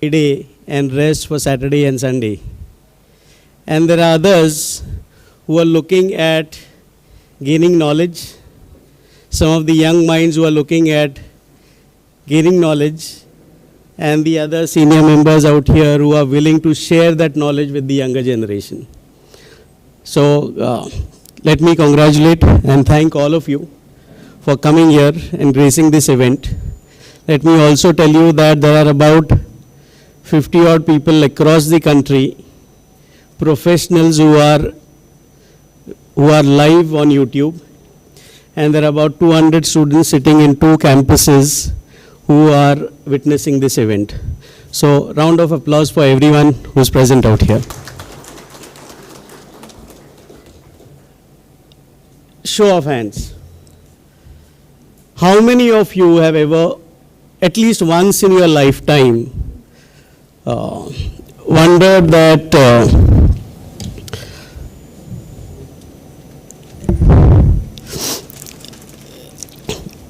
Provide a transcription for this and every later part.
Friday and rest for Saturday and Sunday. And there are others who are looking at gaining knowledge. Some of the young minds who are looking at gaining knowledge, and the other senior members out here who are willing to share that knowledge with the younger generation. So let me congratulate and thank all of you for coming here and gracing this event. Let me also tell you that there are about 50 odd people across the country, professionals who are live on YouTube, and there are about 200 students sitting in 2 campuses who are witnessing this event. So round of applause for everyone who's present out here. Show of hands. How many of you have ever, at least once in your lifetime, wondered that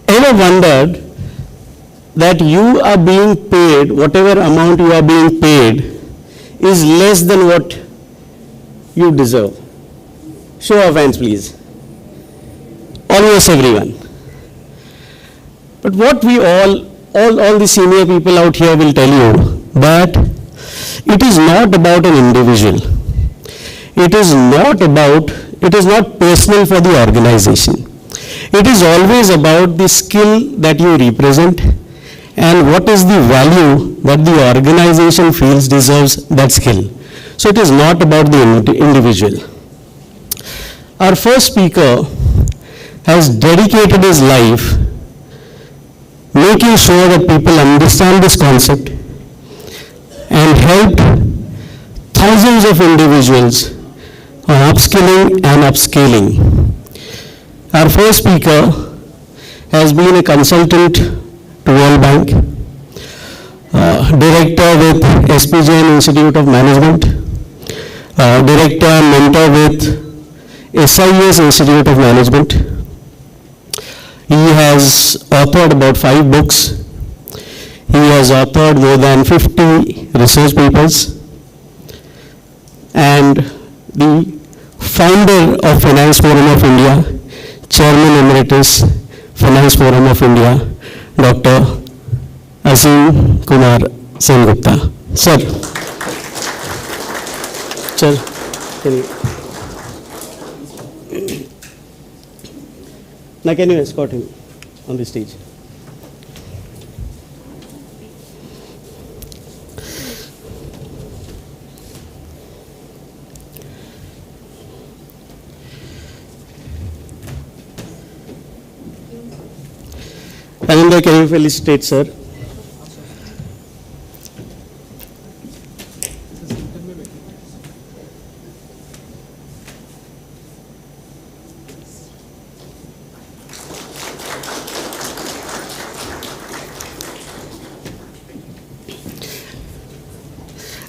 ever wondered that you are being paid, whatever amount you are being paid is less than what you deserve? Show of hands, please. Almost everyone. But what we all the senior people out here will tell you, that it is not about an individual. It is not personal for the organization. It is always about the skill that you represent and what is the value that the organization feels deserves that skill. So it is not about the individual. Our first speaker has dedicated his life making sure that people understand this concept and helped thousands of individuals on upskilling and upscaling. Our first speaker has been a consultant to World Bank, director with SPJN Institute of Management, director and mentor with SIS Institute of Management. He has authored about 5 books. He has authored more than 50 research papers, and the founder of Finance Forum of India, Chairman Emeritus, Finance Forum of India, Dr. Azim Kumar Sengupta. Sir. Sir, can you? Now can you escort him on the stage? Ananda, can you felicitate, sir?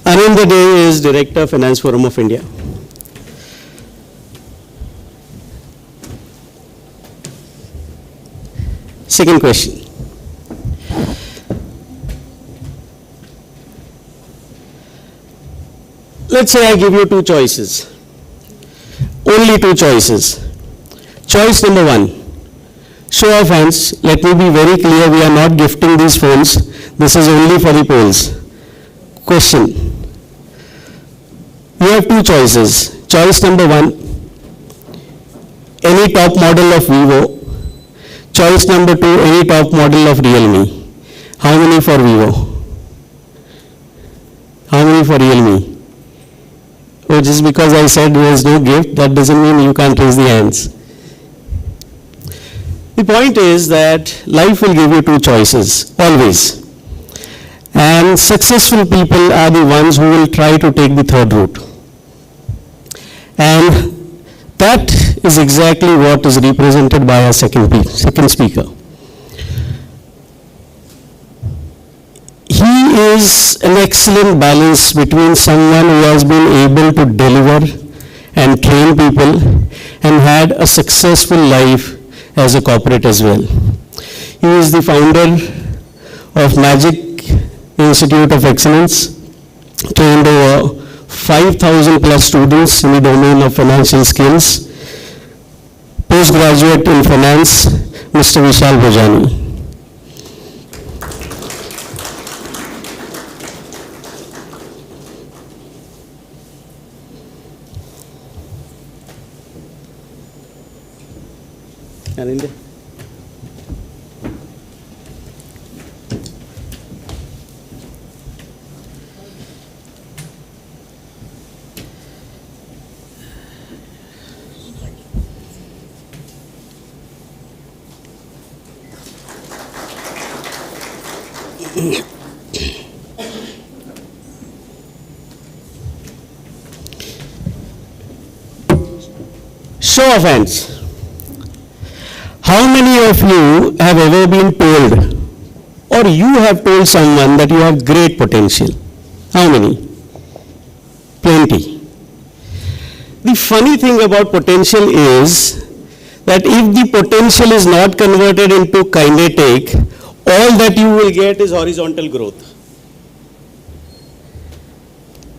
Ananda Day is Director of Finance Forum of India. Second question. Let's say I give you 2 choices. Only 2 choices. Choice number 1. Show of hands. Let me be very clear, we are not gifting these phones. This is only for the polls. Question. You have 2 choices. Choice number 1, any top model of Vivo. Choice number 2, any top model of Realme. How many for Vivo? How many for Realme? Oh, just because I said there is no gift, that doesn't mean you can't raise the hands. The point is that life will give you 2 choices, always. And successful people are the ones who will try to take the third route. And that is exactly what is represented by our second speaker. He is an excellent balance between someone who has been able to deliver and train people and had a successful life as a corporate as well. He is the founder of Magic Institute of Excellence, trained over 5,000 plus students in the domain of financial skills. Postgraduate in finance, Mr. Vishal Bhojani. Arinde. Show of hands. How many of you have ever been told, or you have told someone that you have great potential? How many? Plenty. The funny thing about potential is that if the potential is not converted into kinetic, all that you will get is horizontal growth.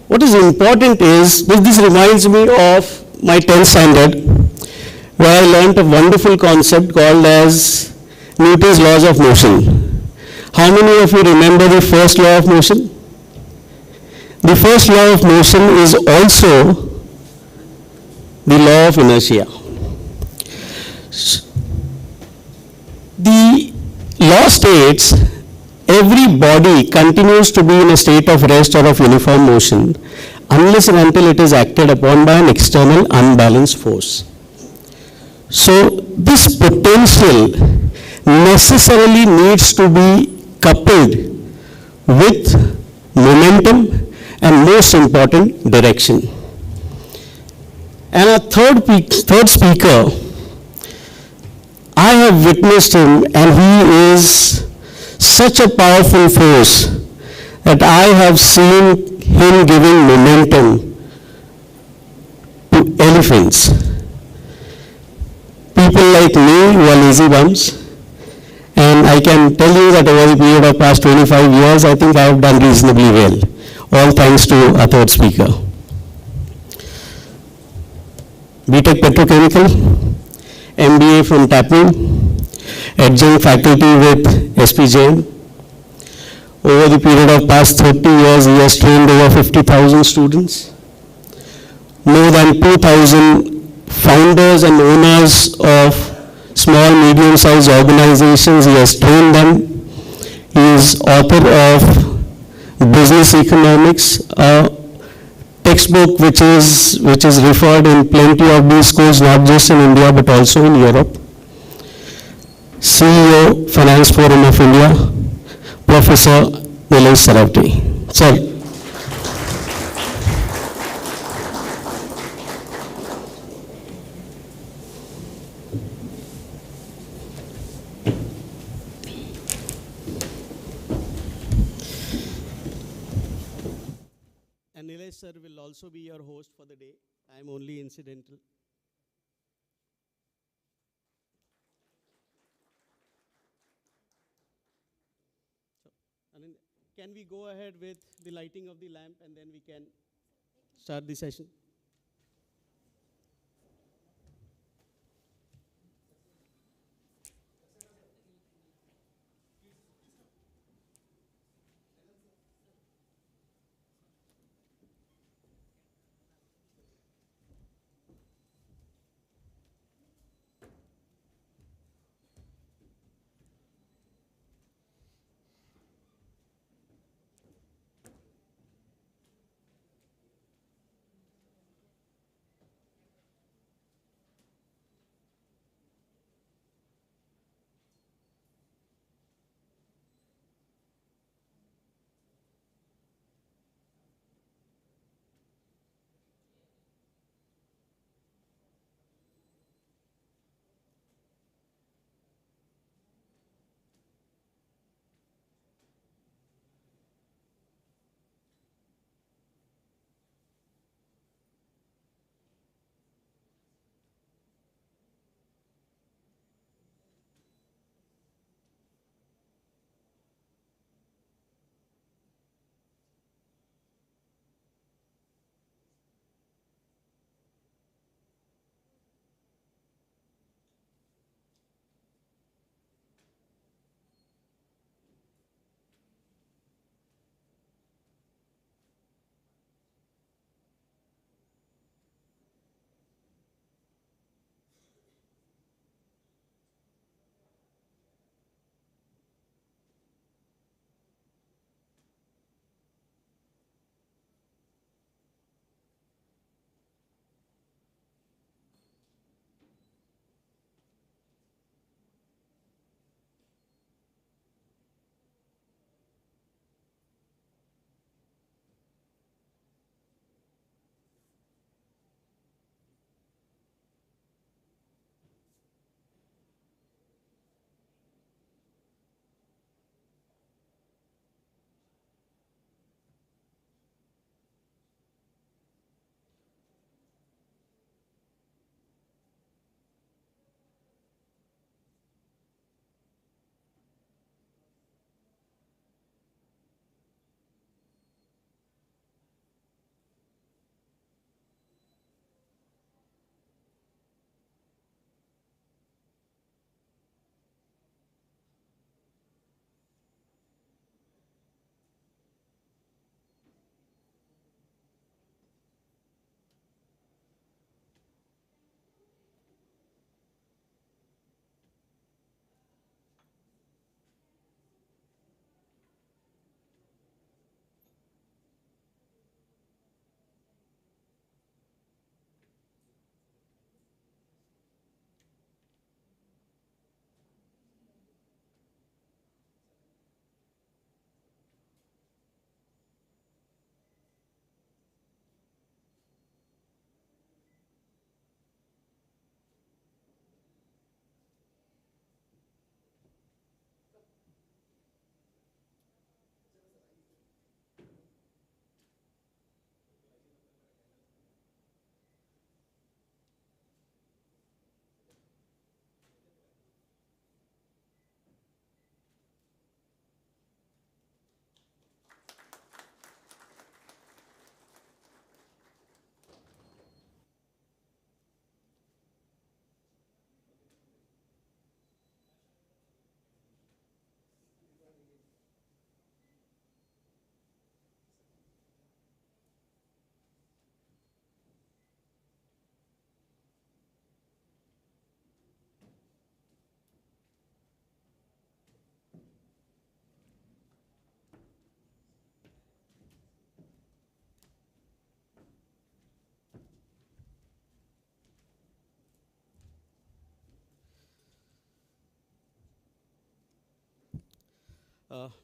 What is important is, this reminds me of my 10th standard, where I learned a wonderful concept called as Newton's laws of motion. How many of you remember the first law of motion? The first law of motion is also the law of inertia. The law states every body continues to be in a state of rest or of uniform motion unless and until it is acted upon by an external unbalanced force. So this potential necessarily needs to be coupled with momentum and, most important, direction. And a third speaker, I have witnessed him, and he is such a powerful force that I have seen him giving momentum to elephants. People like me who are lazy bums, and I can tell you that over the period of past 25 years, I think I have done reasonably well, all thanks to our third speaker. BTech Petrochemical, MBA from TAPU, adjunct faculty with SPJM. Over the period of past 30 years, he has trained over 50,000 students. More than 2,000 founders and owners of small, medium-sized organizations. He has trained them. He is author of Business Economics, a textbook which is referred in plenty of these schools, not just in India but also in Europe. CEO, Finance Forum of India, Professor Nilesh Saravati. Sir. And Nilesh sir will also be your host for the day. I am only incidental. So, can we go ahead with the lighting of the lamp and then we can start the session?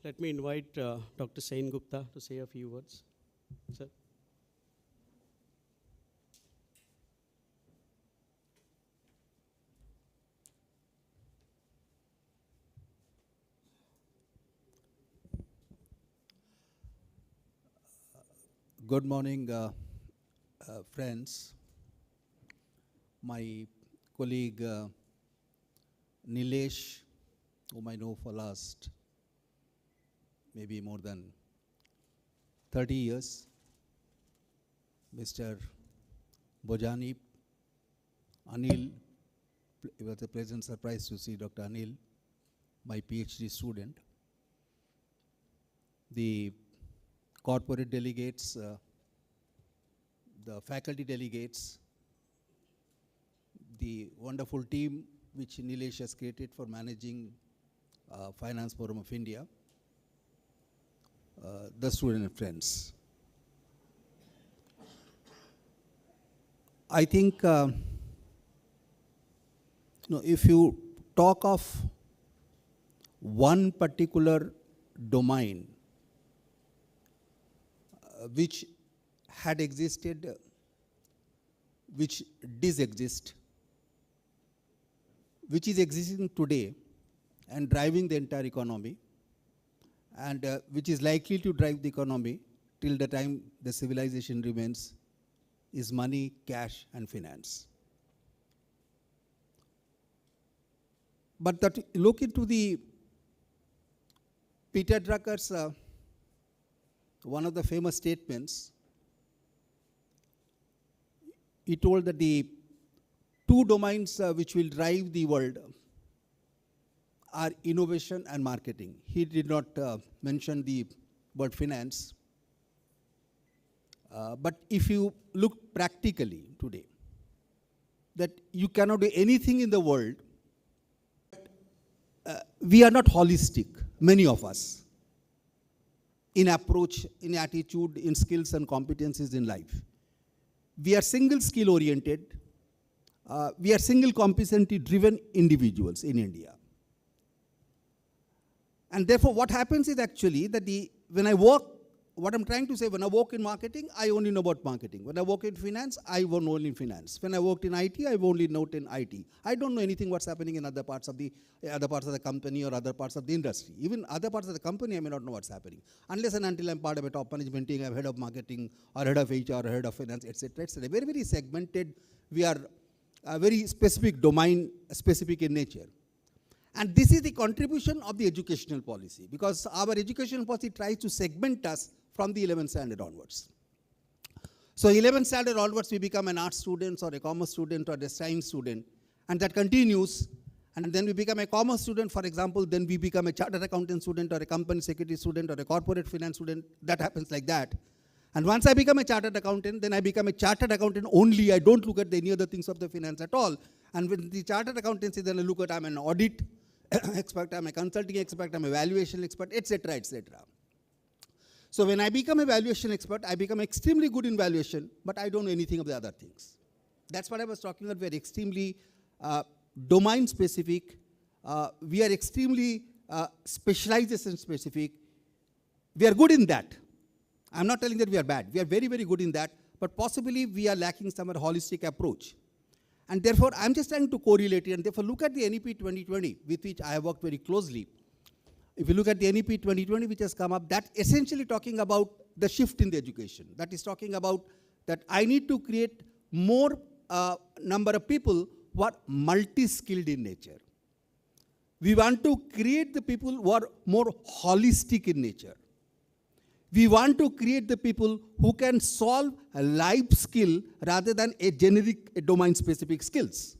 Let me invite Dr. Sain Gupta to say a few words. Sir. Good morning, friends. My colleague Nilesh, whom I know for last maybe more than 30 years, Mr. Bojani, Anil, it was a pleasant surprise to see Dr. Anil, my PhD student, the corporate delegates, the faculty delegates, the wonderful team which Nilesh has created for managing Finance Forum of India, the student and friends. I think if you talk of one particular domain which had existed, which does exist, which is existing today and driving the entire economy, and which is likely to drive the economy till the time the civilization remains, is money, cash, and finance. But that look into the Peter Drucker's one of the famous statements. He told that the two domains which will drive the world are innovation and marketing. He did not mention the word finance. But if you look practically today, that you cannot do anything in the world, we are not holistic, many of us, in approach, in attitude, in skills and competencies in life. We are single skill oriented. We are single competency driven individuals in India. And therefore what happens is actually that when I work, what I'm trying to say, when I work in marketing, I only know about marketing. When I work in finance, I won't know in finance. When I worked in IT, I only know in IT. I don't know anything what's happening in other parts of the company or other parts of the industry. Even other parts of the company, I may not know what's happening. Unless and until I'm part of a top management team, I'm head of marketing or head of HR or head of finance, etc., etc. Very, very segmented. We are very specific domain, specific in nature. And this is the contribution of the educational policy, because our educational policy tries to segment us from the 11th standard onwards. So 11th standard onwards, we become an art student or a commerce student or a science student, and that continues. And then we become a commerce student, for example, then we become a chartered accountant student or a company secretary student or a corporate finance student. That happens like that. And once I become a chartered accountant, then I become a chartered accountant only. I don't look at any other things of the finance at all. And with the chartered accountancy, then I look at I'm an audit expert, I'm a consulting expert, I'm a valuation expert, etc., etc. So when I become a valuation expert, I become extremely good in valuation, but I don't know anything of the other things. That's what I was talking about. We're extremely domain specific. We are extremely specialization specific. We are good in that. I'm not telling that we are bad. We are very, very good in that, but possibly we are lacking some holistic approach. And therefore, I'm just trying to correlate it, and therefore look at the NEP 2020, with which I have worked very closely. If you look at the NEP 2020 which has come up, that essentially talking about the shift in the education. That is talking about that I need to create more number of people who are multi-skilled in nature. We want to create the people who are more holistic in nature. We want to create the people who can solve a life skill rather than a generic domain-specific skills.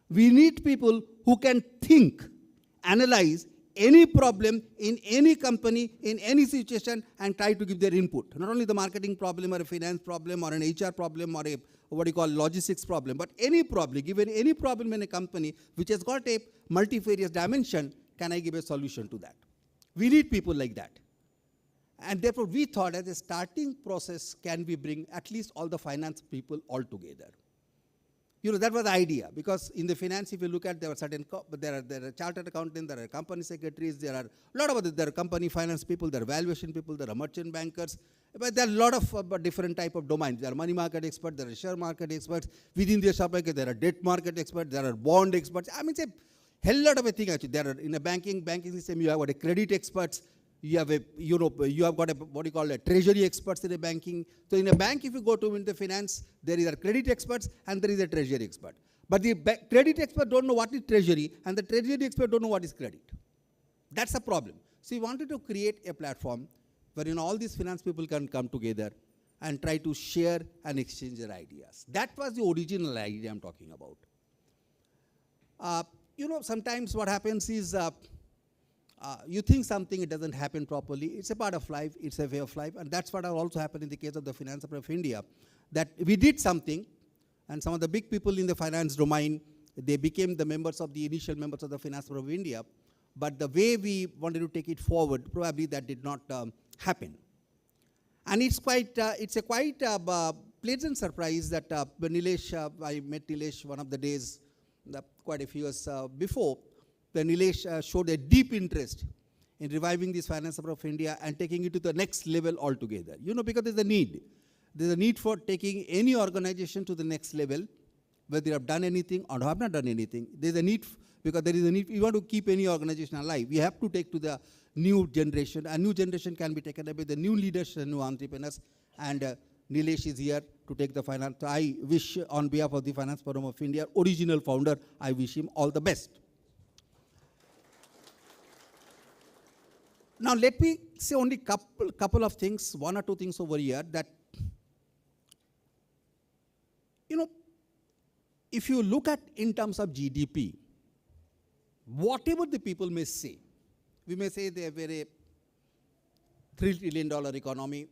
We need people who can think, analyze any problem in any company, in any situation, and try to give their input. Not only the marketing problem or a finance problem or an HR problem or a logistics problem, but any problem, given any problem in a company which has got a multifarious dimension, can I give a solution to that? We need people like that. And therefore, we thought as a starting process, can we bring at least all the finance people all together? That was the idea, because in the finance, if you look at, there are certain, there are chartered accountants, there are company secretaries, there are a lot of other, there are company finance people, there are valuation people, there are merchant bankers, but there are a lot of different type of domains. There are money market experts, there are share market experts, within the share market, there are debt market experts, there are bond experts. I mean, it's a hell lot of a thing actually. There are, in a banking system, you have got a credit experts, you have a, you have got a, what you call a treasury experts in a banking. So in a bank, if you go to in the finance, there is a credit experts and there is a treasury expert. But the credit expert don't know what is treasury, and the treasury expert don't know what is credit. That's the problem. So we wanted to create a platform where all these finance people can come together and try to share and exchange their ideas. That was the original idea I'm talking about. Sometimes what happens is, you think something, it doesn't happen properly. It's a part of life, it's a way of life, and that's what also happened in the case of the Finance of India, that we did something, and some of the big people in the finance domain, they became the members of the initial members of the Finance of India, but the way we wanted to take it forward, probably that did not happen. And it's a quite pleasant surprise that when Nilesh, I met Nilesh one of the days, quite a few years before, when Nilesh showed a deep interest in reviving this Finance of India and taking it to the next level altogether. Because there's a need. There's a need for taking any organization to the next level, whether you have done anything or have not done anything. There's a need, because there is a need, you want to keep any organization alive, we have to take to the new generation. A new generation can be taken up with the new leaders and new entrepreneurs, and Nilesh is here to take the finance. So I wish, on behalf of the Finance Forum of India, original founder, I wish him all the best. Now let me say only couple of things, one or two things over here, that, if you look at in terms of GDP, whatever the people may say, we may say they have a $3 trillion economy.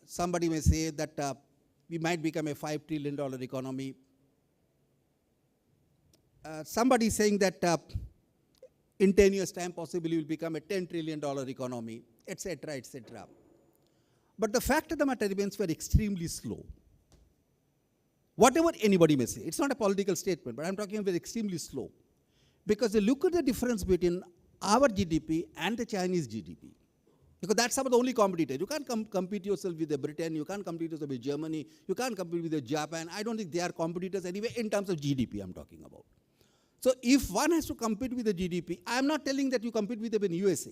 Somebody may say that we might become a $5 trillion economy. Somebody is saying that in 10 years' time, possibly will become a $10 trillion economy, etc., etc. But the fact of the matter remains, we are extremely slow. Whatever anybody may say, it's not a political statement, but I'm talking about extremely slow. Because you look at the difference between our GDP and the Chinese GDP. Because that's about the only competitor. You can't compete yourself with Britain, you can't compete yourself with Germany, you can't compete with Japan. I don't think they are competitors anyway in terms of GDP I'm talking about. So if one has to compete with the GDP, I'm not telling that you compete with them in USA.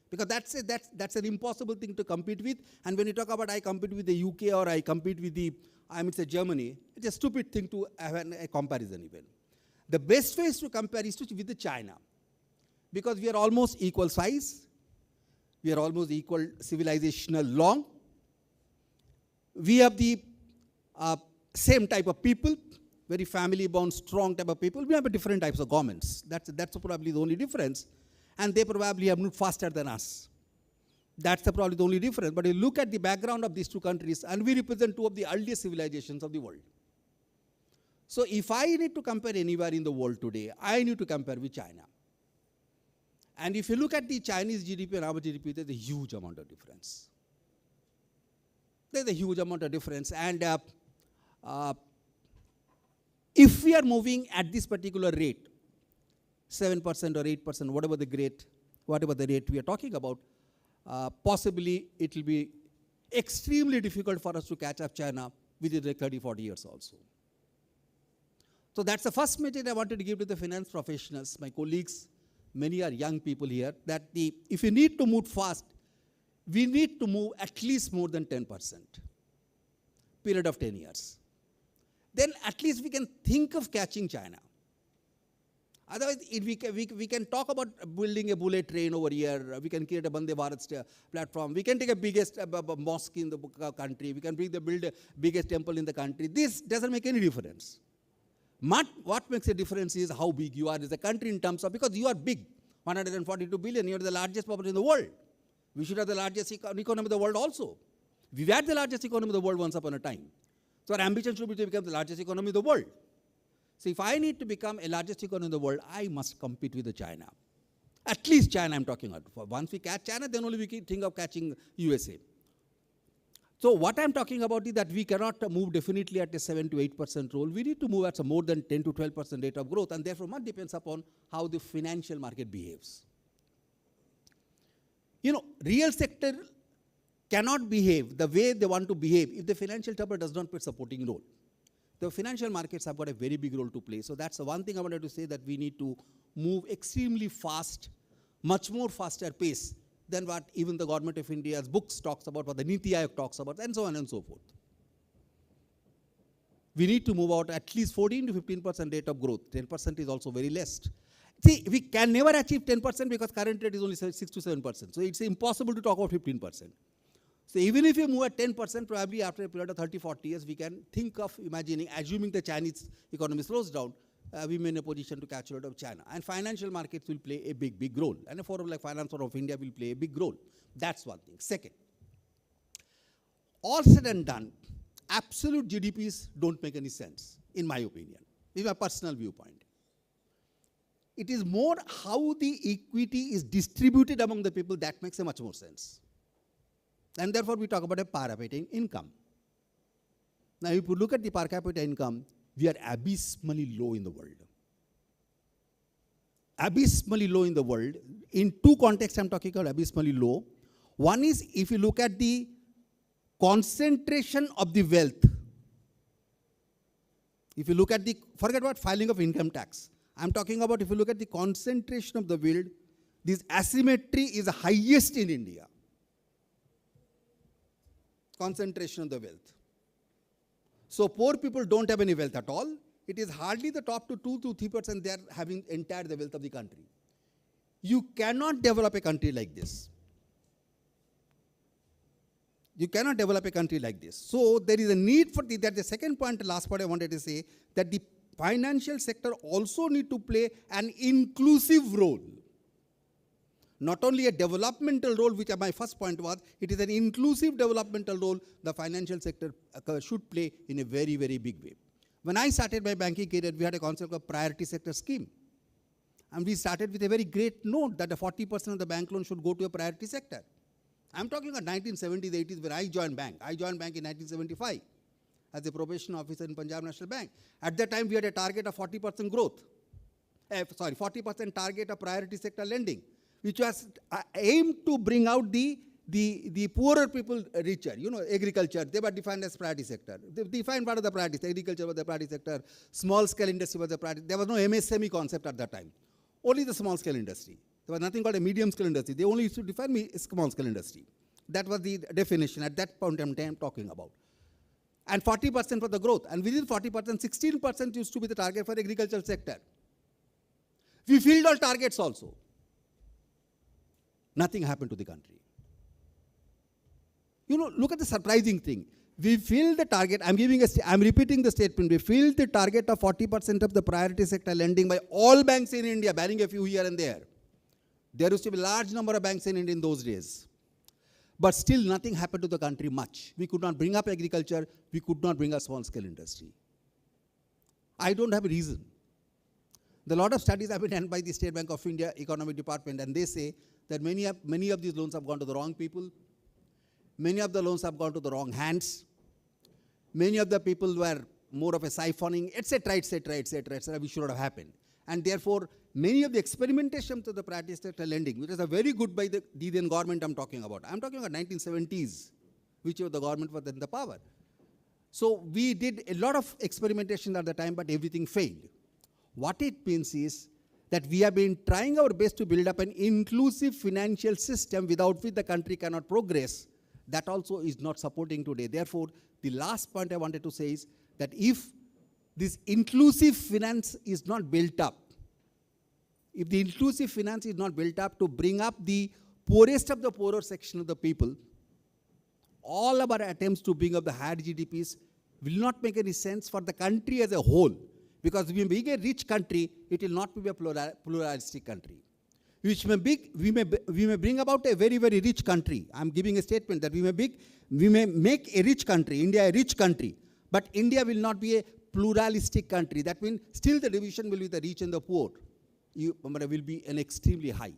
Because that's an impossible thing to compete with. And when you talk about I compete with the UK or I compete with Germany, it's a stupid thing to have a comparison even. The best ways to compare is with the China. Because we are almost equal size, we are almost equal civilizational long, we have the same type of people, very family bound, strong type of people. We have different types of governments. That's probably the only difference. And they probably have moved faster than us. That's probably the only difference. But you look at the background of these two countries, and we represent two of the earliest civilizations of the world. So if I need to compare anywhere in the world today, I need to compare with China. And if you look at the Chinese GDP and our GDP, there's a huge amount of difference. There's a huge amount of difference. And if we are moving at this particular rate, 7% or 8%, whatever the rate we are talking about, possibly it will be extremely difficult for us to catch up China within the 30, 40 years also. So that's the first message I wanted to give to the finance professionals, my colleagues. Many are young people here, that if you need to move fast, we need to move at least more than 10%, period of 10 years. Then at least we can think of catching China. Otherwise, we can talk about building a bullet train over here, we can create a Vande Bharat platform, we can take a biggest mosque in the country, we can build the biggest temple in the country. This doesn't make any difference. What makes a difference is how big you are as a country in terms of, because you are big, 142 billion, you are the largest population in the world. We should have the largest economy in the world also. We had the largest economy in the world once upon a time. So our ambition should be to become the largest economy in the world. So if I need to become a largest economy in the world, I must compete with China. At least China I'm talking about. Once we catch China, then only we can think of catching USA. So what I'm talking about is that we cannot move definitely at a 7 to 8% role. We need to move at a more than 10 to 12% rate of growth, and therefore much depends upon how the financial market behaves. You know, real sector cannot behave the way they want to behave if the financial sector does not play a supporting role. The financial markets have got a very big role to play. So that's the one thing I wanted to say, that we need to move extremely fast, much more faster pace than what even the government of India's books talks about, what the Niti Aayog talks about, and so on and so forth. We need to move out at least 14 to 15% rate of growth. 10% is also very less. See, we can never achieve 10% because current rate is only 6 to 7%. So it's impossible to talk about 15%. So even if you move at 10%, probably after a period of 30, 40 years, we can think of imagining, assuming the Chinese economy slows down, we may in a position to catch hold of China. And financial markets will play a big, big role. And a forum like Finance Forum of India will play a big role. That's one thing. Second, all said and done, absolute GDPs don't make any sense, in my opinion. This is my personal viewpoint. It is more how the equity is distributed among the people that makes a much more sense. And therefore, we talk about a per capita income. Now, if you look at the per capita income, we are abysmally low in the world. Abysmally low in the world. In two contexts, I'm talking about abysmally low. One is if you look at the concentration of the wealth. If you look at the, forget about filing of income tax. I'm talking about if you look at the concentration of the wealth, this asymmetry is the highest in India. Concentration of the wealth. So poor people don't have any wealth at all. It is hardly the top to 2 to 3% they are having entire the wealth of the country. You cannot develop a country like this. You cannot develop a country like this. So there is a need for that's the second point, the last part I wanted to say, that the financial sector also need to play an inclusive role. Not only a developmental role, which my first point was, it is an inclusive developmental role the financial sector should play in a very, very big way. When I started my banking career, we had a concept of priority sector scheme. And we started with a very great note that the 40% of the bank loan should go to a priority sector. I'm talking about 1970s, 80s when I joined bank. I joined bank in 1975 as a probation officer in Punjab National Bank. At that time, we had a target of 40% growth. 40% target of priority sector lending, which was aimed to bring out the poorer people richer. You know, agriculture, they were defined as priority sector. They defined part of the priority sector. Agriculture was the priority sector. Small scale industry was the priority. There was no MSME concept at that time. Only the small scale industry. There was nothing called a medium scale industry. They only used to define small scale industry. That was the definition at that point in time talking about. And 40% for the growth. And within 40%, 16% used to be the target for agricultural sector. We filled all targets also. Nothing happened to the country. You know, look at the surprising thing. We filled the target, I'm repeating the statement, we filled the target of 40% of the priority sector lending by all banks in India, barring a few here and there. There used to be a large number of banks in India in those days. But still nothing happened to the country much. We could not bring up agriculture, we could not bring up small scale industry. I don't have a reason. A lot of studies have been done by the State Bank of India Economic Department, and they say that many of these loans have gone to the wrong people. Many of the loans have gone to the wrong hands. Many of the people were more of a siphoning, etc., which should not have happened. And therefore, many of the experimentations of the priority sector lending, which is a very good by the then government I'm talking about. I'm talking about 1970s, which the government was in the power. So we did a lot of experimentation at the time, but everything failed. What it means is that we have been trying our best to build up an inclusive financial system without which the country cannot progress. That also is not supporting today. Therefore, the last point I wanted to say is that if this inclusive finance is not built up, if the inclusive finance is not built up to bring up the poorest of the poorer section of the people, all of our attempts to bring up the higher GDPs will not make any sense for the country as a whole. Because we being a rich country, it will not be a pluralistic country. Which we may bring about a very, very rich country. I'm giving a statement that we may make a rich country, India a rich country, but India will not be a pluralistic country. That means still the division will be the rich and the poor. Will be an extremely high.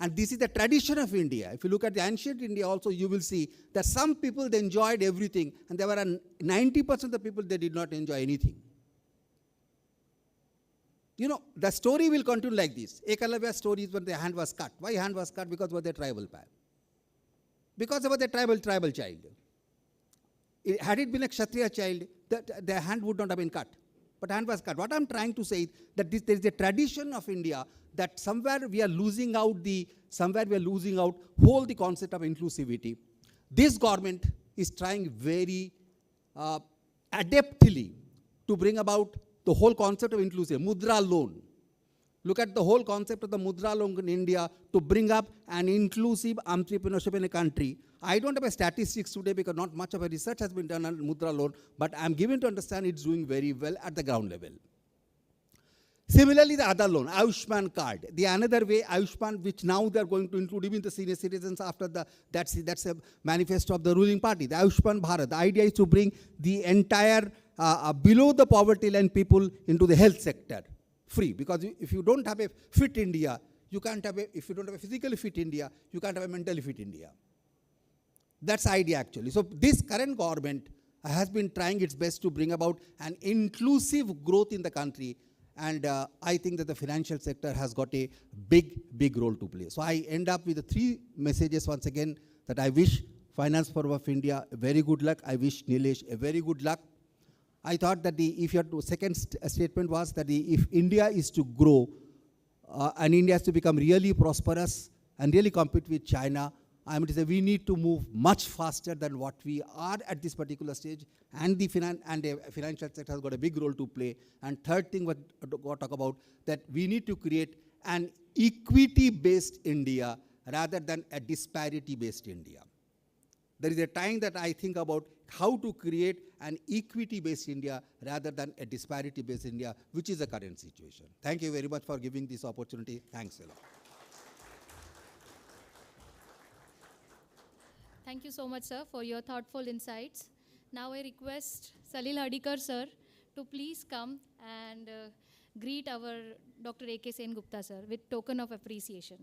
And this is the tradition of India. If you look at the ancient India also, you will see that some people, they enjoyed everything, and there were 90% of the people, they did not enjoy anything. You know, the story will continue like this. Ekalavya's story is when the hand was cut. Why hand was cut? Because it was a tribal man. Because it was a tribal child. Had it been a Kshatriya child, the hand would not have been cut. But hand was cut. What I'm trying to say is that there is a tradition of India that somewhere we are losing out whole the concept of inclusivity. This government is trying very adeptly to bring about the whole concept of inclusive. Mudra loan. Look at the whole concept of the Mudra loan in India to bring up an inclusive entrepreneurship in a country. I don't have a statistics today because not much of a research has been done on Mudra loan, but I'm given to understand it's doing very well at the ground level. Similarly, the other loan, Ayushman card, the another way, Ayushman, which now they're going to include even the senior citizens after that's a manifesto of the ruling party, the Ayushman Bharat. The idea is to bring the entire below the poverty line people into the health sector, free. Because if you don't have a fit India, you can't have if you don't have a physically fit India, you can't have a mentally fit India. That's the idea actually. So this current government has been trying its best to bring about an inclusive growth in the country. And I think that the financial sector has got a big role to play. So I end up with the three messages once again that I wish Finance Forum of India a very good luck. I wish Nilesh a very good luck. I thought that second statement was that if India is to grow and India has to become really prosperous and really compete with China, I mean to say we need to move much faster than what we are at this particular stage, and the financial sector has got a big role to play. And third thing what we'll talk about, that we need to create an equity-based India rather than a disparity-based India. There is a time that I think about how to create an equity-based India rather than a disparity-based India, which is the current situation. Thank you very much for giving this opportunity. Thanks a lot. Thank you so much, sir, for your thoughtful insights. Now I request Salil Hadikar, sir, to please come and greet our Dr. A.K. Sen Gupta, sir, with token of appreciation.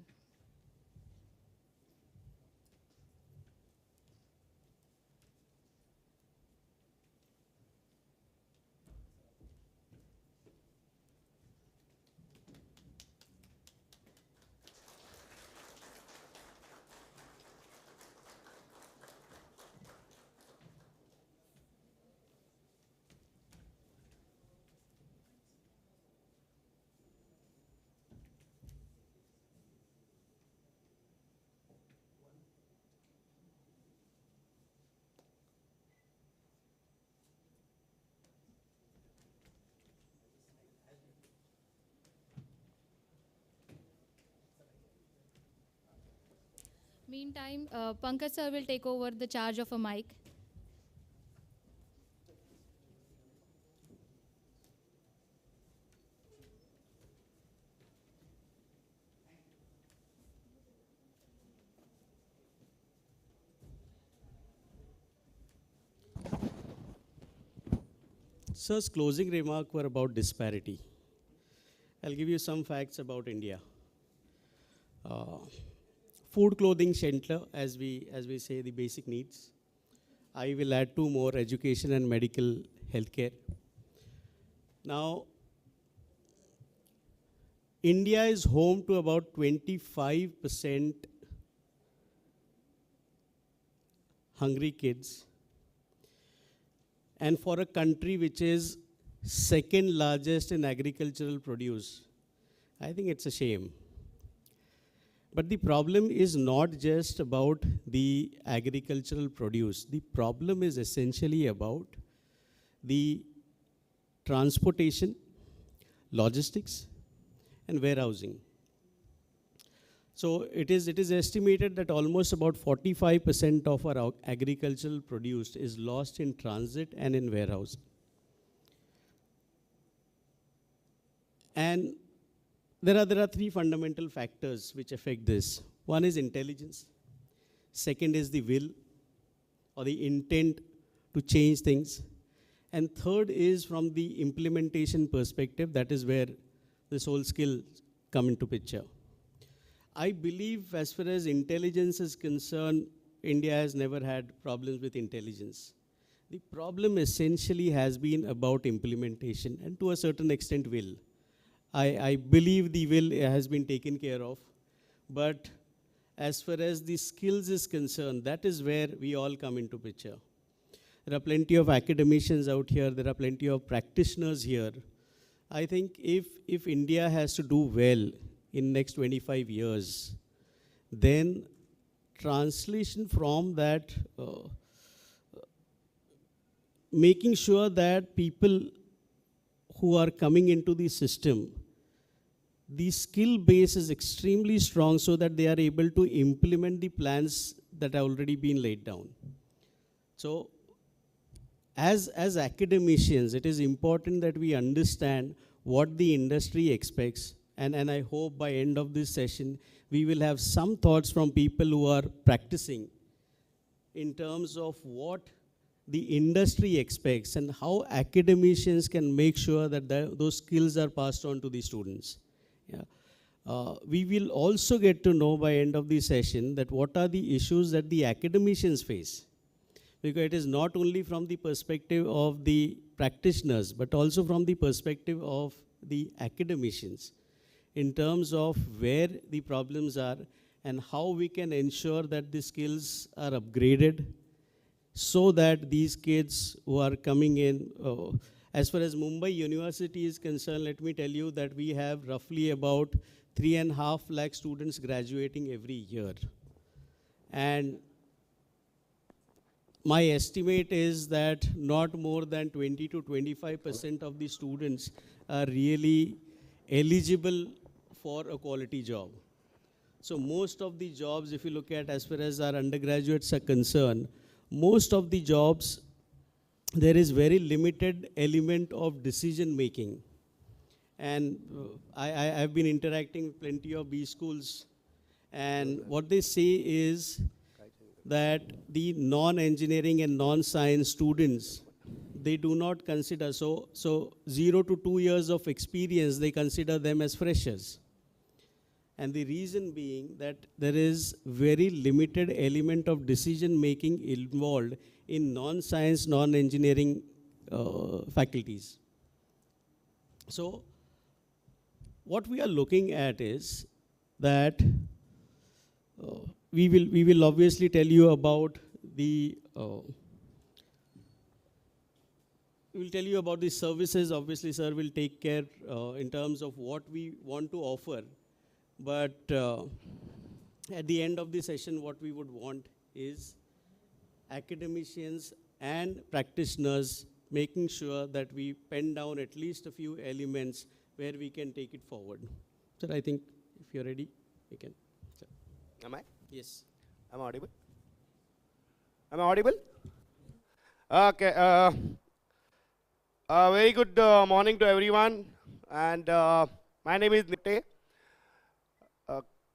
Meantime, Pankaj sir will take over the charge of a mic. Sir's closing remark were about disparity. I'll give you some facts about India. Food, clothing, shelter, as we say, the basic needs. I will add two more, education and medical healthcare. Now, India is home to about 25% hungry kids. And for a country which is second largest in agricultural produce, I think it's a shame. But the problem is not just about the agricultural produce. The problem is essentially about the transportation, logistics, and warehousing. So it is estimated that almost about 45% of our agricultural produce is lost in transit and in warehousing. And there are three fundamental factors which affect this. One is intelligence. Second is the will or the intent to change things. And third is from the implementation perspective, that is where this whole skill come into picture. I believe as far as intelligence is concerned, India has never had problems with intelligence. The problem essentially has been about implementation and to a certain extent will. I believe the will has been taken care of, but as far as the skills is concerned, that is where we all come into picture. There are plenty of academicians out here, there are plenty of practitioners here. I think if India has to do well in next 25 years, then translation from that, making sure that people who are coming into the system, the skill base is extremely strong so that they are able to implement the plans that have already been laid down. So, as academicians, it is important that we understand what the industry expects, and I hope by end of this session, we will have some thoughts from people who are practicing in terms of what the industry expects and how academicians can make sure that those skills are passed on to the students. Yeah. We will also get to know by end of the session that what are the issues that the academicians face. Because it is not only from the perspective of the practitioners, but also from the perspective of the academicians in terms of where the problems are and how we can ensure that the skills are upgraded so that these kids who are coming in, as far as Mumbai University is concerned, let me tell you that we have roughly about 3.5 lakh students graduating every year. And my estimate is that not more than 20 to 25% of the students are really eligible for a quality job. So most of the jobs, if you look at as far as our undergraduates are concerned, most of the jobs, there is very limited element of decision making. And I've been interacting with plenty of B schools, and what they say is that the non-engineering and non-science students, they do not consider, so 0 to 2 years of experience, they consider them as freshers. And the reason being that there is very limited element of decision making involved in non-science, non-engineering faculties. So what we are looking at is that we will obviously tell you about the we will tell you about the services. Obviously, sir will take care in terms of what we want to offer. But at the end of the session, what we would want is academicians and practitioners making sure that we pen down at least a few elements where we can take it forward. Sir, I think if you're ready, we can. Sir. Am I? Yes. Am I audible? Am I audible? Okay. Very good morning to everyone. And my name is Nite.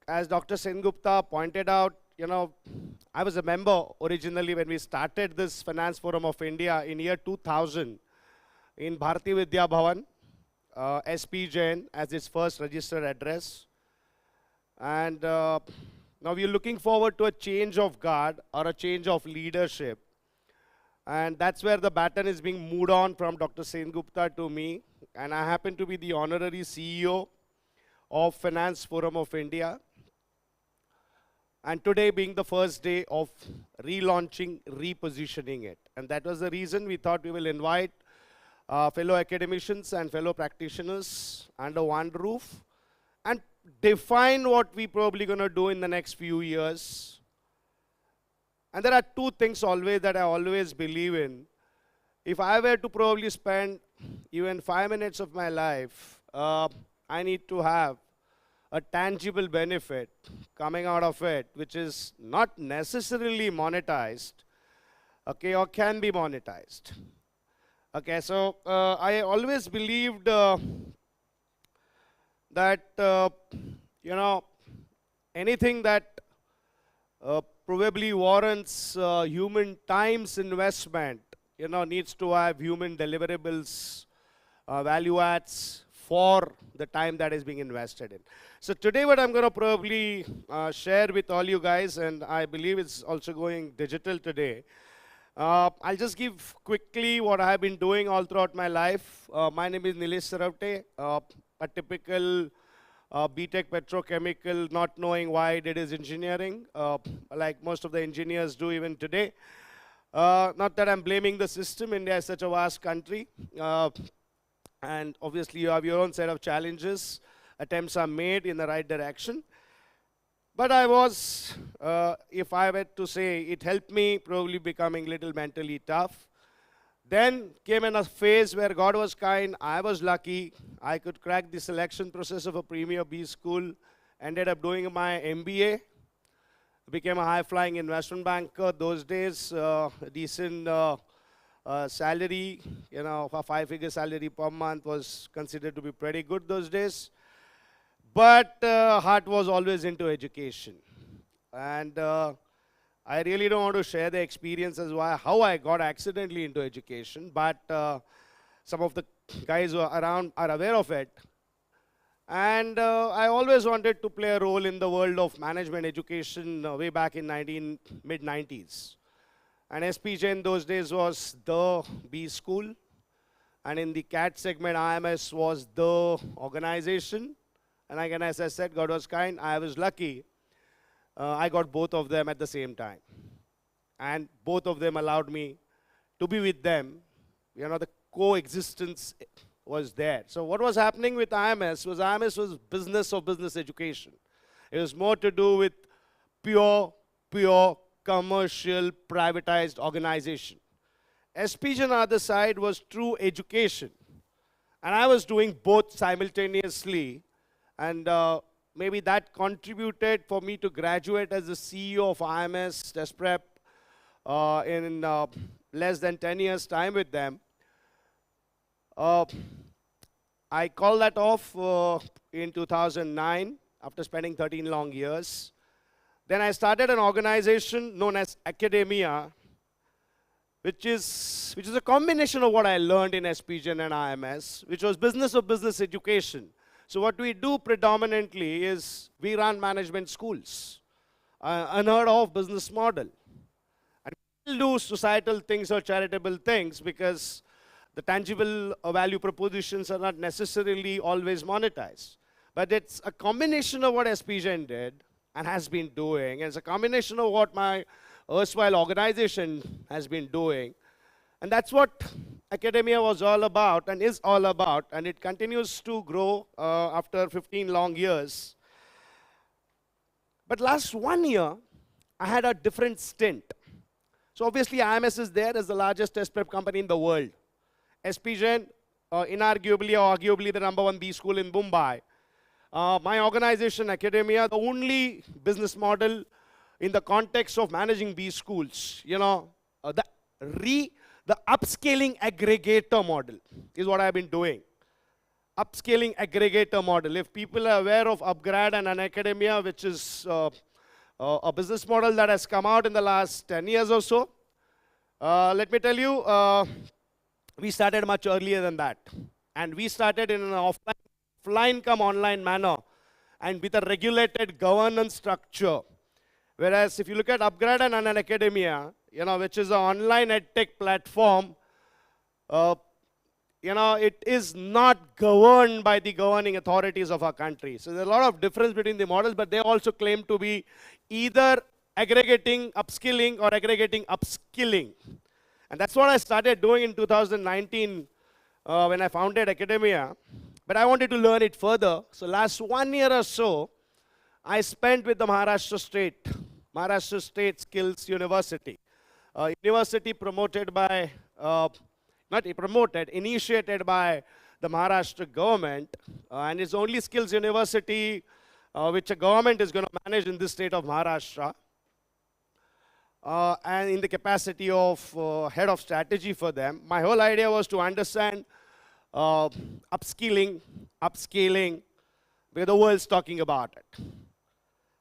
As Dr. Sengupta pointed out, you know, I was a member originally when we started this Finance Forum of India in year 2000 in Bharati Vidya Bhavan, SP Jain as its first registered address. And now we're looking forward to a change of guard or a change of leadership. And that's where the baton is being moved on from Dr. Sengupta to me. And I happen to be the honorary CEO of Finance Forum of India. And today being the first day of relaunching, repositioning it. And that was the reason we thought we will invite fellow academicians and fellow practitioners under one roof and define what we're probably going to do in the next few years. And there are two things always that I always believe in. If I were to probably spend even 5 minutes of my life, I need to have a tangible benefit coming out of it, which is not necessarily monetized, okay, or can be monetized. Okay, so I always believed that, you know, anything that probably warrants human time's investment, you know, needs to have human deliverables, value adds, for the time that is being invested in. So today what I'm going to probably share with all you guys, and I believe it's also going digital today, I'll just give quickly what I have been doing all throughout my life. My name is Nilesh Saravte, a typical B.Tech petrochemical, not knowing why I did his engineering, like most of the engineers do even today. Not that I'm blaming the system. India is such a vast country. And obviously you have your own set of challenges. Attempts are made in the right direction. But I was, if I were to say, it helped me probably becoming a little mentally tough. Then came in a phase where God was kind, I was lucky, I could crack the selection process of a premier B school, ended up doing my MBA, became a high-flying investment banker. Those days, decent salary, you know, a 5-figure salary per month was considered to be pretty good those days. But heart was always into education. And I really don't want to share the experiences how I got accidentally into education, but some of the guys who are around are aware of it. And I always wanted to play a role in the world of management education way back in mid-90s. And SPJ in those days was the B school. And in the CAT segment, IMS was the organization. And again, as I said, God was kind. I was lucky. I got both of them at the same time. And both of them allowed me to be with them. You know, the coexistence was there. So what was happening with IMS was business of business education. It was more to do with pure commercial privatized organization. SPJ on the other side was true education. And I was doing both simultaneously. And maybe that contributed for me to graduate as the CEO of IMS Test Prep in less than 10 years' time with them. I called that off in 2009 after spending 13 long years. Then I started an organization known as Academia, which is a combination of what I learned in SPJ and IMS, which was business of business education. So what we do predominantly is we run management schools, unheard of business model. And we do societal things or charitable things because the tangible value propositions are not necessarily always monetized. But it's a combination of what SPJ did and has been doing. It's a combination of what my erstwhile organization has been doing. And that's what Academia was all about and is all about, and it continues to grow after 15 long years. But last 1 year, I had a different stint. So obviously, IMS is there as the largest test prep company in the world. SPJ, inarguably or arguably the #1 B school in Mumbai. My organization, Academia, the only business model in the context of managing B schools, you know, the upscaling aggregator model is what I've been doing. Upscaling aggregator model. If people are aware of Upgrad and an Academia, which is a business model that has come out in the last 10 years or so, let me tell you, we started much earlier than that. And we started in an offline come online manner and with a regulated governance structure. Whereas if you look at Upgrad and an Academia, you know, which is an online edtech platform, you know, it is not governed by the governing authorities of our country. So there's a lot of difference between the models, but they also claim to be either aggregating upskilling or aggregating upskilling. And that's what I started doing in 2019 when I founded Academia. But I wanted to learn it further. So last 1 year or so, I spent with the Maharashtra State Skills University. University promoted by, initiated by the Maharashtra government. And it's only skills university which a government is going to manage in this state of Maharashtra. And in the capacity of head of strategy for them. My whole idea was to understand upskilling, upscaling, where the world's talking about it.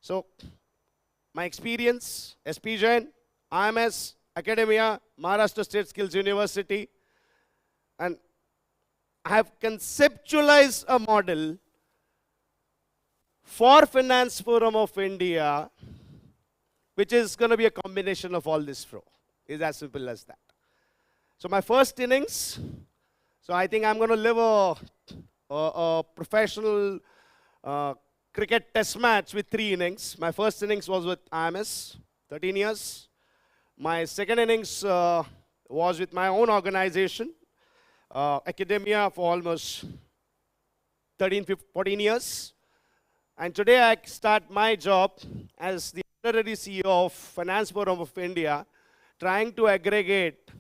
So my experience, SPJ, IMS, Academia, Maharashtra State Skills University, and I have conceptualized a model for Finance Forum of India, which is going to be a combination of all this flow. It's as simple as that. So my first innings, so I think I'm going to live a professional cricket test match with 3 innings. My first innings was with IMS, 13 years. My second innings was with my own organization, academia, for almost 14 years. And today I start my job as the honorary CEO of Finance Forum of India, trying to aggregate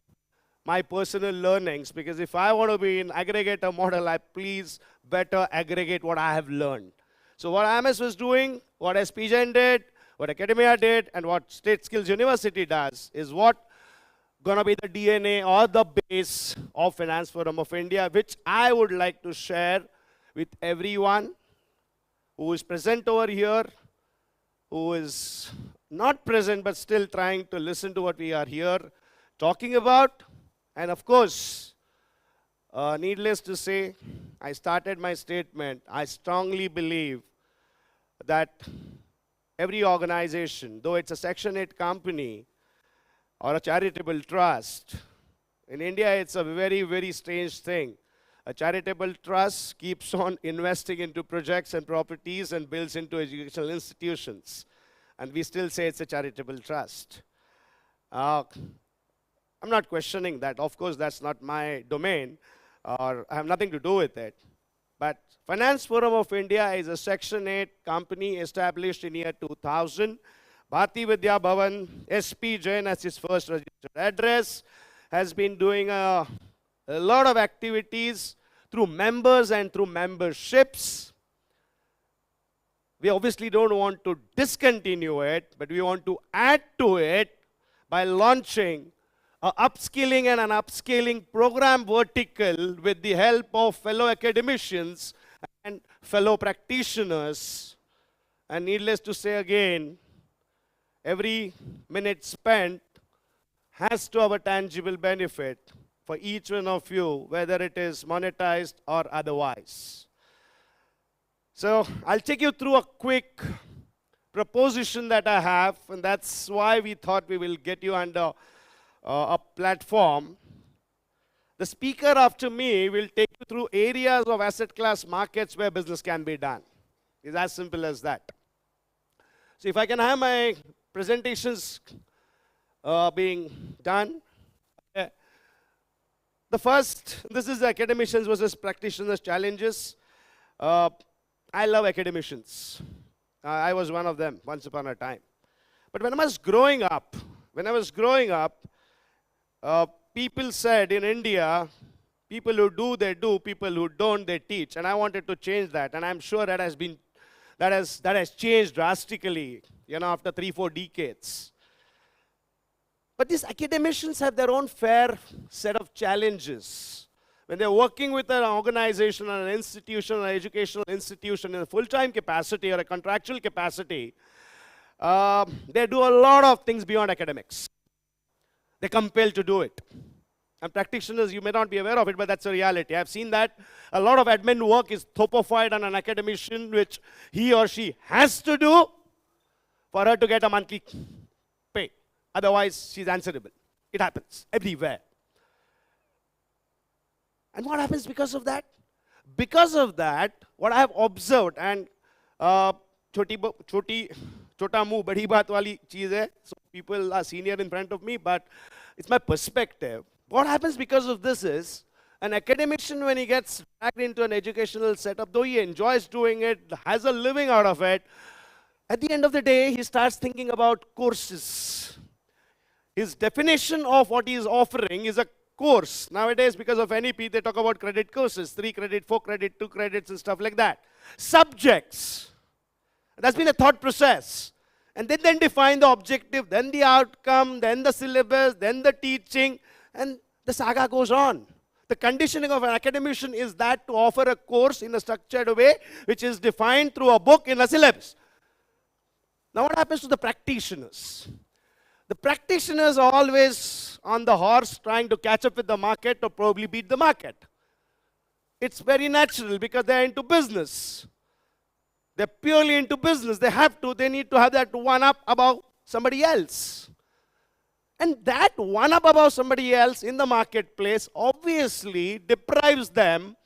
my personal learnings, because if I want to be an aggregator model, I please better aggregate what I have learned. So what IMS was doing, what SPGen did, what academia did, and what State Skills University does is what going to be the DNA or the base of Finance Forum of India, which I would like to share with everyone who is present over here, who is not present but still trying to listen to what we are here talking about. And of course, needless to say, I started my statement. I strongly believe that every organization, though it's a Section 8 company or a charitable trust, in India it's a very, very strange thing. A charitable trust keeps on investing into projects and properties and builds into educational institutions. And we still say it's a charitable trust. I'm not questioning that. Of course, that's not my domain, or I have nothing to do with it. But Finance Forum of India is a Section 8 company established in year 2000. Bharati Vidya Bhavan, SP Jain as his first registered address, has been doing a lot of activities through members and through memberships. We obviously don't want to discontinue it, but we want to add to it by launching an upskilling and an upscaling program vertical with the help of fellow academicians and fellow practitioners. And needless to say again, every minute spent has to have a tangible benefit for each one of you, whether it is monetized or otherwise. So I'll take you through a quick proposition that I have, and that's why we thought we will get you under a platform. The speaker after me will take you through areas of asset class markets where business can be done. It's as simple as that. So if I can have my presentations being done. The first, this is academicians versus practitioners challenges. I love academicians. I was one of them once upon a time. But when I was growing up, people said in India, people who do, they do, people who don't, they teach. And I wanted to change that. And I'm sure that has changed drastically, after 3-4 decades. But these academicians have their own fair set of challenges. When they're working with an organization or an institution or an educational institution in a full-time capacity or a contractual capacity, they do a lot of things beyond academics. They're compelled to do it. And practitioners, you may not be aware of it, but that's a reality. I've seen that a lot of admin work is topified on an academician, which he or she has to do for her to get a monthly pay. Otherwise, she's answerable. It happens everywhere. And what happens because of that? Because of that, what I have observed, and chota muh badi baat wali cheez hai, so people are senior in front of me, but it's my perspective. What happens because of this is, an academician, when he gets dragged into an educational setup, though he enjoys doing it, has a living out of it, at the end of the day, he starts thinking about courses. His definition of what he is offering is a course. Nowadays, because of NEP, they talk about credit courses, 3 credit, 4 credit, 2 credits, and stuff like that. Subjects. That's been a thought process. And they then define the objective, then the outcome, then the syllabus, then the teaching, and the saga goes on. The conditioning of an academician is that to offer a course in a structured way, which is defined through a book in a syllabus. Now what happens to the practitioners? The practitioners are always on the horse trying to catch up with the market or probably beat the market. it's very natural because they're into business. They're purely into business. They need to have that one up above somebody else. And that one up above somebody else in the marketplace obviously deprives them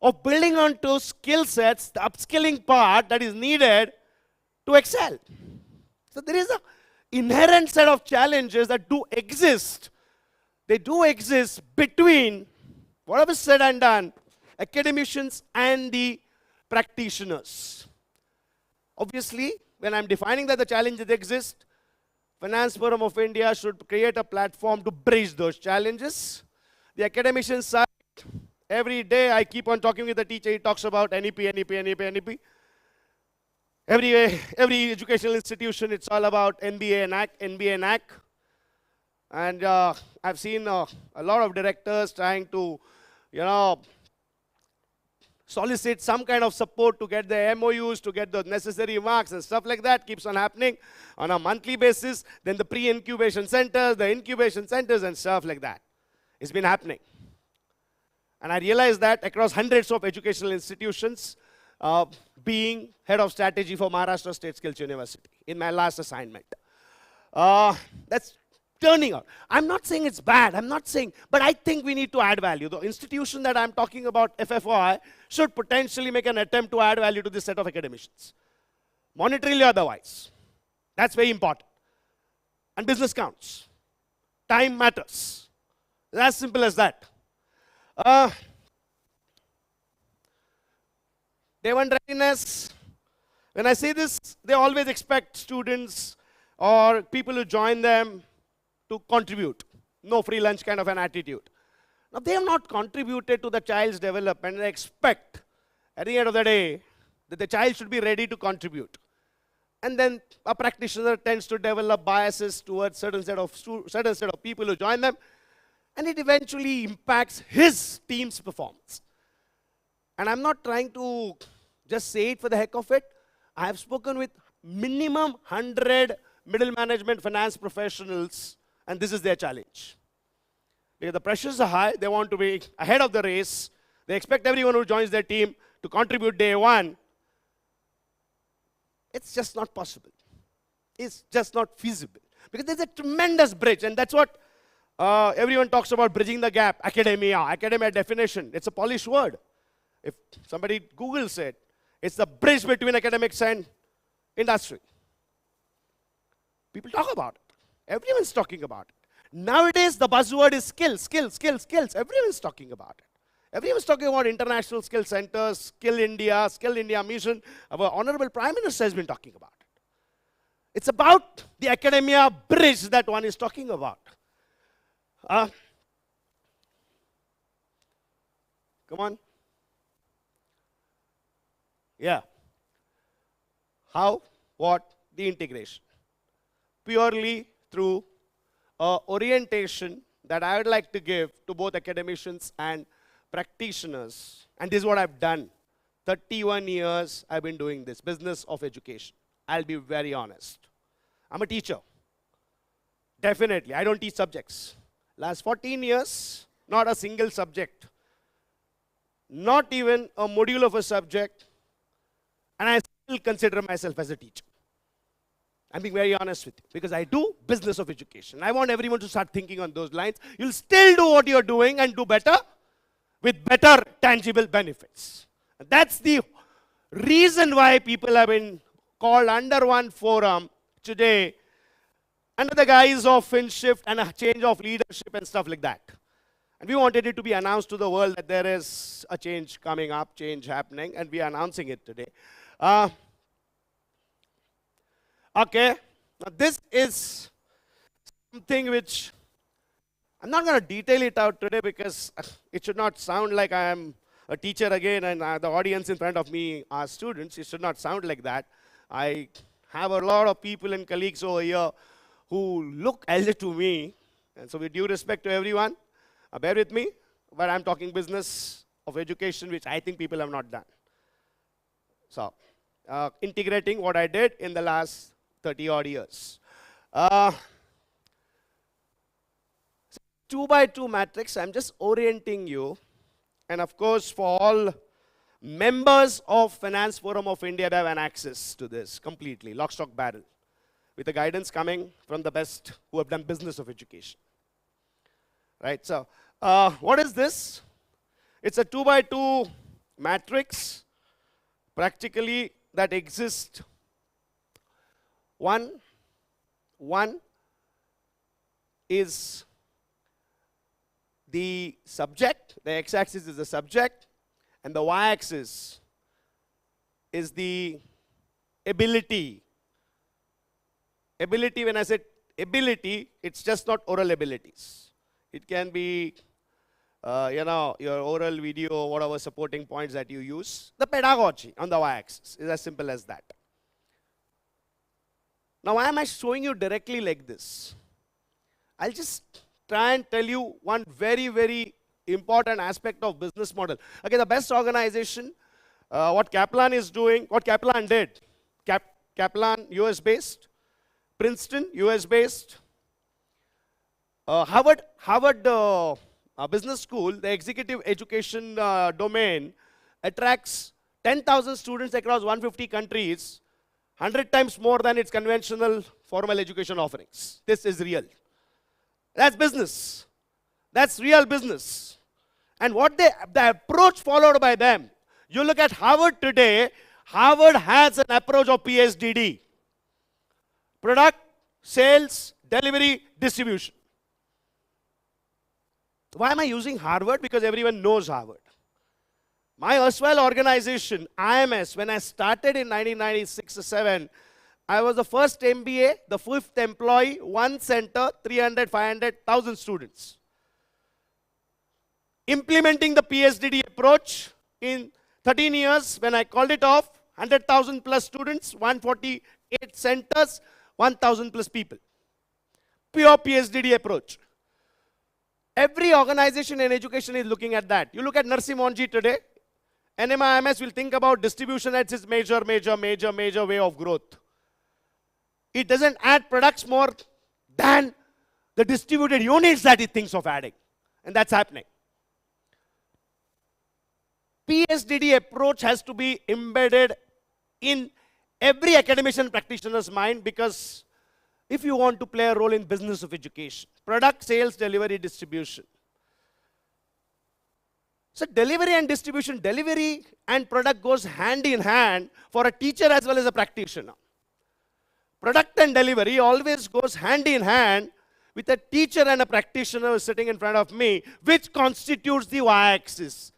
of building onto skill sets, the upskilling part that is needed to excel. So there is an inherent set of challenges that do exist. They do exist between whatever is said and done, academicians and the practitioners. Obviously, when I'm defining that the challenges exist, Finance Forum of India should create a platform to bridge those challenges. The academician side, every day I keep on talking with the teacher, he talks about NEP, NEP, NEP, NEP. Every educational institution, it's all about NBA and NAC, NBA and NAC. And I've seen a lot of directors trying to, solicit some kind of support to get the MOUs, to get the necessary marks and stuff like that. Keeps on happening on a monthly basis. Then the pre-incubation centers, the incubation centers and stuff like that. It's been happening. And I realized that across hundreds of educational institutions, being head of strategy for Maharashtra State Skills University in my last assignment. That's turning out. I'm not saying it's bad, but I think we need to add value. The institution that I'm talking about, FFOI, should potentially make an attempt to add value to this set of academicians. Monetarily otherwise. That's very important. And business counts. Time matters. It's as simple as that. Day one readiness. When I say this, they always expect students or people who join them to contribute. No free lunch kind of an attitude. Now, they have not contributed to the child's development. They expect, at the end of the day, that the child should be ready to contribute. And then a practitioner tends to develop biases towards certain set of people who join them, and it eventually impacts his team's performance. And I'm not trying to just say it for the heck of it. I have spoken with minimum 100 middle management finance professionals, and this is their challenge. Because the pressures are high, they want to be ahead of the race. They expect everyone who joins their team to contribute day one. It's just not possible. It's just not feasible. Because there's a tremendous bridge, and that's what everyone talks about, bridging the gap. Academia definition, it's a polished word. If somebody Googles it, it's the bridge between academics and industry. People talk about it. Everyone's talking about it. Nowadays, the buzzword is skills. Everyone's talking about it. Everyone's talking about international skill centers, Skill India mission. Our Honorable Prime Minister has been talking about it. It's about the academia bridge that one is talking about. Come on. Yeah. How? What? The integration. Purely through orientation that I would like to give to both academicians and practitioners. And this is what I've done. 31 years I've been doing this, business of education. I'll be very honest. I'm a teacher. Definitely, I don't teach subjects. Last 14 years, not a single subject. Not even a module of a subject. And I still consider myself as a teacher. I'm being very honest with you, because I do business of education. I want everyone to start thinking on those lines. You'll still do what you're doing and do better with better tangible benefits. And that's the reason why people have been called under one forum today, under the guise of FINSHIFT and a change of leadership and stuff like that. And we wanted it to be announced to the world that there is a change coming up, change happening, and we are announcing it today. Okay, now this is something which I'm not going to detail it out today because it should not sound like I am a teacher again and the audience in front of me are students. It should not sound like that. I have a lot of people and colleagues over here who look elder to me. And so with due respect to everyone, bear with me, but I'm talking business of education, which I think people have not done. So, integrating what I did in the last 30 odd years. 2 by 2 matrix, I'm just orienting you And of course, for all members of Finance Forum of India, they have an access to this completely, lock, stock, barrel, with the guidance coming from the best who have done business of education. Right, so what is this? It's a 2x2 matrix, practically, that exists. One is the subject, the x-axis is the subject, and the y-axis is the ability. Ability, when I said ability, it's just not oral abilities. It can be, your oral video, whatever supporting points that you use. The pedagogy on the y-axis is as simple as that. Now, why am I showing you directly like this? I'll just try and tell you one very, very important aspect of business model. Okay, the best organization, what Kaplan is doing, what Kaplan did. Kaplan, US-based. Princeton, US-based. Harvard Business School, the executive education domain, attracts 10,000 students across 150 countries, 100 times more than its conventional formal education offerings. This is real. That's business. That's real business. And what the approach followed by them, you look at Harvard today, Harvard has an approach of PSDD. Product, sales, delivery, distribution. Why am I using Harvard? Because everyone knows Harvard. My erstwhile organization, IMS, when I started in 1996 or 7, I was the first MBA, the fifth employee, one center, 300, 500, 1,000 students. Implementing the PSDD approach in 13 years, when I called it off, 100,000 plus students, 148 centers, 1,000 plus people. Pure PSDD approach. Every organization in education is looking at that. You look at Narsi Monji today, NMIMS will think about distribution as its major way of growth. It doesn't add products more than the distributed units that it thinks of adding. And that's happening. PSDD approach has to be embedded in every academician practitioner's mind, because if you want to play a role in business of education, product, sales, delivery, distribution. So delivery and distribution, delivery and product goes hand in hand for a teacher as well as a practitioner. Product and delivery always goes hand in hand with a teacher and a practitioner sitting in front of me, which constitutes the y-axis.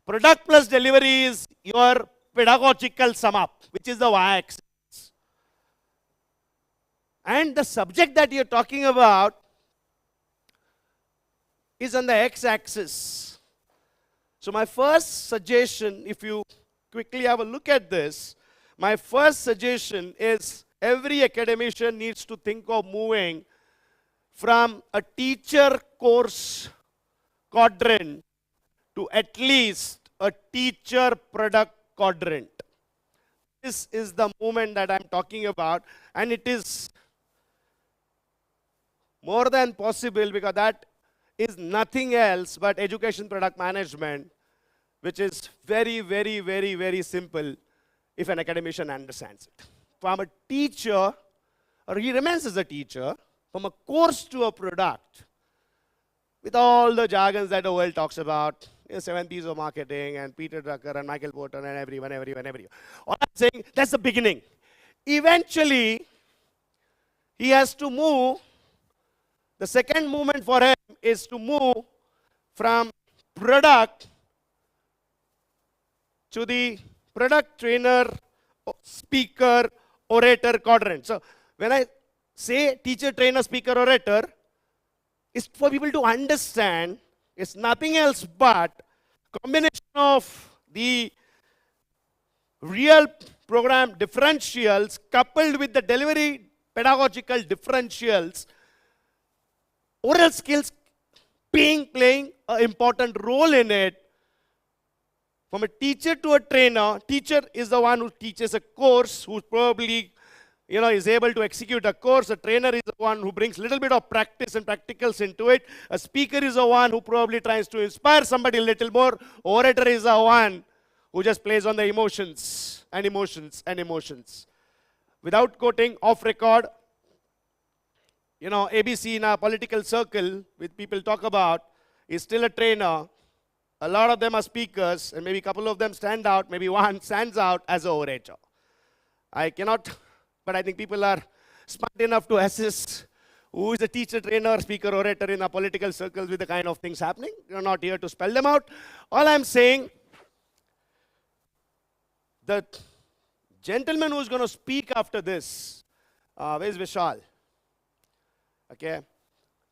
Product plus delivery is your pedagogical sum up, which is the y-axis. And the subject that you're talking about is on the x-axis. So my first suggestion, if you quickly have a look at this, my first suggestion is every academician needs to think of moving from a teacher course quadrant to at least a teacher product quadrant. This is the movement that I'm talking about, and it is more than possible, because that is nothing else but education product management, which is very, very, very, very simple if an academician understands it. From a teacher, or he remains as a teacher, from a course to a product, with all the jargons that the world talks about, 7 P's of marketing, and Peter Drucker, and Michael Porter, and everyone. All I'm saying, that's the beginning. Eventually, he has to move. The second movement for him is to move from product to the product trainer, speaker, orator quadrant. So when I say teacher, trainer, speaker, orator, it's for people to understand it's nothing else but combination of the real program differentials coupled with the delivery pedagogical differentials, oral skills playing an important role in it. From a teacher to a trainer, teacher is the one who teaches a course, who's probably is able to execute a course. A trainer is the one who brings little bit of practice and practicals into it. A speaker is the one who probably tries to inspire somebody a little more. Orator is the one who just plays on the emotions and emotions and emotions. Without quoting, off record, ABC in a political circle, which people talk about, is still a trainer. A lot of them are speakers, and maybe a couple of them stand out, maybe one stands out as an orator. I cannot, but I think people are smart enough to assess who is a teacher, trainer, speaker, orator in our political circles with the kind of things happening. You're not here to spell them out. All I'm saying, the gentleman who's going to speak after this, where's Vishal? Okay,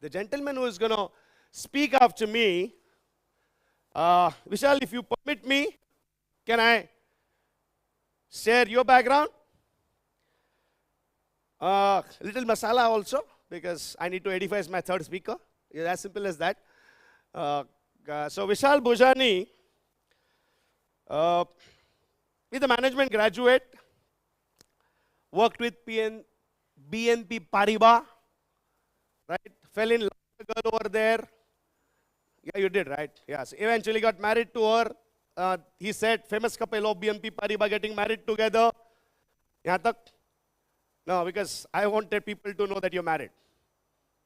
the gentleman who is going to speak after me, Vishal, if you permit me, can I share your background? Little masala also, because I need to edify my third speaker. It's as simple as that. So Vishal Bhojani is a management graduate, worked with BNP Paribas, right? Fell in love with a girl over there. Yeah, you did, right? Yes. Eventually got married to her. He said, famous couple of BNP Paribas getting married together. Yahan tak? No, because I wanted people to know that you're married.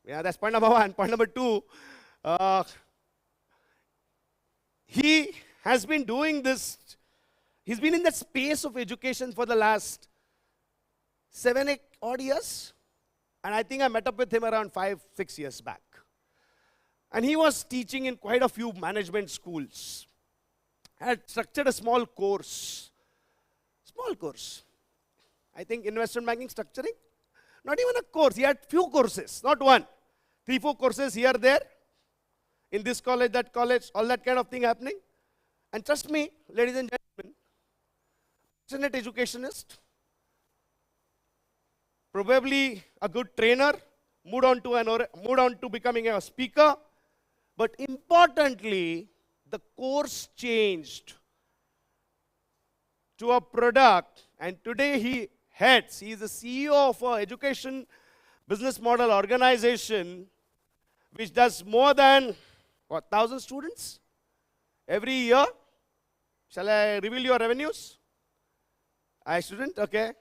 Yeah, that's point number one. Point number two, he has been doing this. He's been in that space of education for the last 7-8 odd years. And I think I met up with him around 5-6 years back. And he was teaching in quite a few management schools. I had structured a small course. Small course. I think investment banking structuring. Not even a course. He had few courses, not one. 3-4 courses here, there. In this college, that college, all that kind of thing happening. And trust me, ladies and gentlemen, passionate educationist, probably a good trainer, moved on to becoming a speaker, but importantly, the course changed to a product, and today he is the CEO of an education business model organization which does more than, 1,000 students every year. Shall I reveal your revenues? I shouldn't, okay.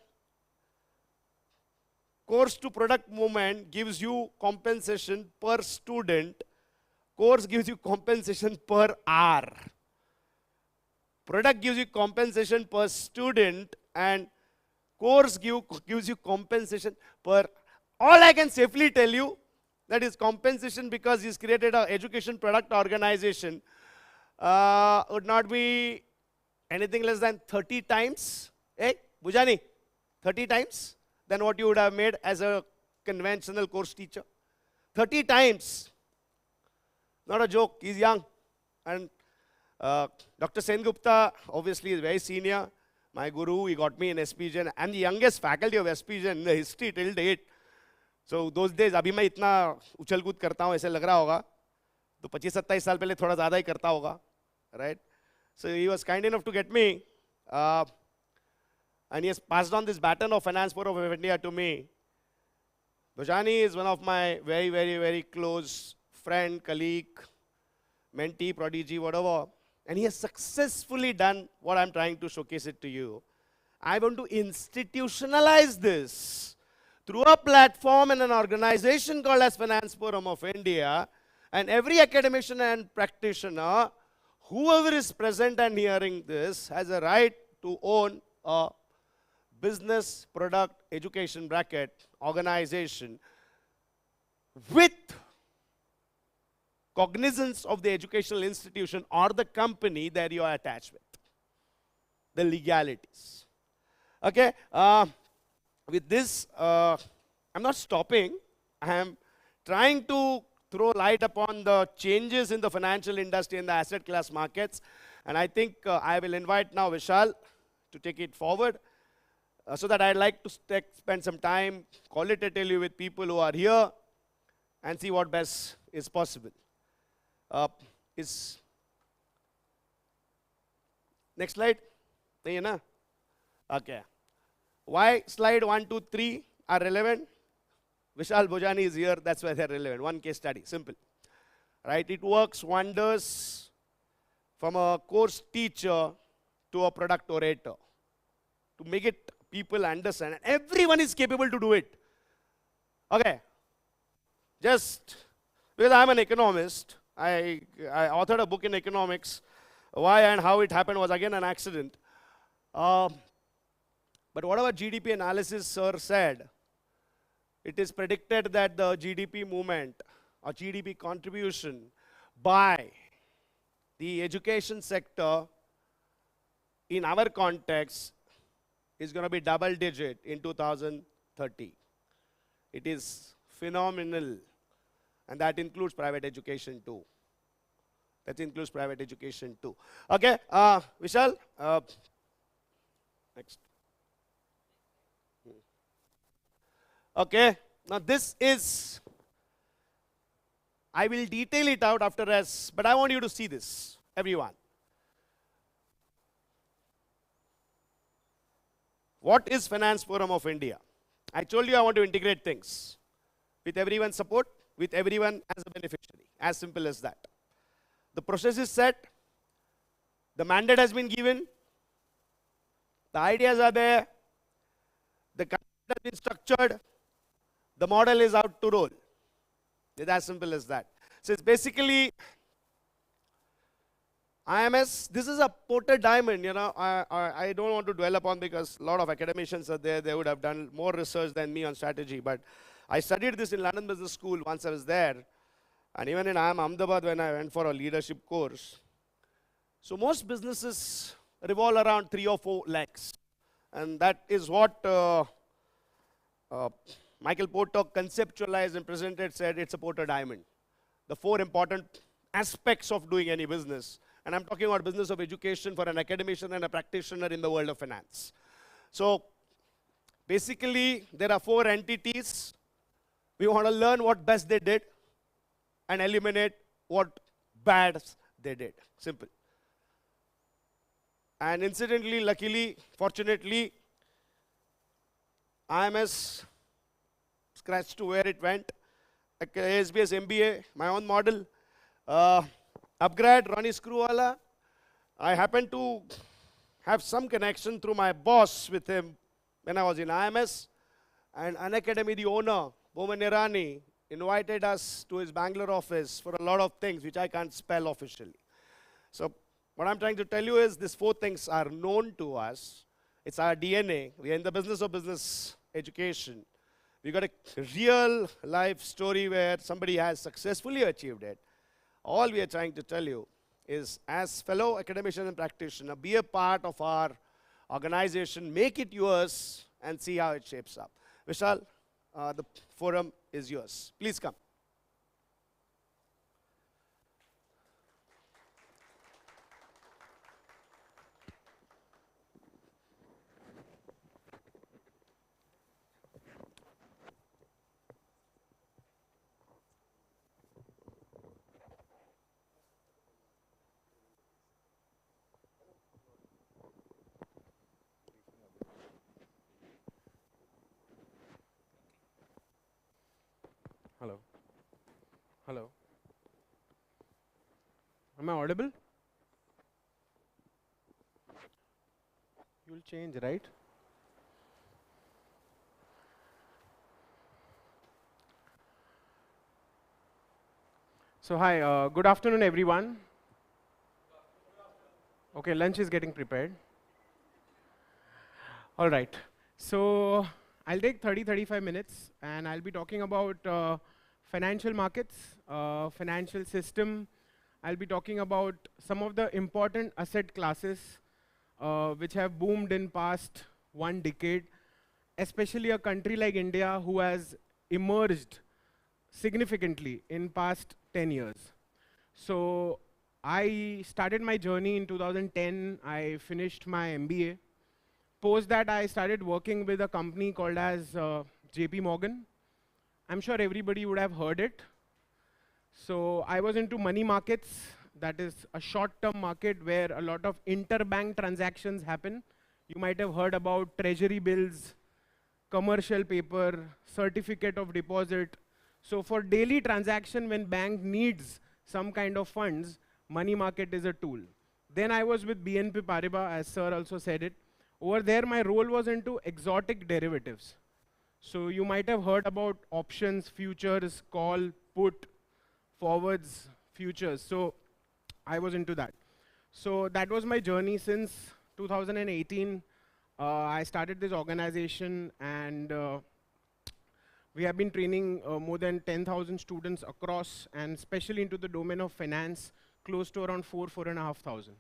Course to product movement gives you compensation per student. Course gives you compensation per hour. Product gives you compensation per student, and course gives you compensation per. All I can safely tell you, that is compensation because he's created an education product organization, would not be anything less than 30 times, Bhojani, 30 times than what you would have made as a conventional course teacher. 30 times. Not a joke, he's young. And Dr. Sengupta obviously is very senior. My guru, he got me in SPGen. I'm the youngest faculty of SPGen in the history till date. So those days, अभी मैं इतना उछल कूद करता हूँ ऐसे लग रहा होगा, तो 25-27 साल पहले थोड़ा ज़्यादा ही करता होगा, right? So he was kind enough to get me, and he has passed on this baton of Finance Forum of India to me. Bhojani is one of my very, very, very close friend, colleague, mentee, prodigy, whatever, and he has successfully done what I'm trying to showcase it to you. I want to institutionalize this through a platform and an organization called as Finance Forum of India, and every academician and practitioner, whoever is present and hearing this, has a right to own a business, product, education bracket, organization with cognizance of the educational institution or the company that you are attached with. The legalities. Okay? With this, I'm not stopping. I am trying to throw light upon the changes in the financial industry and the asset class markets. And I think I will invite now Vishal to take it forward. So that I'd like to spend some time qualitatively with people who are here and see what best is possible. Next slide? Okay. Why slide 1, 2, 3 are relevant? Vishal Bhojani is here, that's why they're relevant. One case study, simple. Right? It works wonders from a course teacher to a product orator to make it people understand. And everyone is capable to do it. Okay. Just because I'm an economist, I authored a book in economics. Why and how it happened was again an accident. But whatever GDP analysis sir said, it is predicted that the GDP movement or GDP contribution by the education sector in our context is going to be double digit in 2030. It is phenomenal. And that includes private education too. That includes private education too. Okay, Vishal, next. Okay, now this is, I will detail it out after us, but I want you to see this, everyone. What is Finance Forum of India? I told you I want to integrate things with everyone's support, with everyone as a beneficiary. As simple as that. The process is set. The mandate has been given. The ideas are there. The content has been structured. The model is out to roll. It's as simple as that. So it's basically IMS. This is a Porter diamond. You know, I don't want to dwell upon because a lot of academicians are there. They would have done more research than me on strategy. But I studied this in London Business School once I was there. And even in IIM Ahmedabad when I went for a leadership course. So most businesses revolve around 3 or 4 legs. And that is what Michael Porter conceptualized and presented, said it's a Porter diamond. The 4 important aspects of doing any business. And I'm talking about business of education for an academician and a practitioner in the world of finance. So basically, there are 4 entities. We want to learn what best they did and eliminate what bad they did. Simple. And incidentally, luckily, fortunately, IMS scratched to where it went. ASBS MBA, my own model. Upgrade, Ronnie Screwwala. I happened to have some connection through my boss with him when I was in IMS. And Unacademy, the owner, Bowman Irani, invited us to his Bangalore office for a lot of things which I can't spell officially. So what I'm trying to tell you is these 4 things are known to us. It's our DNA. We are in the business of business education. We got a real life story where somebody has successfully achieved it. All we are trying to tell you is, as fellow academician and practitioner, be a part of our organization, make it yours, and see how it shapes up. Vishal, the forum is yours. Please come. Hello. Hello. Am I audible? You'll change, right? So hi, good afternoon everyone. Okay, lunch is getting prepared. All right. So I'll take 30-35 minutes and I'll be talking about financial markets, financial system. I'll be talking about some of the important asset classes which have boomed in past 1 decade, especially a country like India who has emerged significantly in past 10 years. So I started my journey in 2010. I finished my MBA. Post that, I started working with a company called as JP Morgan. I'm sure everybody would have heard it. So I was into money markets. That is a short-term market where a lot of interbank transactions happen. You might have heard about treasury bills, commercial paper, certificate of deposit. So for daily transaction, when bank needs some kind of funds, money market is a tool. Then I was with BNP Paribas, as sir also said it. Over there, my role was into exotic derivatives. So you might have heard about options, futures, call, put, forwards, futures. So I was into that. So that was my journey since 2018. I started this organization, and we have been training more than 10,000 students across, and especially into the domain of finance, close to around 4,500.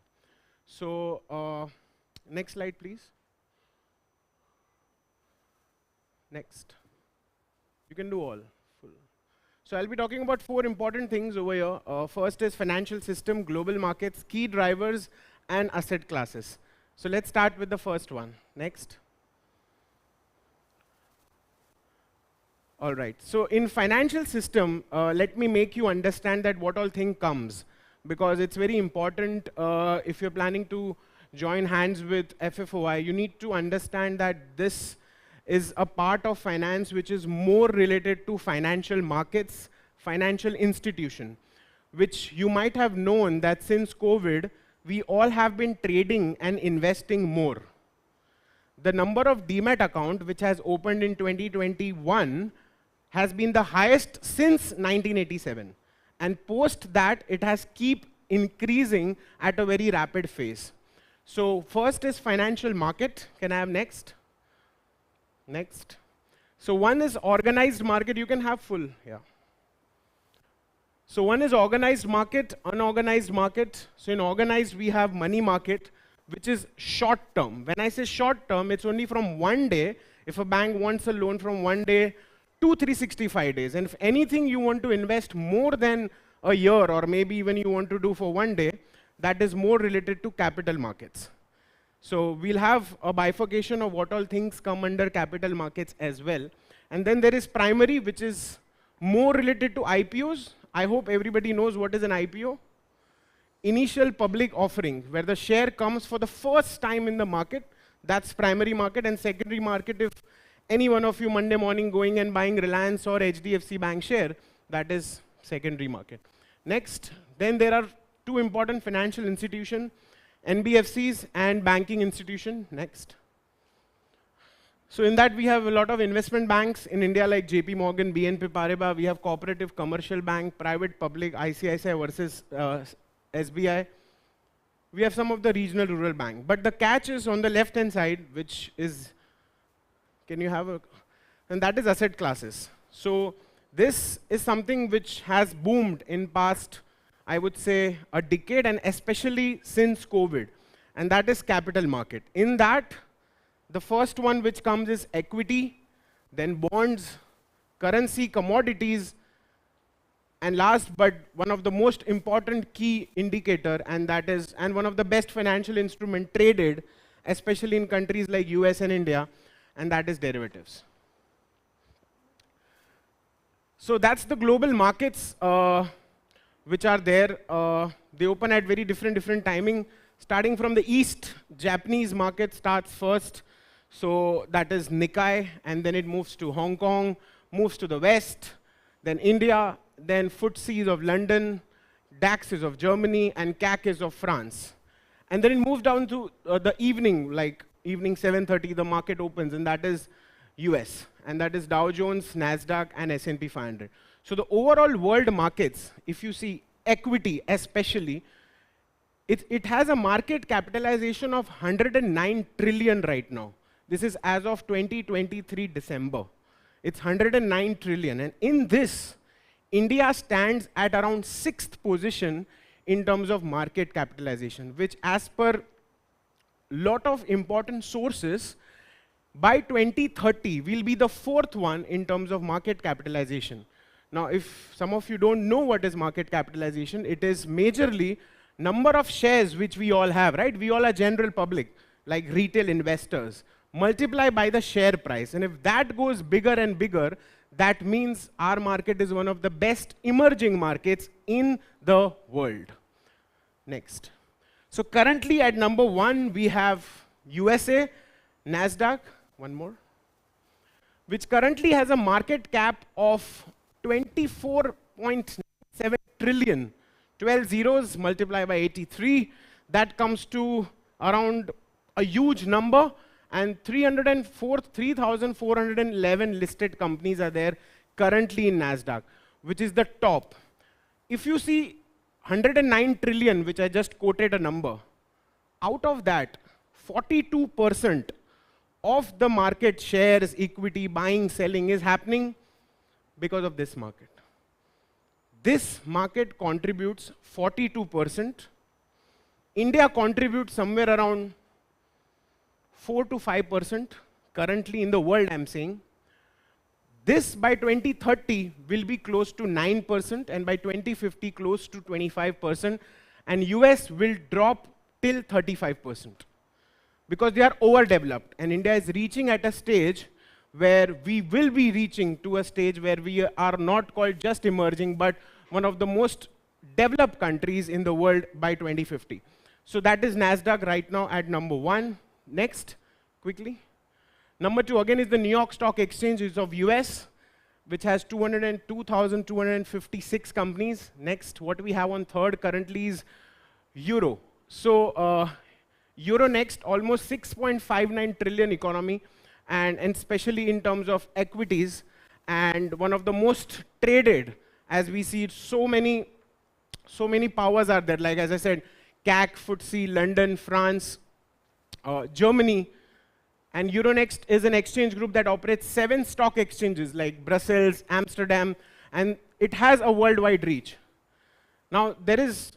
So next slide, please. Next. You can do all. Full. So I'll be talking about 4 important things over here. First is financial system, global markets, key drivers, and asset classes. So let's start with the first one. Next. All right. So in financial system, let me make you understand that what all thing comes, because it's very important if you're planning to join hands with FFOI. You need to understand that this is a part of finance which is more related to financial markets, financial institution, which you might have known that since COVID, we all have been trading and investing more. The number of Demat account which has opened in 2021 has been the highest since 1987. And post that, it has keep increasing at a very rapid phase. So first is financial market. Can I have next? Next. So one is organized market. You can have full, yeah. So one is organized market, unorganized market. So in organized, we have money market, which is short term. When I say short term, it's only from 1 day. If a bank wants a loan from 1 day to 365 days. And if anything you want to invest more than a year, or maybe even you want to do for 1 day, that is more related to capital markets. So we'll have a bifurcation of what all things come under capital markets as well. And then there is primary, which is more related to IPOs. I hope everybody knows what is an IPO. Initial public offering, where the share comes for the first time in the market. That's primary market. And secondary market, if any one of you Monday morning going and buying Reliance or HDFC Bank share, that is secondary market. Next, then there are 2 important financial institutions, NBFCs and banking institution. Next. So in that we have a lot of investment banks in India like JP Morgan, BNP Paribas. We have cooperative commercial bank, private public, ICICI versus SBI. We have some of the regional rural bank. But the catch is on the left hand side, which is, can you have a, and that is asset classes. So this is something which has boomed in past, I would say, a decade, and especially since COVID, and that is capital market. In that, the first one which comes is equity, then bonds, currency, commodities, and last but one of the most important key indicator, and that is, and one of the best financial instrument traded, especially in countries like US and India, and that is derivatives. So that's the global markets which are there. They open at very different timing. Starting from the east, Japanese market starts first. So that is Nikkei, and then it moves to Hong Kong, moves to the west, then India, then FTSE is of London, DAX is of Germany, and CAC is of France. And then it moves down to the evening, like evening 7:30, the market opens, and that is US. And that is Dow Jones, NASDAQ, and S&P 500. So the overall world markets, if you see equity especially, it has a market capitalization of 109 trillion right now. This is as of 2023 December. It's 109 trillion. And in this, India stands at around 6th position in terms of market capitalization, which as per lot of important sources, by 2030, we'll be the 4th one in terms of market capitalization. Now, if some of you don't know what is market capitalization, it is majorly number of shares which we all have, right? We all are general public, like retail investors, multiply by the share price. And if that goes bigger and bigger, that means our market is one of the best emerging markets in the world. Next. So currently at number 1, we have USA, NASDAQ, one more, which currently has a market cap of 24.7 trillion. 12 zeros multiplied by 83, that comes to around a huge number, and 3,411 listed companies are there currently in NASDAQ, which is the top. If you see 109 trillion, which I just quoted a number, out of that, 42% of the market shares, equity, buying, selling is happening because of this market. This market contributes 42%. India contributes somewhere around 4 to 5% currently in the world, I'm saying. This by 2030 will be close to 9%, and by 2050 close to 25%, and US will drop till 35%. Because they are overdeveloped, and India is reaching at a stage where we will be reaching to a stage where we are not called just emerging, but one of the most developed countries in the world by 2050. So that is NASDAQ right now at number 1. Next, quickly. Number 2 again is the New York Stock Exchange, is of US, which has 202,256 companies. Next, what we have on third currently is Euro. So Euro next, almost 6.59 trillion economy, and especially in terms of equities, and one of the most traded, as we see so many powers are there, like as I said, CAC, FTSE, London, France, Germany, and Euronext is an exchange group that operates 7 stock exchanges like Brussels, Amsterdam, and it has a worldwide reach. Now, there is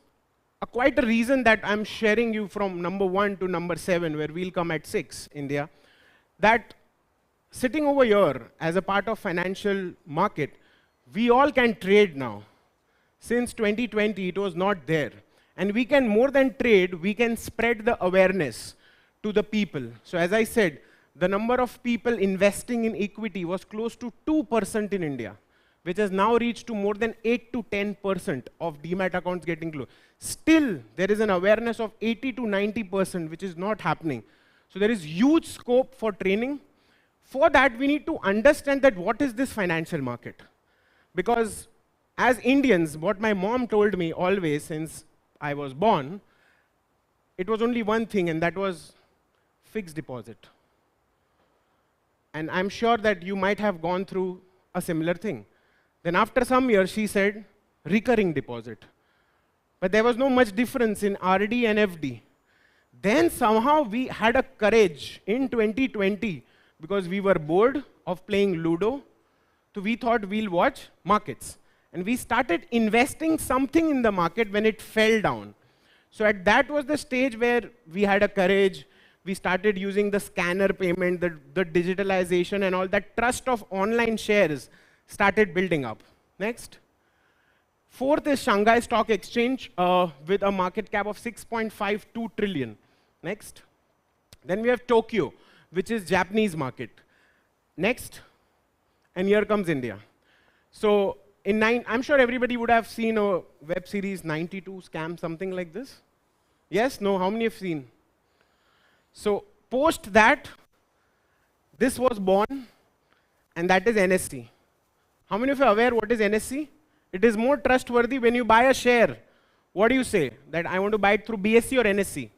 quite a reason that I'm sharing you from number 1 to number 7, where we'll come at 6, India, that sitting over here as a part of financial market, we all can trade now. Since 2020, it was not there. And we can, more than trade, we can spread the awareness to the people. So as I said, the number of people investing in equity was close to 2% in India, which has now reached to more than 8 to 10% of demat accounts getting closed. Still, there is an awareness of 80 to 90%, which is not happening. So there is huge scope for training. For that, we need to understand that what is this financial market? Because as Indians, what my mom told me always since I was born, it was only one thing, and that was fixed deposit. And I'm sure that you might have gone through a similar thing. Then after some years, she said, recurring deposit. But there was no much difference in RD and FD. Then somehow we had a courage in 2020, because we were bored of playing Ludo, so we thought we'll watch markets. And we started investing something in the market when it fell down. So that was the stage where we had a courage. We started using the scanner payment, the digitalization, and all that trust of online shares started building up. Next. Fourth is Shanghai Stock Exchange with a market cap of 6.52 trillion. Next. Then we have Tokyo, which is Japanese market. Next. And here comes India. So I'm sure everybody would have seen a web series, 92 Scam, something like this. Yes? No? How many have seen? So post that, this was born, and that is NSE. How many of you are aware what is NSE? It is more trustworthy when you buy a share. What do you say? That I want to buy it through BSE or NSE?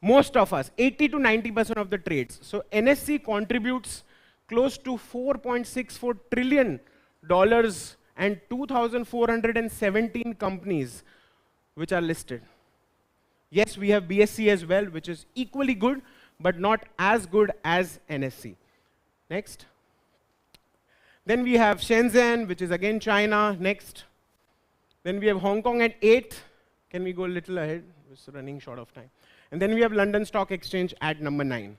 Most of us, 80 to 90% of the trades. So NSE contributes close to $4.64 trillion and 2,417 companies which are listed. Yes, we have BSE as well, which is equally good, but not as good as NSE. Next. Then we have Shenzhen, which is again China. Next. Then we have Hong Kong at 8. Can we go a little ahead? We're running short of time. And then we have London Stock Exchange at number 9.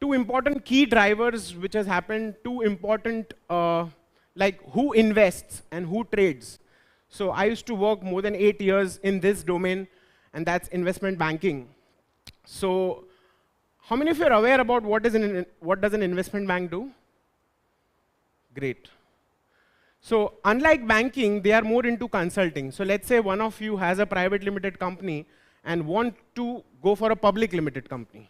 Two important key drivers which has happened, two important, like who invests and who trades. So I used to work more than 8 years in this domain, and that's investment banking. So how many of you are aware about what does an investment bank do? Great. So unlike banking, they are more into consulting. So let's say one of you has a private limited company, and want to go for a public limited company.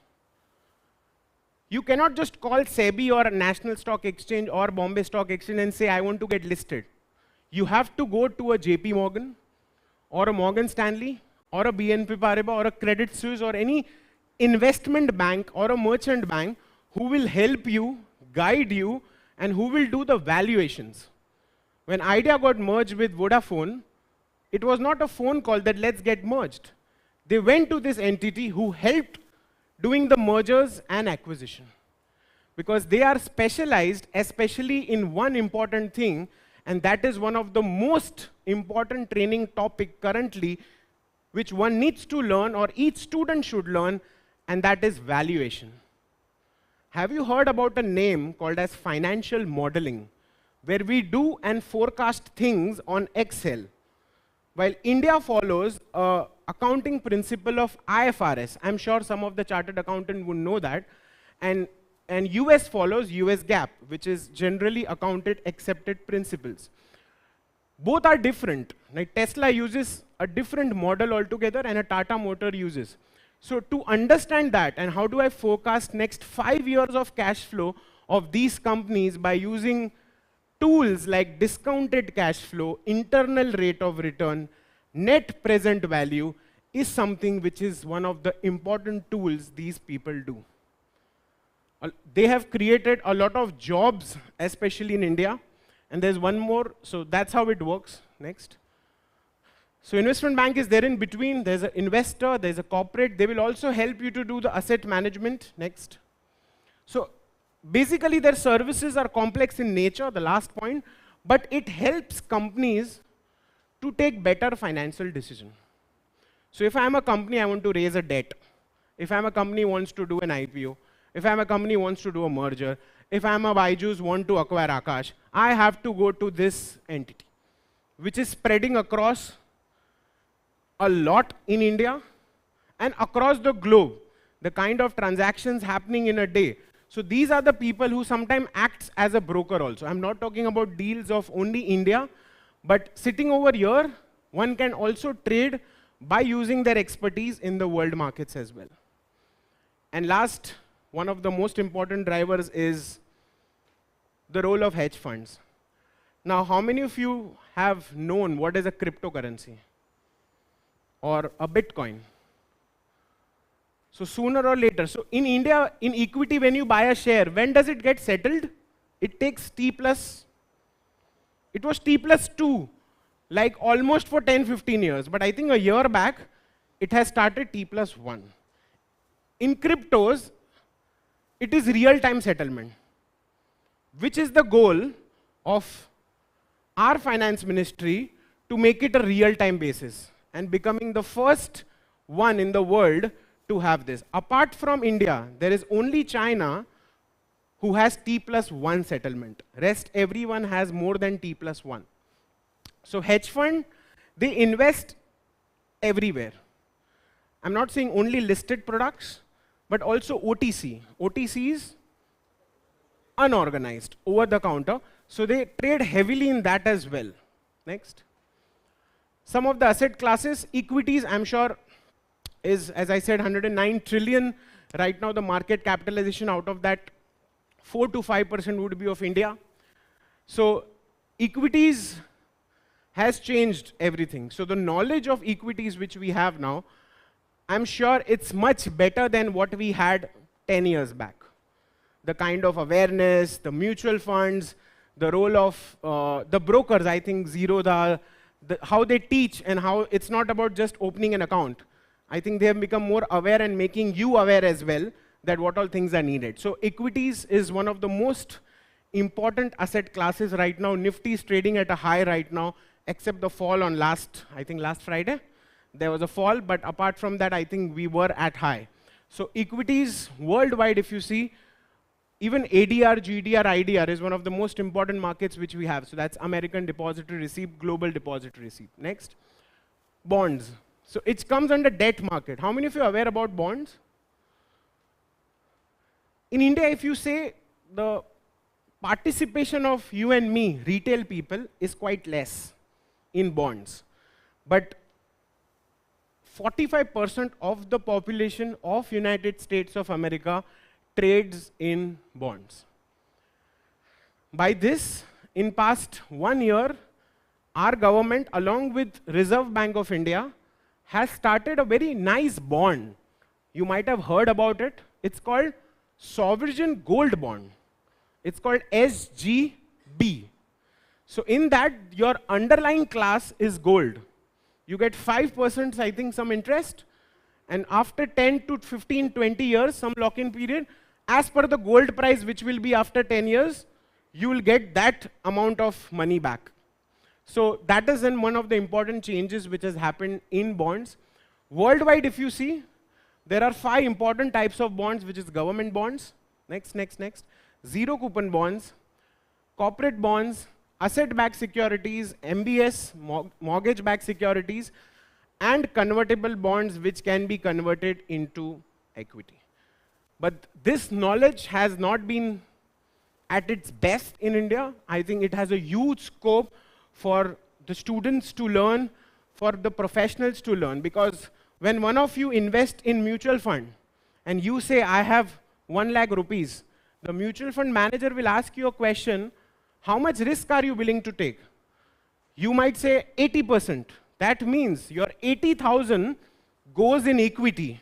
You cannot just call SEBI or National Stock Exchange or Bombay Stock Exchange and say, I want to get listed. You have to go to a JP Morgan or a Morgan Stanley or a BNP Paribas or a Credit Suisse or any investment bank or a merchant bank who will help you, guide you, and who will do the valuations. When Idea got merged with Vodafone, it was not a phone call that let's get merged. They went to this entity who helped doing the mergers and acquisition. Because they are specialized, especially in one important thing, and that is one of the most important training topic currently, which one needs to learn or each student should learn, and that is valuation. Have you heard about a name called as financial modeling, where we do and forecast things on Excel? While India follows a accounting principle of IFRS, I'm sure some of the chartered accountant would know that, and US follows US GAAP, which is generally accounted accepted principles. Both are different. Like Tesla uses a different model altogether and a Tata Motor uses. So to understand that and how do I forecast next 5 years of cash flow of these companies by using tools like discounted cash flow, internal rate of return, net present value is something which is one of the important tools these people do. They have created a lot of jobs, especially in India. And there's one more, so that's how it works. Next. So investment bank is there in between. There's an investor, there's a corporate. They will also help you to do the asset management. Next. So basically their services are complex in nature, the last point, but it helps companies to take better financial decisions. So if I'm a company, I want to raise a debt. If I'm a company wants to do an IPO, if I'm a company wants to do a merger, if I'm a Byju's want to acquire Akash, I have to go to this entity, which is spreading across a lot in India and across the globe, the kind of transactions happening in a day. So these are the people who sometimes acts as a broker also. I'm not talking about deals of only India, but sitting over here, one can also trade by using their expertise in the world markets as well. And last, one of the most important drivers is the role of hedge funds. Now, how many of you have known what is a cryptocurrency or a Bitcoin? So sooner or later, so in India, in equity, when you buy a share, when does it get settled? It takes T plus, it was T plus 2, like almost for 10, 15 years. But I think a year back, it has started T plus 1. In cryptos, it is real-time settlement, which is the goal of our finance ministry to make it a real-time basis and becoming the first one in the world to have this. Apart from India, there is only China who has T plus 1 settlement. Rest everyone has more than T plus 1. So hedge fund, they invest everywhere. I'm not saying only listed products, but also OTC. OTC is unorganized, over the counter. So they trade heavily in that as well. Next. Some of the asset classes, equities, I'm sure is, as I said, 109 trillion. Right now, the market capitalization out of that, 4 to 5% would be of India. So equities has changed everything. So the knowledge of equities which we have now, I'm sure it's much better than what we had 10 years back. The kind of awareness, the mutual funds, the role of the brokers, I think Zerodha, how they teach and how it's not about just opening an account. I think they have become more aware and making you aware as well that what all things are needed. So equities is one of the most important asset classes right now. Nifty is trading at a high right now, except the fall on last Friday. There was a fall, but apart from that, I think we were at high. So equities worldwide, if you see, even ADR, GDR, IDR is one of the most important markets which we have. So that's American Depository Receipt, Global Depository Receipt. Next, bonds. So it comes under debt market. How many of you are aware about bonds? In India, if you say the participation of you and me, retail people, is quite less in bonds. But 45% of the population of United States of America trades in bonds. By this, in past 1 year, our government, along with Reserve Bank of India, has started a very nice bond. You might have heard about it. It's called Sovereign Gold Bond. It's called SGB. So in that, your underlying class is gold. You get 5%, I think, some interest. And after 10 to 15, 20 years, some lock-in period, as per the gold price, which will be after 10 years, you will get that amount of money back. So that is one of the important changes which has happened in bonds. Worldwide, if you see, there are 5 important types of bonds, which is government bonds. Next. Zero coupon bonds, corporate bonds, asset-backed securities, MBS, mortgage-backed securities, and convertible bonds, which can be converted into equity. But this knowledge has not been at its best in India. I think it has a huge scope for the students to learn, for the professionals to learn. Because when one of you invest in mutual fund, and you say, I have 1 lakh rupees, the mutual fund manager will ask you a question, how much risk are you willing to take? You might say 80%. That means your 80,000 goes in equity.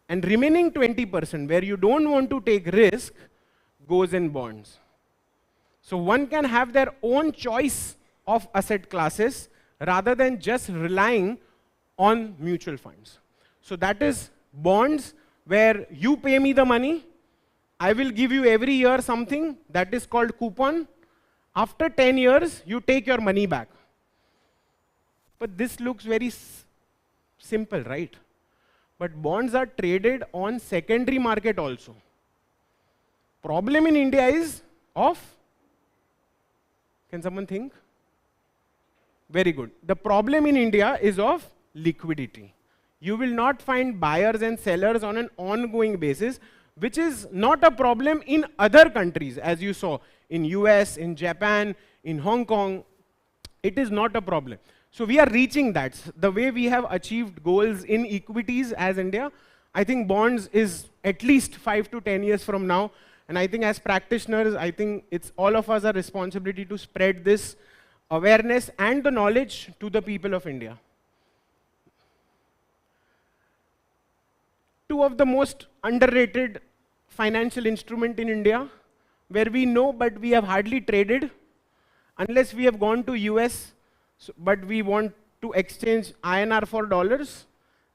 And remaining 20%, where you don't want to take risk, goes in bonds. So one can have their own choice of asset classes rather than just relying on mutual funds. So that is bonds, where you pay me the money, I will give you every year something that is called coupon. After 10 years, you take your money back. But this looks very simple, right? But bonds are traded on secondary market also. Problem in India is of, can someone think? Very good. The problem in India is of liquidity. You will not find buyers and sellers on an ongoing basis, which is not a problem in other countries, as you saw, in US, in Japan, in Hong Kong. It is not a problem. So we are reaching that. The way we have achieved goals in equities as India, I think bonds is at least 5 to 10 years from now. And I think as practitioners, I think it's all of us our responsibility to spread this awareness and the knowledge to the people of India. 2 of the most underrated financial instrument in India, where we know but we have hardly traded, unless we have gone to US, but we want to exchange INR for dollars.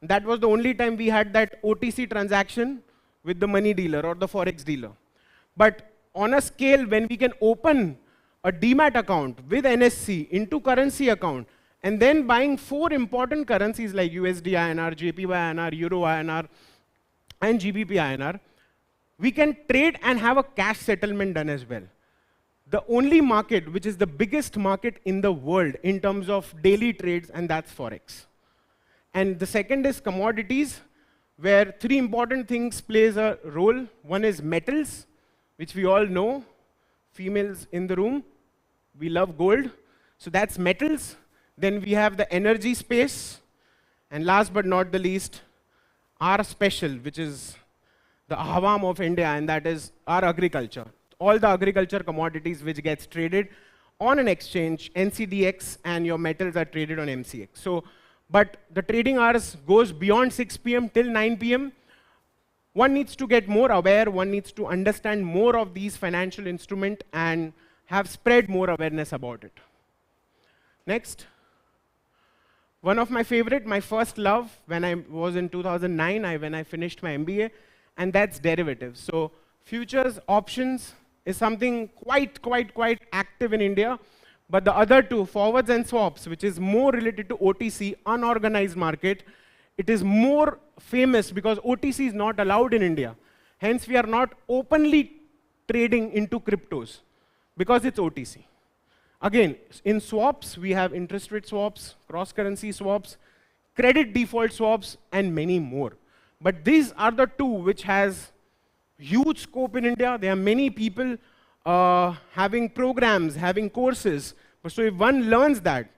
That was the only time we had that OTC transaction with the money dealer or the forex dealer. But on a scale when we can open a demat account with NSC into currency account, and then buying 4 important currencies like USD INR, JPY INR, Euro INR, and GBP INR, we can trade and have a cash settlement done as well. The only market which is the biggest market in the world in terms of daily trades, and that's forex. And the second is commodities, where 3 important things plays a role. One is metals, which we all know. Females in the room, we love gold. So that's metals. Then we have the energy space. And last but not the least, our special, which is the Awam of India, and that is our agriculture. All the agriculture commodities which gets traded on an exchange, NCDX, and your metals are traded on MCX. So, but the trading hours goes beyond 6 p.m. till 9 p.m. One needs to get more aware, one needs to understand more of these financial instruments and have spread more awareness about it. Next. One of my favorite, my first love, when I was in 2009, when I finished my MBA, and that's derivatives. So futures, options is something quite active in India. But the other 2, forwards and swaps, which is more related to OTC, unorganized market, it is more famous because OTC is not allowed in India. Hence, we are not openly trading into cryptos because it's OTC. Again, in swaps, we have interest rate swaps, cross-currency swaps, credit default swaps, and many more. But these are the 2 which has huge scope in India. There are many people having programs, having courses. So if one learns that,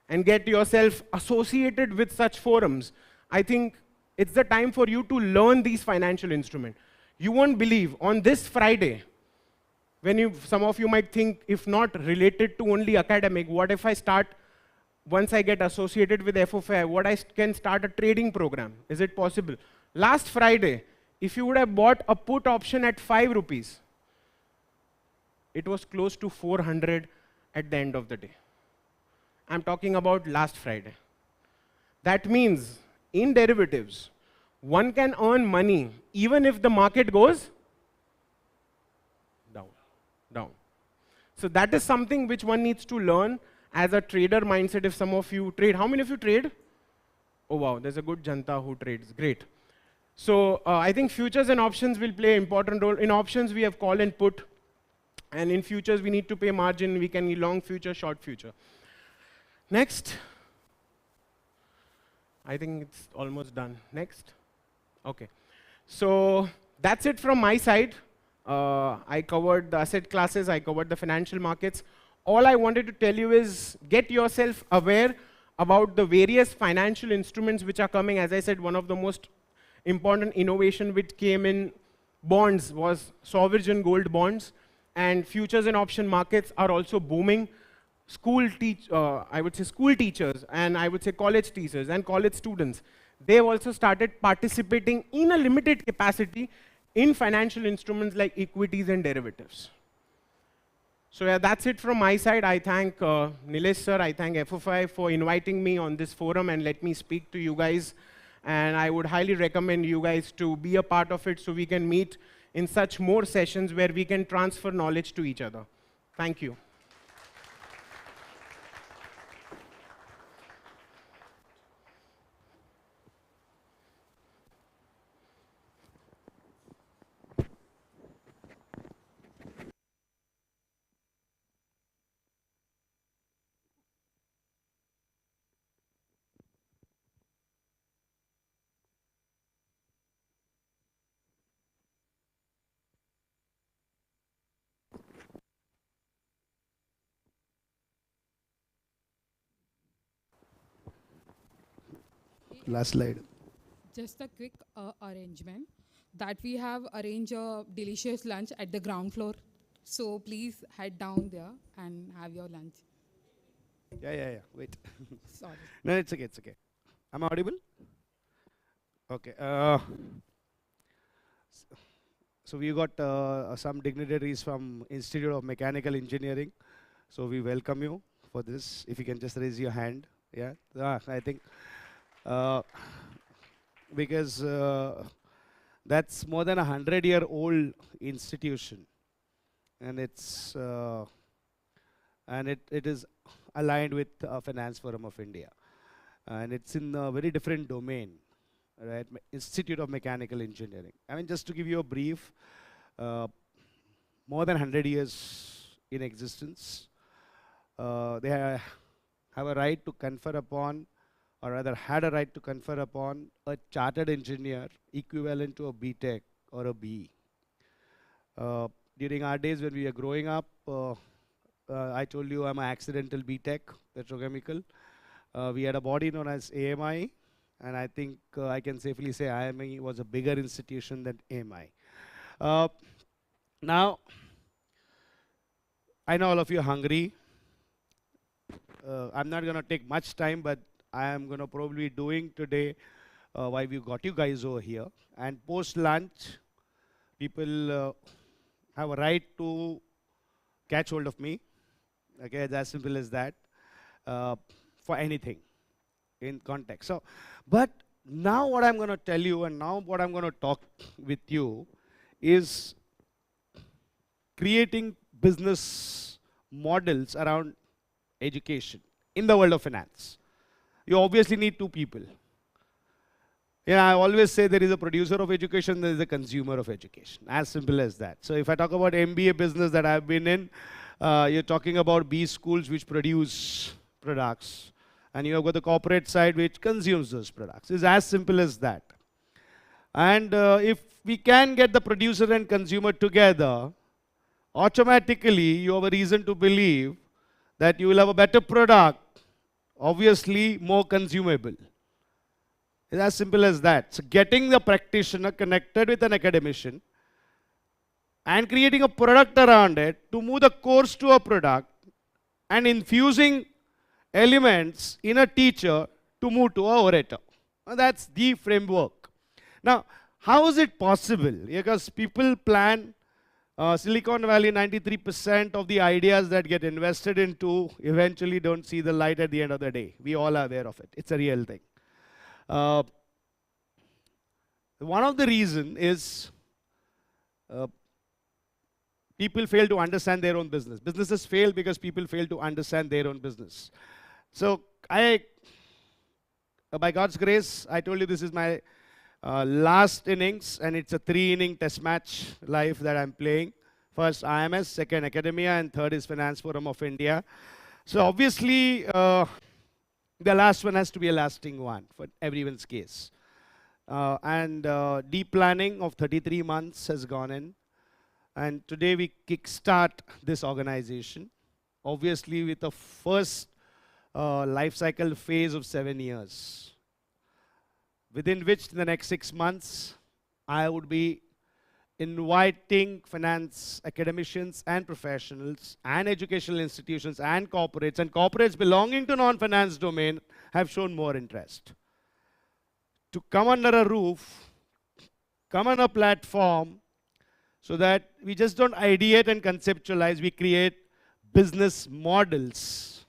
and get yourself associated with such forums, I think it's the time for you to learn these financial instruments. You won't believe, on this Friday, some of you might think, if not related to only academic, what if I start, once I get associated with FOFI, what I can start a trading program? Is it possible? Last Friday, if you would have bought a put option at 5 rupees, it was close to 400 at the end of the day. I'm talking about last Friday. That means, in derivatives, one can earn money even if the market goes down. So that is something which one needs to learn as a trader mindset. If some of you trade, how many of you trade? Oh wow, there's a good janta who trades, great. So I think futures and options will play an important role. In options we have call and put, and in futures we need to pay margin, we can long future, short future. Next. I think it's almost done. Next. Okay. So that's it from my side. I covered the asset classes, I covered the financial markets. All I wanted to tell you is get yourself aware about the various financial instruments which are coming. As I said, one of the most important innovation which came in bonds was sovereign gold bonds, and futures and option markets are also booming. I would say school teachers, and I would say college teachers and college students, they've also started participating in a limited capacity in financial instruments like equities and derivatives. So yeah, that's it from my side. I thank Nilesh sir, I thank FOFI for inviting me on this forum and let me speak to you guys. And I would highly recommend you guys to be a part of it so we can meet in such more sessions where we can transfer knowledge to each other. Thank you. Last slide. Just a quick arrangement that we have arranged a delicious lunch at the ground floor. So please head down there and have your lunch. Yeah. Wait. Sorry. No, it's okay, it's okay. Am I audible? Okay. So we got some dignitaries from Institute of Mechanical Engineering. So we welcome you for this. If you can just raise your hand. Yeah. I think because that's more than 100-year-old institution, and it's it is aligned with Finance Forum of India, and it's in a very different domain, right? Institute of Mechanical Engineering. I mean, just to give you a brief, more than 100 years in existence. They have a right to confer upon, or rather had a right to confer upon, a chartered engineer equivalent to a BTech or a BE. During our days when we were growing up, I told you I'm an accidental BTech, petrochemical. We had a body known as AMI, and I think I can safely say IME was a bigger institution than AMI. Now, I know all of you are hungry. I'm not going to take much time, but I am going to probably doing today why we got you guys over here. And post-lunch, people have a right to catch hold of me. Okay, it's as simple as that, for anything in context. So, but now what I'm going to tell you, and now what I'm going to talk with you, is creating business models around education in the world of finance. You obviously need two people. Yeah, I always say there is a producer of education, there is a consumer of education. As simple as that. So if I talk about MBA business that I've been in, you're talking about B schools which produce products, and you have got the corporate side which consumes those products. It's as simple as that. And if we can get the producer and consumer together, automatically you have a reason to believe that you will have a better product obviously more consumable. It's as simple as that. So getting the practitioner connected with an academician and creating a product around it to move the course to a product and infusing elements in a teacher to move to a orator. Now, that's the framework. Now, how is it possible? Because people plan Silicon Valley, 93% of the ideas that get invested into eventually don't see the light at the end of the day. We all are aware of it. It's a real thing. One of the reasons is people fail to understand their own business. Businesses fail because people fail to understand their own business. So by God's grace, I told you this is my last innings, and it's a 3-inning test match live that I'm playing. First IMS, second academia, and third is Finance Forum of India. So obviously, the last one has to be a lasting one for everyone's case. Deep planning of 33 months has gone in. And today we kickstart this organization, obviously with the first life cycle phase of 7 years, within which in the next 6 months, I would be inviting finance academicians and professionals and educational institutions and corporates belonging to non-finance domain have shown more interest to come under a roof, come on a platform, so that we just don't ideate and conceptualize, we create business models.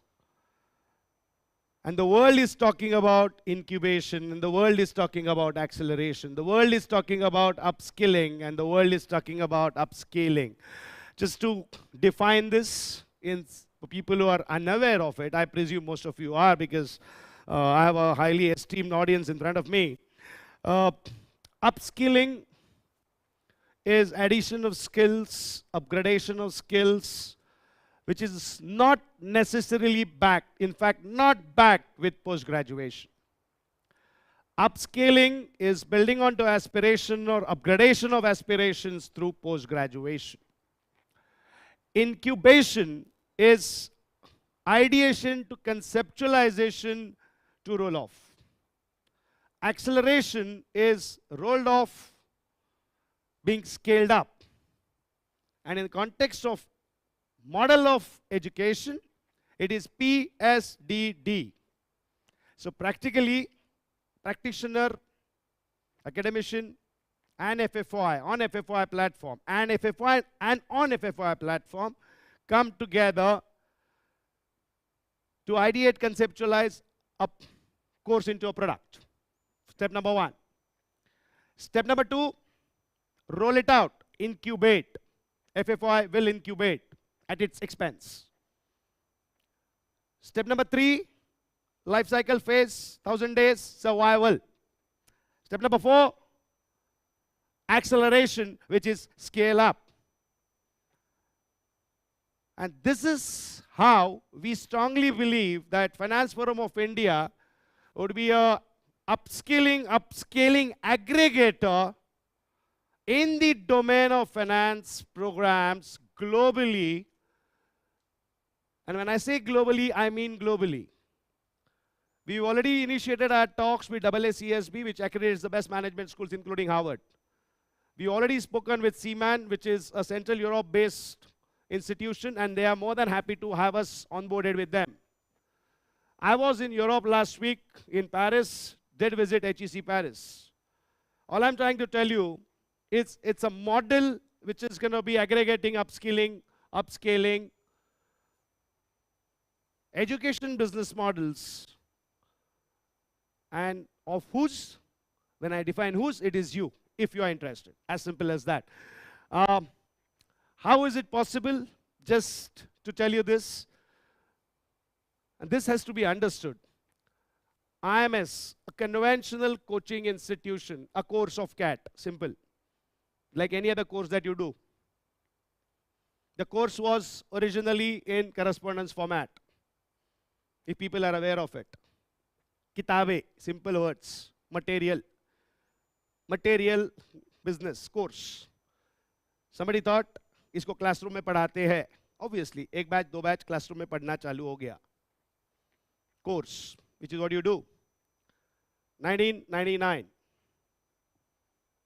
And the world is talking about incubation, and the world is talking about acceleration. The world is talking about upskilling, and the world is talking about upscaling. Just to define this, for people who are unaware of it, I presume most of you are, because I have a highly esteemed audience in front of me. Upskilling is addition of skills, upgradation of skills, which is not necessarily backed, in fact, not backed with post-graduation. Upscaling is building onto aspiration or upgradation of aspirations through post-graduation. Incubation is ideation to conceptualization to roll off. Acceleration is rolled off, being scaled up. And in the context of model of education, it is PSDD. So practically, practitioner, academician, and FFI on FFI platform, and FFI and on FFI platform come together to ideate, conceptualize a course into a product. Step number 1. Step number 2, roll it out, incubate. FFI will incubate at its expense. Step number 3, life cycle phase, 1,000 days, survival. Step number 4, acceleration, which is scale up. And this is how we strongly believe that Finance Forum of India would be a upscaling aggregator in the domain of finance programs globally. And when I say globally, I mean globally. We've already initiated our talks with AACSB, which accredits the best management schools, including Harvard. We've already spoken with CMAN, which is a Central Europe-based institution, and they are more than happy to have us onboarded with them. I was in Europe last week in Paris, did visit HEC Paris. All I'm trying to tell you is it's a model which is going to be aggregating, upskilling, upscaling, education business models, and of whose, when I define whose, it is you, if you are interested. As simple as that. How is it possible? Just to tell you this, and this has to be understood. IMS, a conventional coaching institution, a course of CAT, simple, like any other course that you do. The course was originally in correspondence format, if people are aware of it. Kitabe, simple words, material business course. Somebody thought, इसको classroom में पढ़ाते हैं. Obviously, एक batch, दो batch classroom में पढ़ना चालू हो गया. course, which is what you do. 1999.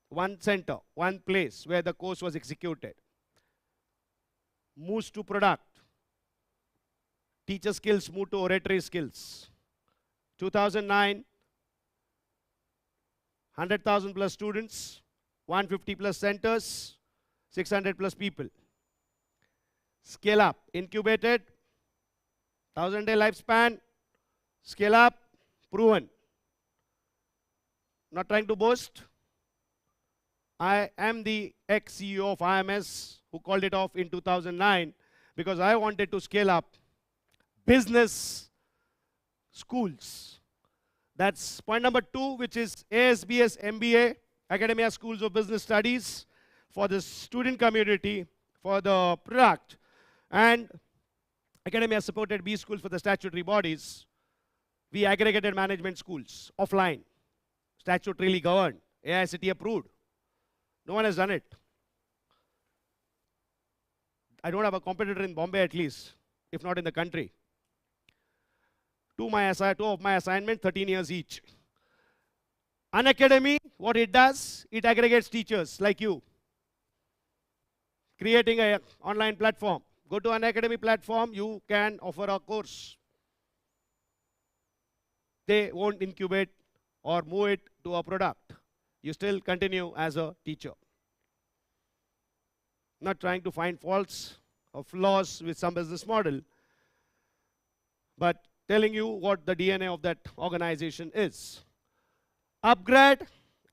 One center, one place where the course was executed. Moves to product. Teacher skills move to oratory skills. 2009, 100,000 plus students, 150 plus centers, 600 plus people. Scale up, incubated, 1,000-day lifespan, scale up, proven. Not trying to boast. I am the ex-CEO of IMS who called it off in 2009 because I wanted to scale up business schools. That's point number 2, which is ASBS MBA, Academia Schools of Business Studies, for the student community, for the product, and Academia supported B schools for the statutory bodies. We aggregated management schools, offline, statutorily governed, AICTE approved. No one has done it. I don't have a competitor in Bombay at least, if not in the country. Two of my assignment, 13 years each. Unacademy, what it does, it aggregates teachers like you, creating an online platform. Go to an academy platform, you can offer a course. They won't incubate or move it to a product. You still continue as a teacher. Not trying to find faults or flaws with some business model, but telling you what the DNA of that organization is. Upgrade,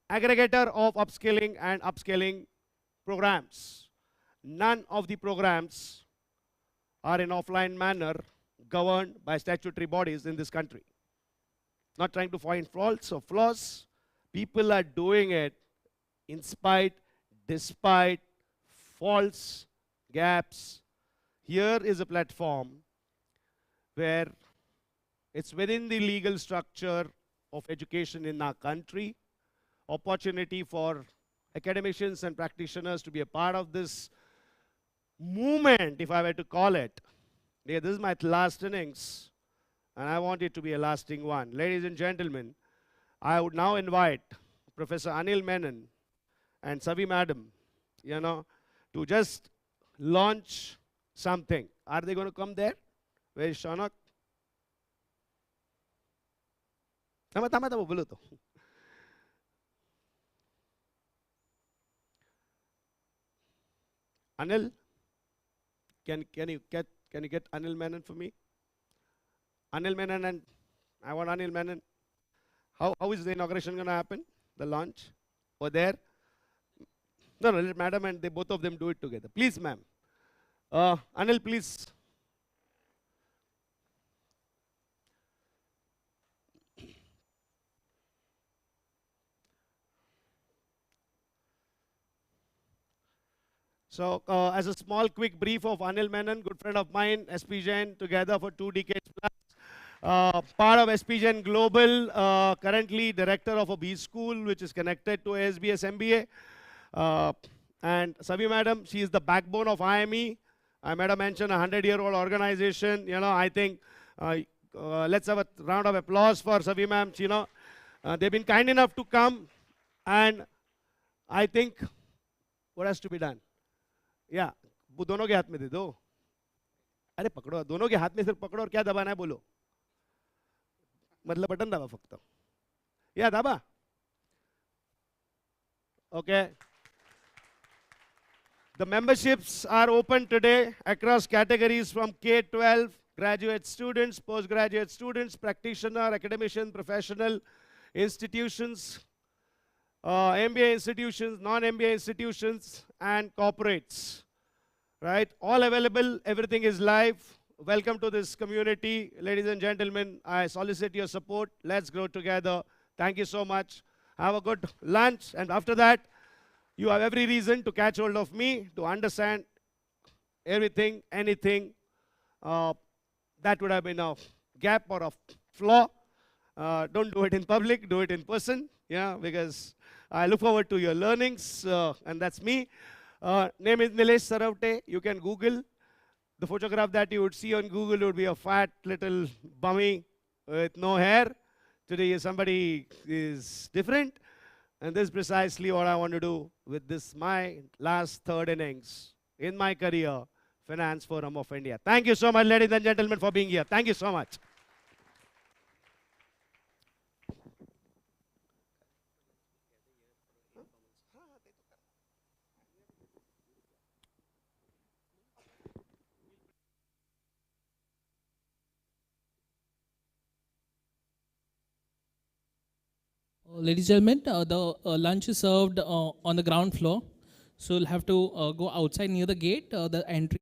aggregator of upskilling and upscaling programs. None of the programs are in offline manner governed by statutory bodies in this country. Not trying to find faults or flaws. People are doing it in spite, despite faults, gaps. Here is a platform where it's within the legal structure of education in our country. Opportunity for academicians and practitioners to be a part of this movement, if I were to call it. Yeah, this is my last innings, and I want it to be a lasting one. Ladies and gentlemen, I would now invite Professor Anil Menon and Savi Madam, to just launch something. Are they going to come there? Where is Shanak? Tama bolo to. Anil, can you get Anil Menon for me? Anil Menon, and I want Anil Menon. How is the inauguration going to happen? The launch? Over there? No, let madam and both of them do it together. Please, ma'am. Anil, please. So, as a small, quick brief of Anil Menon, good friend of mine, SP Jain, together for 2 decades plus. Part of SP Jain Global, currently director of a B school, which is connected to ASBS MBA. And Savi Madam, she is the backbone of IME. I made a mention, a 100-year-old organization. I think, let's have a round of applause for Savi Ma'am. They've been kind enough to come, and I think, what has to be done? Yeah, वो दोनों के हाथ में दे दो. अरे पकड़ो, दोनों के हाथ में सिर्फ पकड़ो और क्या दबाना है बोलो. मतलब बटन दबा फक्त. Yeah, दबा. Okay. The memberships are open today across categories from K-12, graduate students, postgraduate students, practitioner, academician, professional, institutions, MBA institutions, non-MBA institutions, and corporates, right? All available, everything is live. Welcome to this community. Ladies and gentlemen, I solicit your support. Let's grow together. Thank you so much. Have a good lunch, and after that, you have every reason to catch hold of me, to understand everything, anything that would have been a gap or a flaw. Don't do it in public, do it in person, because I look forward to your learnings, and that's me. Name is Nilesh Saravte. You can Google. The photograph that you would see on Google would be a fat, little, bummy, with no hair. Today somebody is different. And this is precisely what I want to do with this, my last third innings in my career, Finance Forum of India. Thank you so much, ladies and gentlemen, for being here. Thank you so much. Ladies and gentlemen, the lunch is served on the ground floor. So you'll have to go outside near the gate. The entry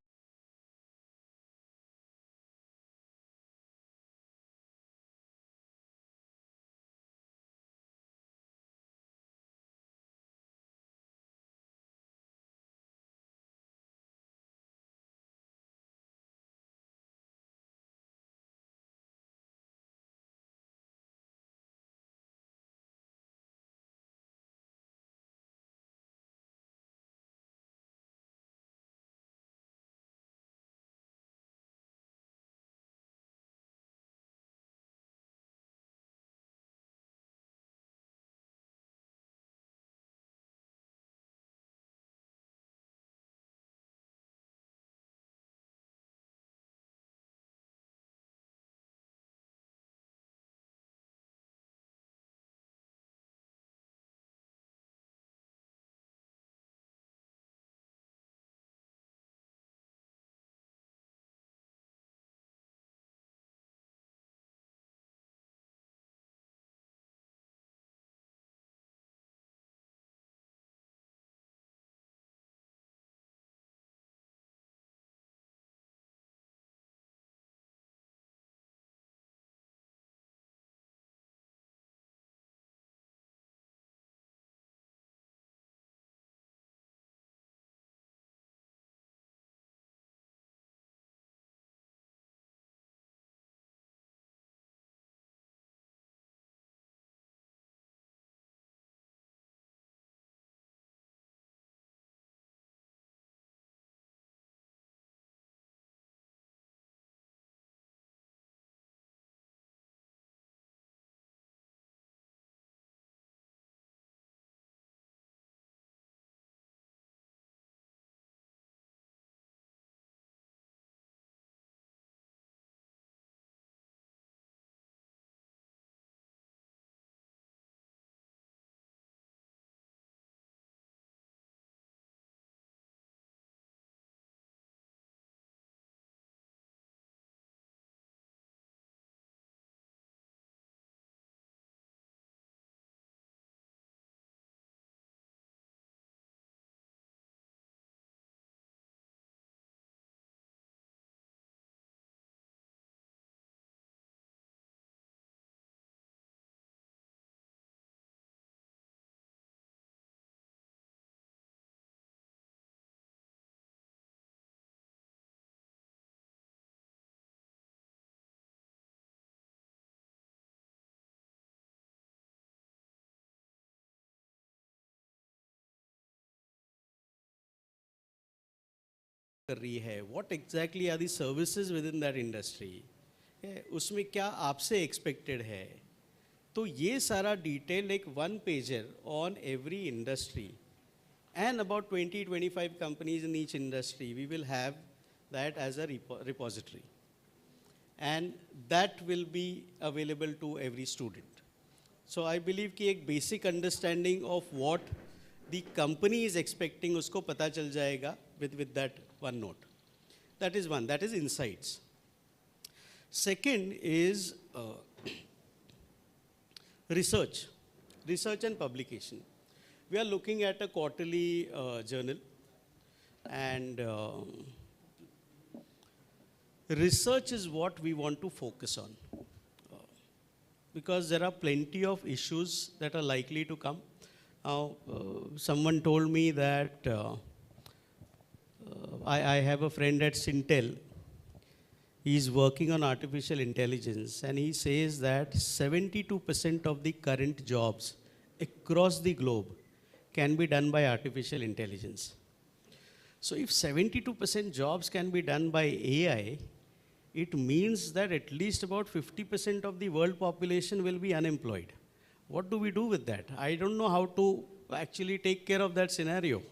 कर रही है, what exactly are the services within that industry, उसमें क्या आपसे expected है, तो ये सारा detail एक one pager on every industry and about 20-25 companies in each industry, we will have that as a repository, and that will be available to every student. So I believe कि एक basic understanding of what the company is expecting उसको पता चल जाएगा with that one note. That is one, that is insights. Second is research and publication. We are looking at a quarterly journal, and research is what we want to focus on, because there are plenty of issues that are likely to come. Now, someone told me that I have a friend at Sintel. He's working on artificial intelligence, and he says that 72% of the current jobs across the globe can be done by artificial intelligence. So if 72% jobs can be done by AI, it means that at least about 50% of the world population will be unemployed. What do we do with that? I don't know how to actually take care of that scenario.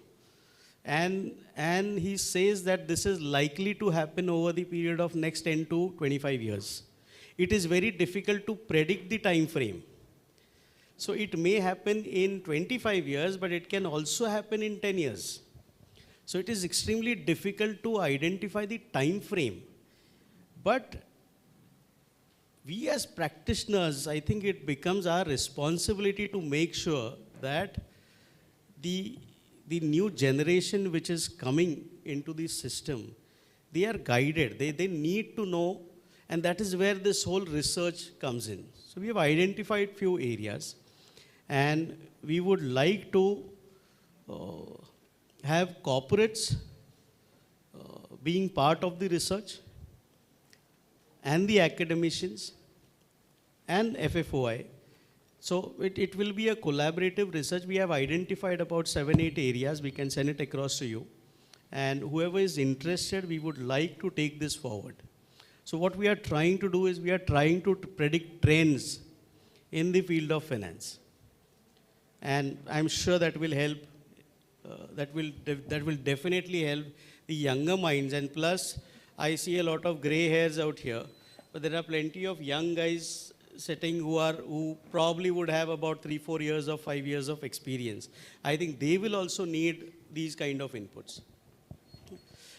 And he says that this is likely to happen over the period of next 10 to 25 years. It is very difficult to predict the time frame. So it may happen in 25 years, but it can also happen in 10 years. So it is extremely difficult to identify the time frame. But we as practitioners, I think it becomes our responsibility to make sure that the new generation which is coming into the system, they are guided, they need to know, and that is where this whole research comes in. So we have identified few areas, and we would like to have corporates being part of the research, and the academicians, and FFOI. So it will be a collaborative research. We have identified about 7-8 areas. We can send it across to you. And whoever is interested, we would like to take this forward. So what we are trying to do is we are trying to predict trends in the field of finance. And I'm sure that will help, that will definitely help the younger minds. And plus, I see a lot of gray hairs out here, but there are plenty of young guys sitting who probably would have about 3-4 years or 5 years of experience. I think they will also need these kind of inputs.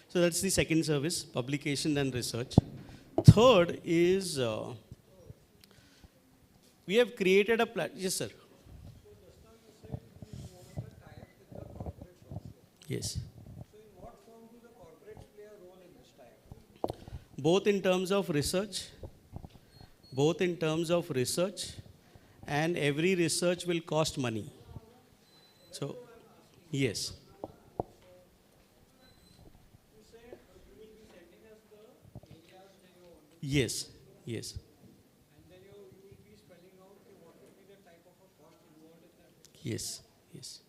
So that's the second service, publication and research. Third is, we have created a platform. Yes, sir. Yes. So in what form do the corporates play a role in this tie-up? Both in terms of research, and every research will cost money. So, yes. Yes, yes. And then you will be spelling out what will be the type of a cost involved in that? Yes, yes.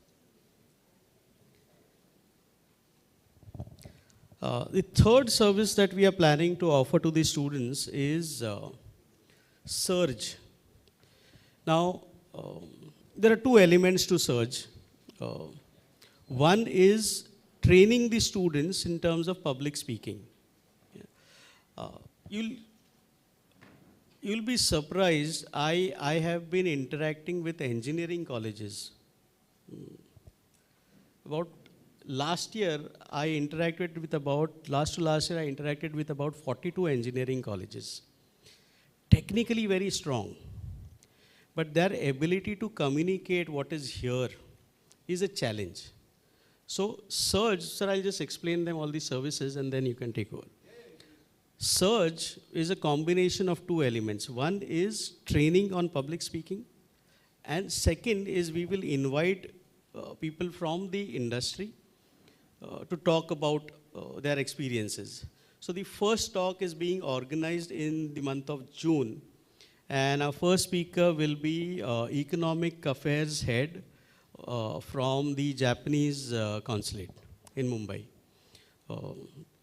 The third service that we are planning to offer to the students is Surge. Now, there are two elements to Surge. One is training the students in terms of public speaking. You'll be surprised, I have been interacting with engineering colleges. About last year, I interacted with last to last year, I interacted with about 42 engineering colleges. Technically very strong, but their ability to communicate what is here is a challenge. So Surge, sir, I'll just explain them all the services and then you can take over. Surge is a combination of two elements. One is training on public speaking, and second is we will invite people from the industry to talk about their experiences. So the first talk is being organized in the month of June, and our first speaker will be Economic Affairs Head from the Japanese consulate in Mumbai.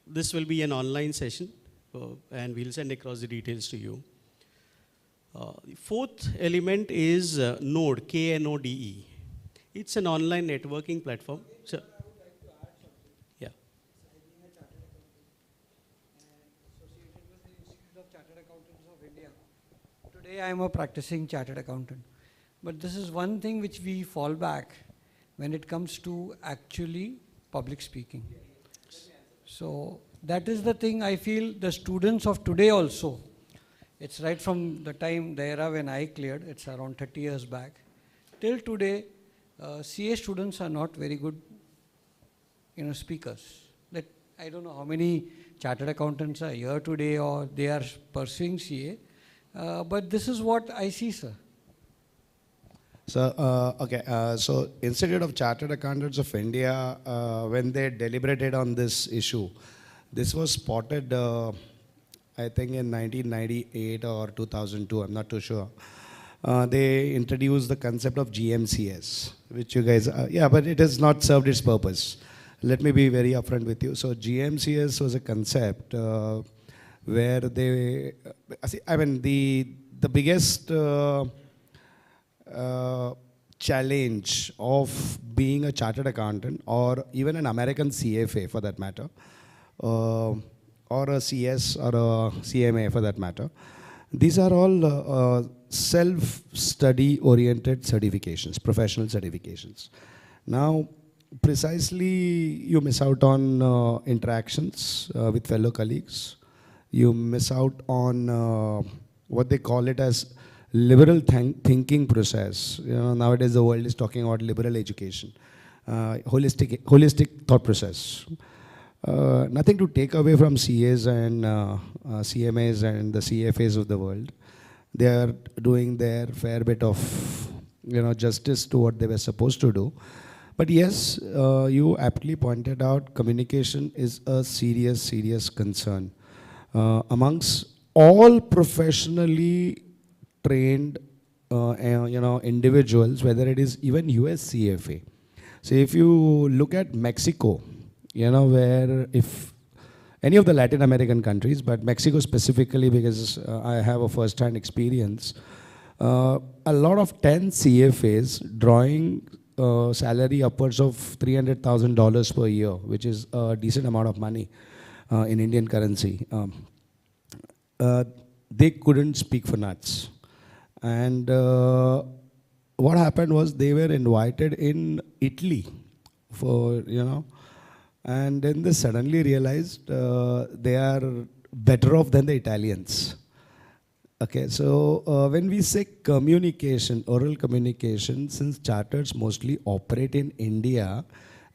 This will be an online session, and we'll send across the details to you. The fourth element is Node, K-N-O-D-E. It's an online networking platform. So, yeah. Being a chartered accountant and associated with the Institute of Chartered Accountants of India. Today I am a practicing chartered accountant. But this is one thing which we fall back when it comes to actually public speaking. So that is the thing I feel the students of today also, it's right from the era when I cleared, it's around 30 years back, till today, CA students are not very good, speakers. That I don't know how many chartered accountants are here today or they are pursuing CA, but this is what I see, sir. So, so Institute of Chartered Accountants of India, when they deliberated on this issue, this was spotted, I think in 1998 or 2002, I'm not too sure. They introduced the concept of GMCS, which you guys, yeah, but it has not served its purpose. Let me be very upfront with you. So GMCS was a concept where they, I mean, the biggest challenge of being a chartered accountant or even an American CFA for that matter, or a CS or a CMA for that matter, these are all self-study oriented certifications, professional certifications. Now, precisely you miss out on interactions with fellow colleagues. You miss out on what they call it as liberal thinking process. You know, nowadays the world is talking about liberal education, holistic thought process. Nothing to take away from CAs and CMAs and the CFAs of the world. They are doing their fair bit of justice to what they were supposed to do. But yes, you aptly pointed out communication is a serious, serious concern. Amongst all professionally trained individuals, whether it is even US CFA. So if you look at Mexico, where if any of the Latin American countries, but Mexico specifically because I have a first-hand experience, a lot of 10 CFAs drawing salary upwards of $300,000 per year, which is a decent amount of money in Indian currency. They couldn't speak for nuts. And what happened was they were invited in Italy for, and then they suddenly realized they are better off than the Italians. Okay, so when we say communication, oral communication, since charters mostly operate in India,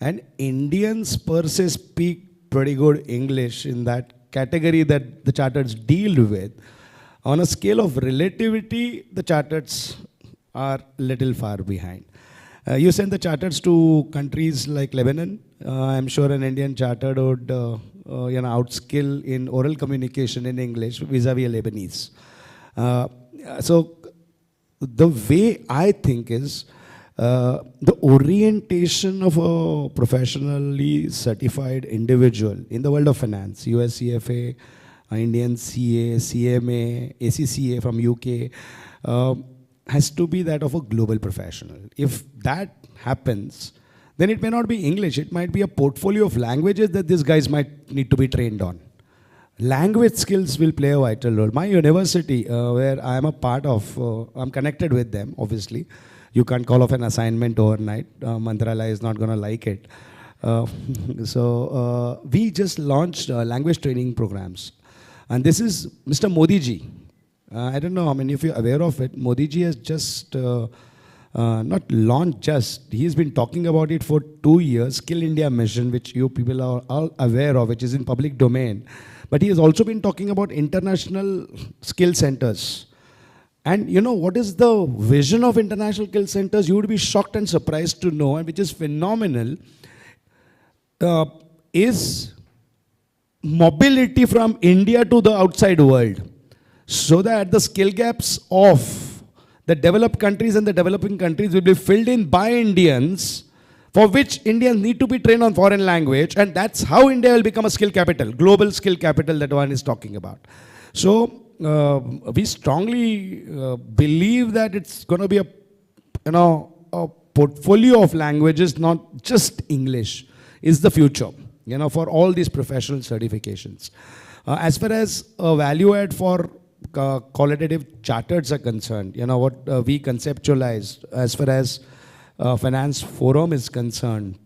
and Indians per se speak pretty good English in that category that the charters deal with, on a scale of relativity, the charters are little far behind. You send the charters to countries like Lebanon. I'm sure an Indian chartered would outskill in oral communication in English vis-a-vis a Lebanese. So the way I think is the orientation of a professionally certified individual in the world of finance, US CFA, Indian CA, CMA, ACCA from UK, has to be that of a global professional. If that happens, then it may not be English, it might be a portfolio of languages that these guys might need to be trained on. Language skills will play a vital role. My university, where I am a part of, I'm connected with them, obviously. You can't call off an assignment overnight. Mantralaya is not going to like it. So we just launched language training programs. And this is Mr. Modi ji. I don't know how many of you are aware of it. Modi ji has just, not launched just, he's been talking about it for 2 years, Skill India mission, which you people are all aware of, which is in public domain. But he has also been talking about international skill centers. And you know what is the vision of international skill centers? You would be shocked and surprised to know, and which is phenomenal, is mobility from India to the outside world. So that the skill gaps of the developed countries and the developing countries will be filled in by Indians, for which Indians need to be trained on foreign language, and that's how India will become a skill capital, global skill capital that one is talking about. So we strongly believe that it's going to be a portfolio of languages, not just English, is the future, for all these professional certifications. As far as value add for qualitative charters are concerned, what we conceptualized as far as finance forum is concerned,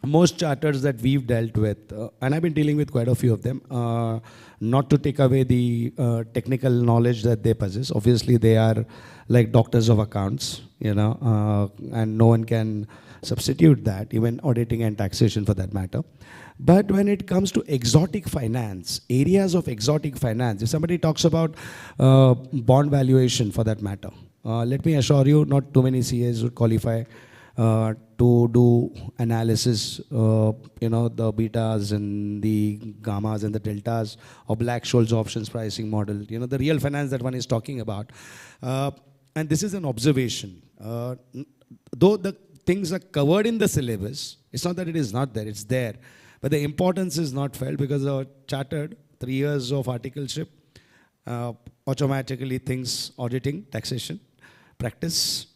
most charters that we've dealt with, and I've been dealing with quite a few of them, not to take away the technical knowledge that they possess. Obviously, they are like doctors of accounts, and no one can substitute that, even auditing and taxation for that matter. But when it comes to exotic finance, areas of exotic finance, if somebody talks about bond valuation for that matter, let me assure you, not too many CAs would qualify to do analysis, the betas and the gammas and the deltas of Black-Scholes options pricing model, the real finance that one is talking about. And this is an observation. Though the things are covered in the syllabus, it's not that it is not there, it's there. But the importance is not felt because a chartered 3 years of articleship, automatically things auditing, taxation, practice.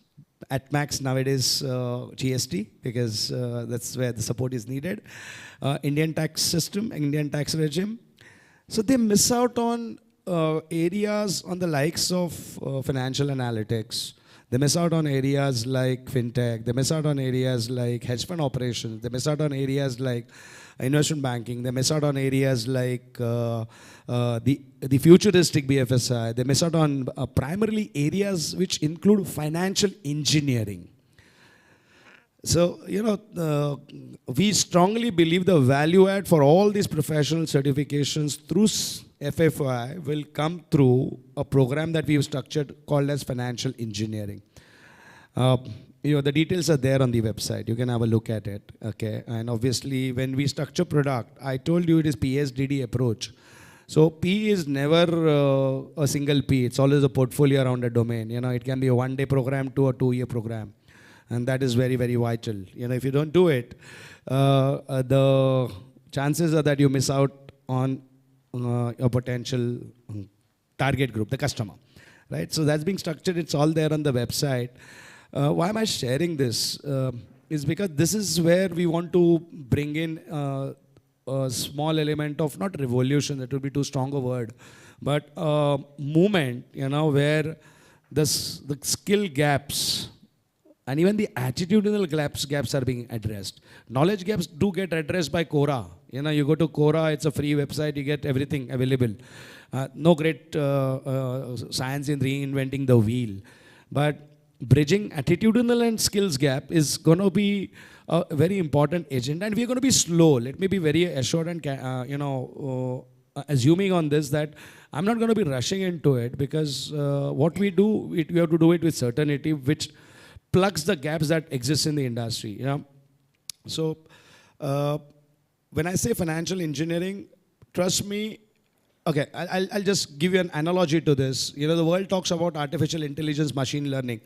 At max nowadays GST, because that's where the support is needed. Indian tax system, Indian tax regime. So they miss out on areas on the likes of financial analytics. They miss out on areas like fintech. They miss out on areas like hedge fund operations. They miss out on areas like investment banking. They miss out on areas like the futuristic BFSI. They miss out on primarily areas which include financial engineering. So, we strongly believe the value add for all these professional certifications through FFI will come through a program that we've structured called as financial engineering. The details are there on the website. You can have a look at it, okay? And obviously, when we structure product, I told you it is PSDD approach. So P is never a single P. It's always a portfolio around a domain. It can be a one-day program to a 2-year program. And that is very, very vital. If you don't do it, the chances are that you miss out on a potential target group, the customer, right? So that's being structured. It's all there on the website. Why am I sharing this? Is because this is where we want to bring in a small element of, not revolution, that would be too strong a word, but movement, where the skill gaps and even the attitudinal gaps are being addressed. Knowledge gaps do get addressed by Quora. You go to Quora, it's a free website, you get everything available. No great science in reinventing the wheel. But bridging attitudinal and skills gap is going to be a very important agenda, and we're going to be slow. Let me be very assured and, assuming on this that I'm not going to be rushing into it, because what we do, we have to do it with certainty, which plugs the gaps that exist in the industry. So when I say financial engineering, trust me, okay, I'll just give you an analogy to this. The world talks about artificial intelligence, machine learning.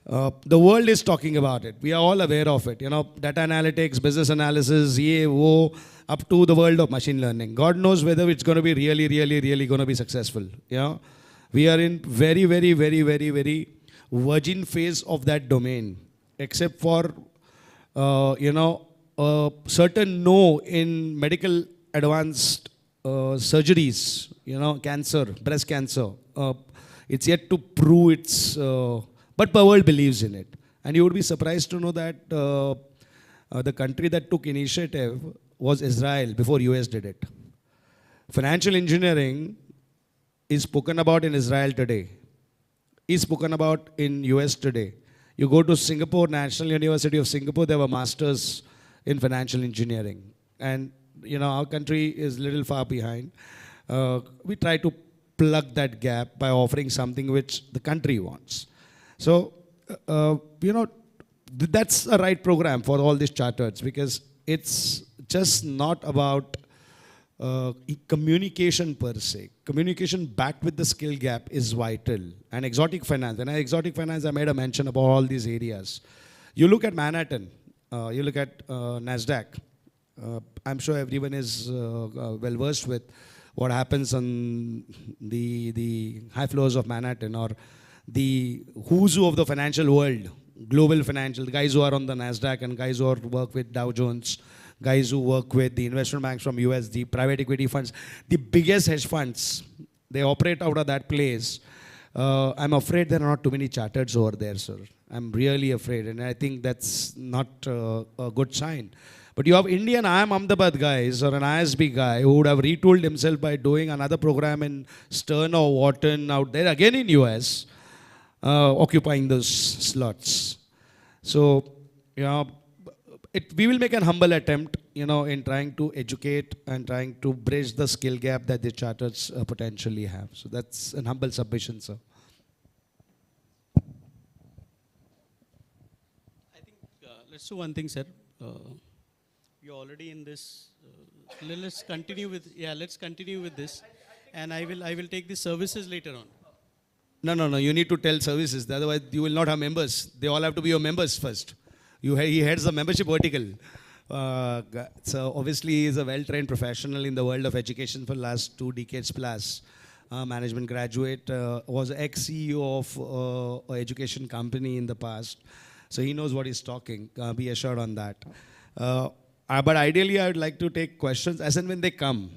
The world is talking about it. We are all aware of it. Data analytics, business analysis, EAO, up to the world of machine learning. God knows whether it's going to be really going to be successful. We are in very, very, very, very, very virgin phase of that domain, except for, a certain no in medical advanced surgeries, cancer, breast cancer. It's yet to prove its, but the world believes in it. And you would be surprised to know that the country that took initiative was Israel before US did it. Financial engineering is spoken about in Israel today, is spoken about in US today. You go to Singapore, National University of Singapore, they have a master's in financial engineering. And our country is a little far behind. We try to plug that gap by offering something which the country wants. So, that's a right program for all these chartereds, because it's just not about communication per se. Communication backed with the skill gap is vital. And exotic finance, when I exotic finance, I made a mention about all these areas. You look at Manhattan, you look at NASDAQ. I'm sure everyone is well versed with what happens on the high floors of Manhattan, or the who's who of the financial world, global financial, the guys who are on the NASDAQ and guys who work with Dow Jones, guys who work with the investment banks from US, the private equity funds, the biggest hedge funds, they operate out of that place. I'm afraid there are not too many chartereds over there, sir. I'm really afraid, and I think that's not a good sign. But you have Indian IIM Ahmedabad guys or an ISB guy who would have retooled himself by doing another program in Stern or Wharton out there, again in US, occupying those slots. So, we will make an humble attempt, in trying to educate and trying to bridge the skill gap that the charters potentially have. So that's an humble submission, sir. I think let's do one thing, sir. You're already in this. Let's continue with this, and I will take the services later on. No. You need to tell services. Otherwise, you will not have members. They all have to be your members first. He heads the membership vertical. So obviously he's a well-trained professional in the world of education for last 2 decades plus. Management graduate, was ex-CEO of a education company in the past. So he knows what he's talking, be assured on that. But ideally I would like to take questions as and when they come.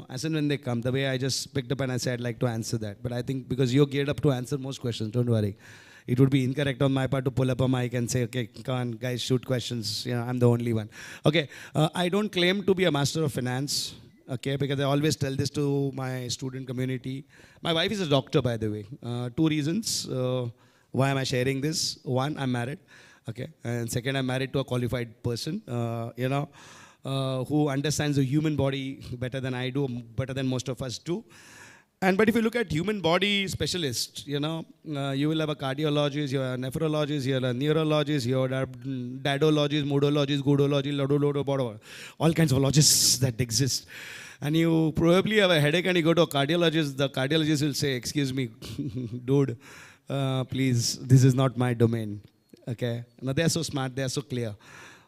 As and when they come. The way I just picked up and I said I'd like to answer that. But I think because you're geared up to answer most questions, don't worry. It would be incorrect on my part to pull up a mic and say, okay, come on, guys, shoot questions. I'm the only one. Okay, I don't claim to be a master of finance, okay, because I always tell this to my student community. My wife is a doctor, by the way. 2 reasons why am I sharing this. One, I'm married, okay, and second, I'm married to a qualified person, who understands the human body better than I do, better than most of us do. But if you look at human body specialists, you will have a cardiologist, you have a nephrologist, you have a neurologist, you have dadologist, modologist, gudologist, all kinds of logists that exist. And you probably have a headache and you go to a cardiologist, the cardiologist will say, excuse me, dude, please, this is not my domain. Okay? Now they are so smart, they are so clear.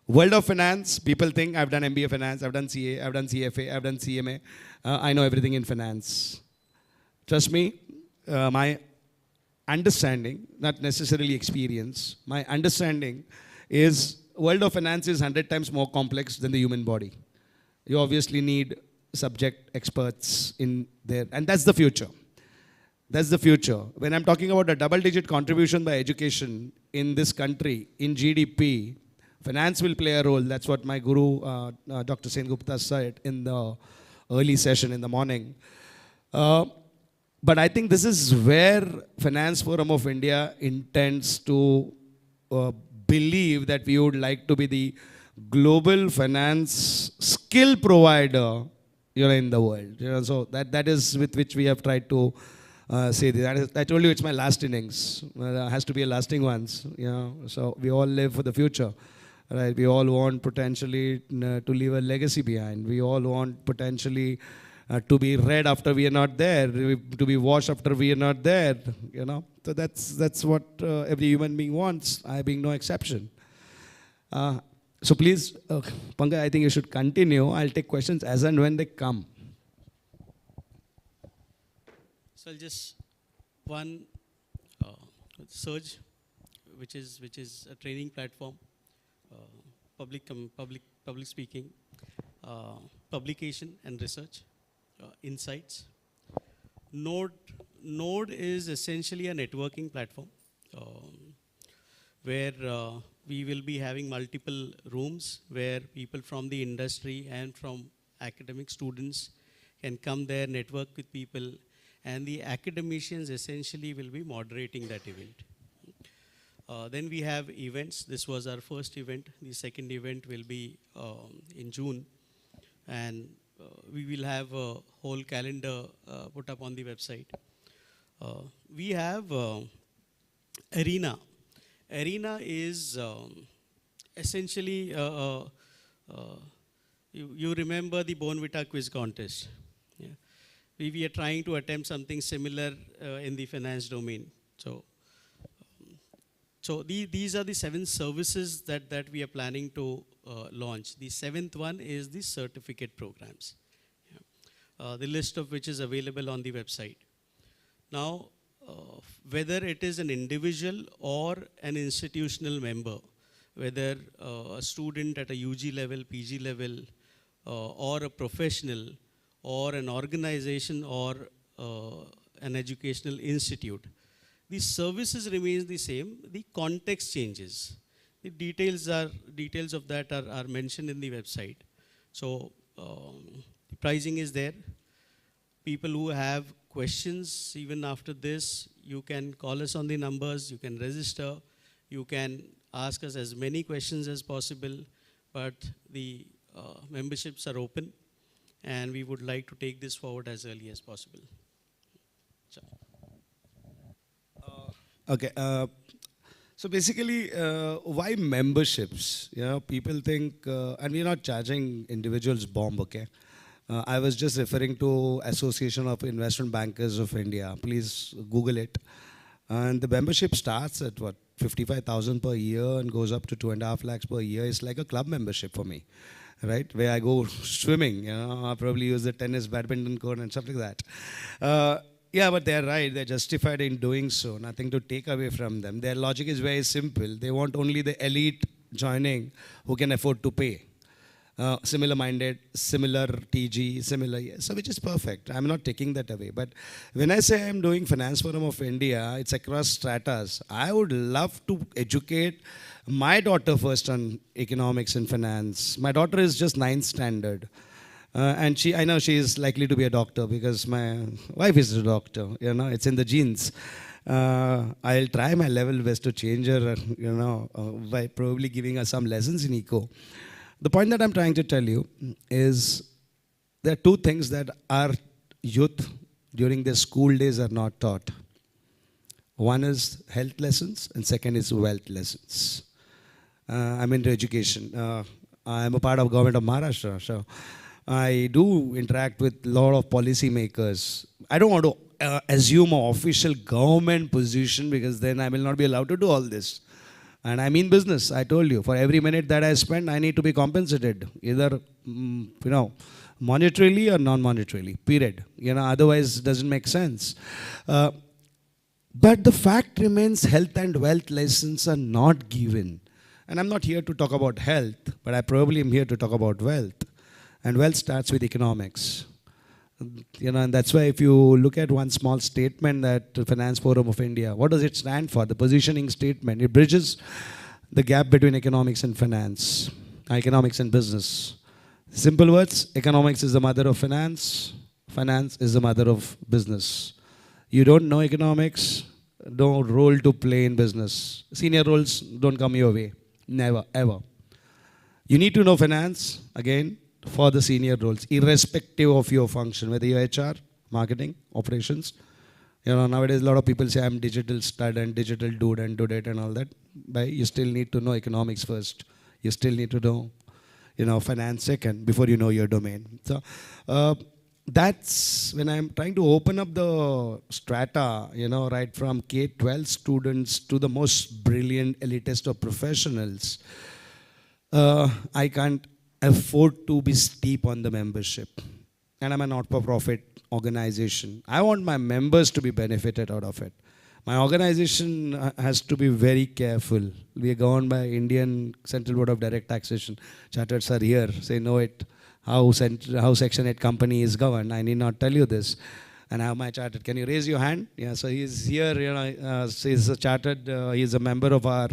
World of finance, people think I've done MBA finance, I've done CA, I've done CFA, I've done CMA. I know everything in finance. Trust me, my understanding, not necessarily experience, my understanding is world of finance is 100 times more complex than the human body. You obviously need subject experts in there, and that's the future. That's the future. When I'm talking about a double-digit contribution by education in this country, in GDP, finance will play a role. That's what my guru, Dr. Sen Gupta, said in the early session in the morning. But I think this is where Finance Forum of India intends to believe that we would like to be the global finance skill provider in the world. So that is with which we have tried to say this. I told you it's my last innings. It has to be a lasting one. So we all live for the future. Right? We all want potentially to leave a legacy behind. We all want potentially to be read after we are not there, to be watched after we are not there, So that's what every human being wants, I being no exception. So please, Pankaj, I think you should continue. I'll take questions as and when they come. So I'll just one Surge, which is a training platform, public speaking, publication and research. Insights. Node is essentially a networking platform where we will be having multiple rooms where people from the industry and from academic students can come there, network with people, and the academicians essentially will be moderating that event. Then we have events. This was our first event. The second event will be in June, and we will have a whole calendar put up on the website. We have Arena. Arena is essentially, you remember the Bonvita quiz contest. Yeah. We are trying to attempt something similar in the finance domain. So these are the 7 services that we are planning to launch. The 7th one is the certificate programs, the list of which is available on the website. Now, whether it is an individual or an institutional member, whether a student at a UG level, PG level, or a professional, or an organization, or an educational institute, the services remains the same, the context changes. The details of that are mentioned in the website. So the pricing is there. People who have questions, even after this, you can call us on the numbers, you can register, you can ask us as many questions as possible, but the memberships are open, and we would like to take this forward as early as possible. So. Okay. So basically, why memberships? People think, and we're not charging individuals bomb, okay? I was just referring to Association of Investment Bankers of India. Please Google it. And the membership starts at what, 55,000 per year and goes up to 2.5 lakhs per year. It's like a club membership for me, right? Where I go swimming, I probably use the tennis, badminton court and stuff like that. Yeah, but they're right. They're justified in doing so. Nothing to take away from them. Their logic is very simple. They want only the elite joining who can afford to pay. Similar-minded, similar TG, similar, so which is perfect. I'm not taking that away. But when I say I'm doing Finance Forum of India, it's across stratas. I would love to educate my daughter first on economics and finance. My daughter is just 9th standard. And I know she is likely to be a doctor because my wife is a doctor, it's in the genes. I'll try my level best to change her, by probably giving her some lessons in eco. The point that I'm trying to tell you is there are two things that our youth during their school days are not taught. One is health lessons and second is wealth lessons. I'm into education. I'm a part of government of Maharashtra, so I do interact with a lot of policy makers. I don't want to assume an official government position because then I will not be allowed to do all this. And I mean business, I told you. For every minute that I spend, I need to be compensated, either monetarily or non-monetarily, period. Otherwise it doesn't make sense. But the fact remains, health and wealth lessons are not given. And I'm not here to talk about health, but I probably am here to talk about wealth. And wealth starts with economics. And that's why if you look at one small statement that Finance Forum of India, what does it stand for? The positioning statement. It bridges the gap between economics and finance, economics and business. Simple words, economics is the mother of finance, finance is the mother of business. You don't know economics, no role to play in business. Senior roles don't come your way, never, ever. You need to know finance, again, for the senior roles, irrespective of your function, whether you're HR, marketing, operations. Nowadays a lot of people say I'm digital stud and digital dude and do it and all that. But you still need to know economics first. You still need to know, finance second before you know your domain. So that's when I'm trying to open up the strata, right from K-12 students to the most brilliant elitist of professionals. I can't afford to be steep on the membership. And I'm a not-for-profit organization. I want my members to be benefited out of it. My organization has to be very careful. We are governed by Indian Central Board of Direct Taxation. Chartered are here, say know it, how Section 8 company is governed. I need not tell you this. And I have my chartered. Can you raise your hand? Yeah, so he's here, he's a chartered, he's a member of our.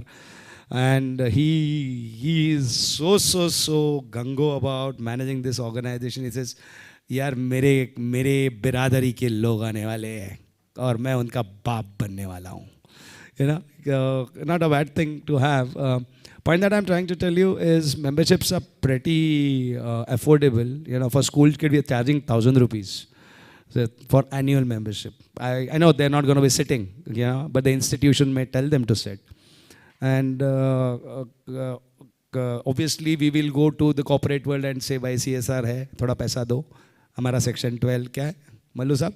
And he is so gung-ho about managing this organization. He says, यार मेरे बिरादरी के लोग आने वाले हैं और मैं उनका बाप बनने वाला हूँ. Not a bad thing to have. Point that I'm trying to tell you is memberships are pretty affordable. For school kid we are charging 1,000 rupees for annual membership. I know they're not going to be sitting, but the institution may tell them to sit. And obviously we will go to the corporate world and say, भाई CSR है, थोड़ा पैसा दो, हमारा Section 12 क्या है, मल्लू साहब,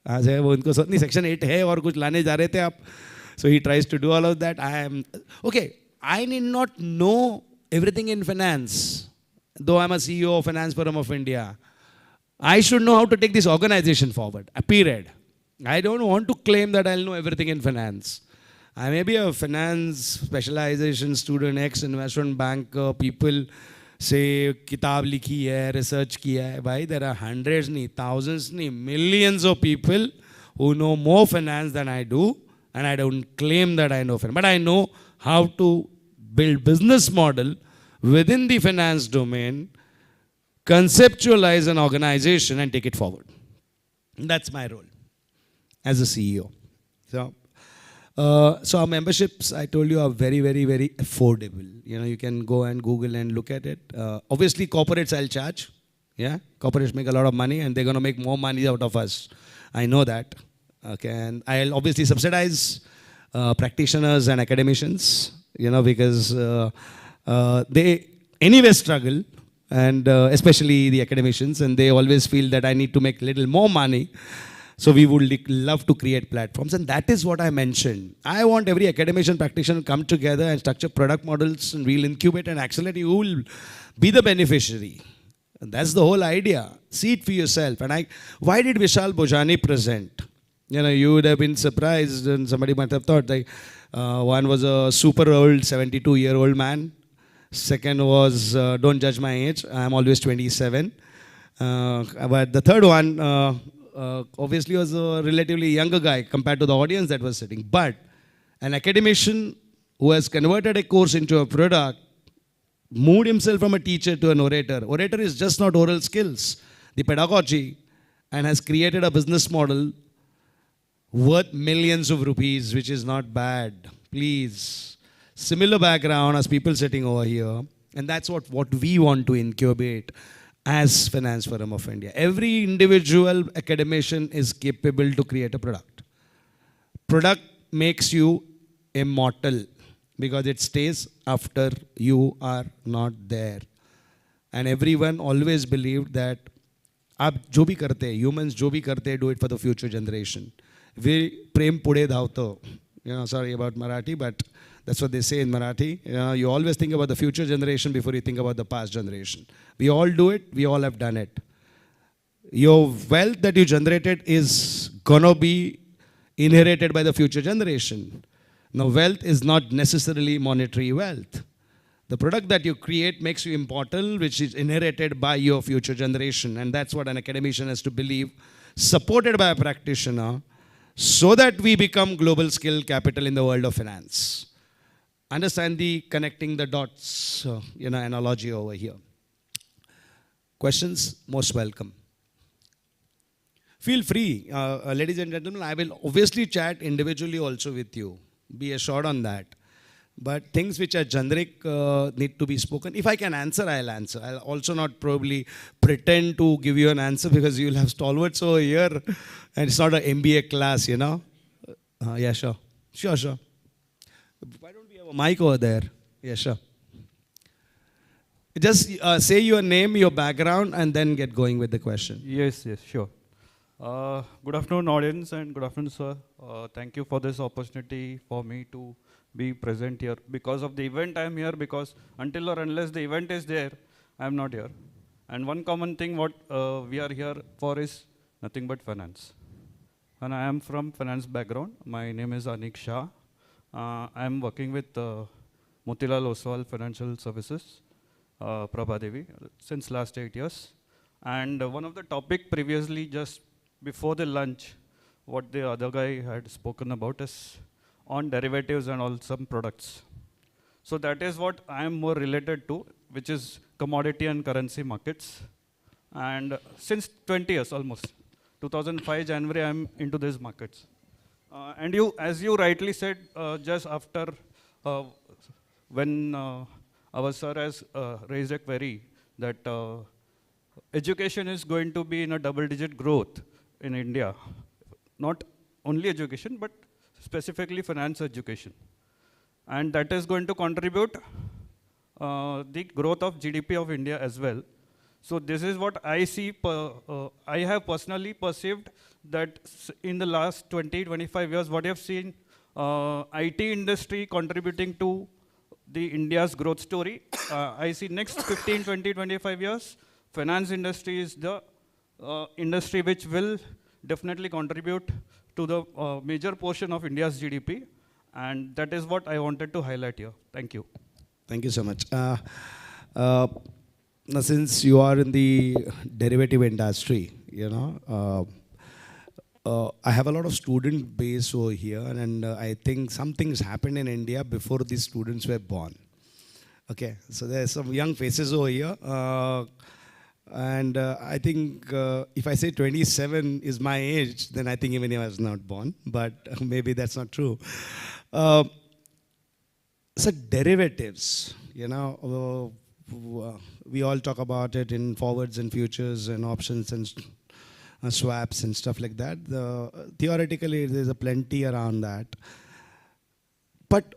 आज है वो उनको नहीं Section 8 है और कुछ लाने जा रहे थे आप. So he tries to do all of that. I need not know everything in finance, though I'm a CEO of Finance Forum of India. I should know how to take this organization forward, period. I don't want to claim that I'll know everything in finance. I may be a finance specialization student, ex-investment banker, people say, kitab likhi hai, research kiya hai. Bhai, there are hundreds, thousands, millions of people who know more finance than I do, and I don't claim that I know finance. But I know how to build business model within the finance domain, conceptualize an organization and take it forward. That's my role as a CEO. So our memberships, I told you, are very, very, very affordable. You can go and Google and look at it. Obviously, corporates I'll charge. Yeah, corporates make a lot of money and they're going to make more money out of us. I know that. Okay, and I'll obviously subsidize practitioners and academicians, because they anyway struggle, and especially the academicians, and they always feel that I need to make little more money. So we would love to create platforms, and that is what I mentioned. I want every academician practitioner to come together and structure product models, and we'll incubate and accelerate. You will be the beneficiary. And that's the whole idea. See it for yourself. And why did Vishal Bhojani present? You know, you would have been surprised, and somebody might have thought, like, one was a super old 72-year-old man. Second was, don't judge my age, I'm always 27. But the third one, obviously was a relatively younger guy compared to the audience that was sitting. But an academician who has converted a course into a product, moved himself from a teacher to an orator. Orator is just not oral skills, the pedagogy, and has created a business model worth millions of rupees, which is not bad. Please. Similar background as people sitting over here. And that's what we want to incubate as Finance Forum of India. Every individual academician is capable to create a product. Product makes you immortal because it stays after you are not there. And everyone always believed that आप जो भी करते हैं, humans जो भी करते हैं, do it for the future generation. We prem pude धावतो. Sorry about Marathi, but that's what they say in Marathi. You always think about the future generation before you think about the past generation. We all do it. We all have done it. Your wealth that you generated is gonna be inherited by the future generation. Now, wealth is not necessarily monetary wealth. The product that you create makes you immortal, which is inherited by your future generation. And that's what an academician has to believe, supported by a practitioner, so that we become global skill capital in the world of finance. Understand the connecting the dots, analogy over here. Questions? Most welcome. Feel free, ladies and gentlemen. I will obviously chat individually also with you. Be assured on that. But things which are generic need to be spoken. If I can answer, I'll answer. I'll also not probably pretend to give you an answer because you'll have stalwarts over here. And it's not an MBA class, Yeah, sure. Sure. Why don't we have a mic over there? Yeah, sure. Just say your name, your background, and then get going with the question. Yes, sure. Good afternoon, audience, and good afternoon, sir. Thank you for this opportunity for me to be present here. Because of the event, I am here because until or unless the event is there, I am not here. And one common thing what we are here for is nothing but finance. And I am from finance background. My name is Anik Shah. I am working with Motilal Oswal Financial Services, Prabha Devi, since last 8 years. And one of the topic previously, just before the lunch, what the other guy had spoken about is on derivatives and all some products. So that is what I am more related to, which is commodity and currency markets. And since 20 years almost, 2005 January, I am into these markets. And you, as you rightly said, just after when our sir has raised a query that education is going to be in a double-digit growth in India. Not only education, but specifically finance education. And that is going to contribute the growth of GDP of India as well. So this is what I see, I have personally perceived that in the last 20-25 years, what you have seen, IT industry contributing to the India's growth story. I see next 15, 20, 25 years, finance industry is the industry which will definitely contribute to the major portion of India's GDP. And that is what I wanted to highlight here. Thank you. Thank you so much. Now, since you are in the derivative industry, I have a lot of student base over here, and I think some things happened in India before these students were born. Okay, so there's some young faces over here. And I think if I say 27 is my age, then I think even if I was not born, but maybe that's not true. So derivatives, we all talk about it in forwards and futures and options and swaps and stuff like that. Theoretically, there's a plenty around that. But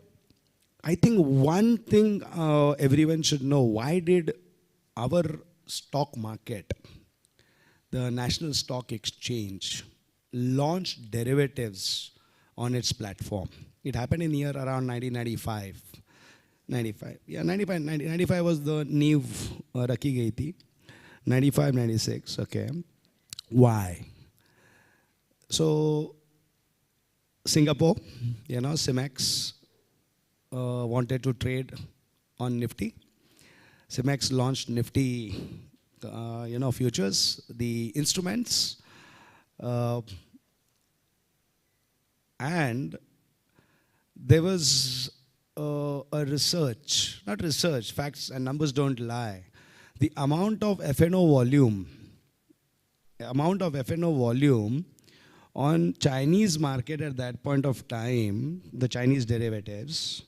I think one thing everyone should know, why did our stock market, the National Stock Exchange, launched derivatives on its platform. It happened in year around 1995. 95. Yeah, 95, 95 was the Neve Rakhi gayi thi. 95, 96, okay. Why? So, Singapore, CIMEX wanted to trade on Nifty. CIMEX launched Nifty, futures, the instruments, and there was a research, not research, facts and numbers don't lie. The amount of FNO volume on Chinese market at that point of time, the Chinese derivatives,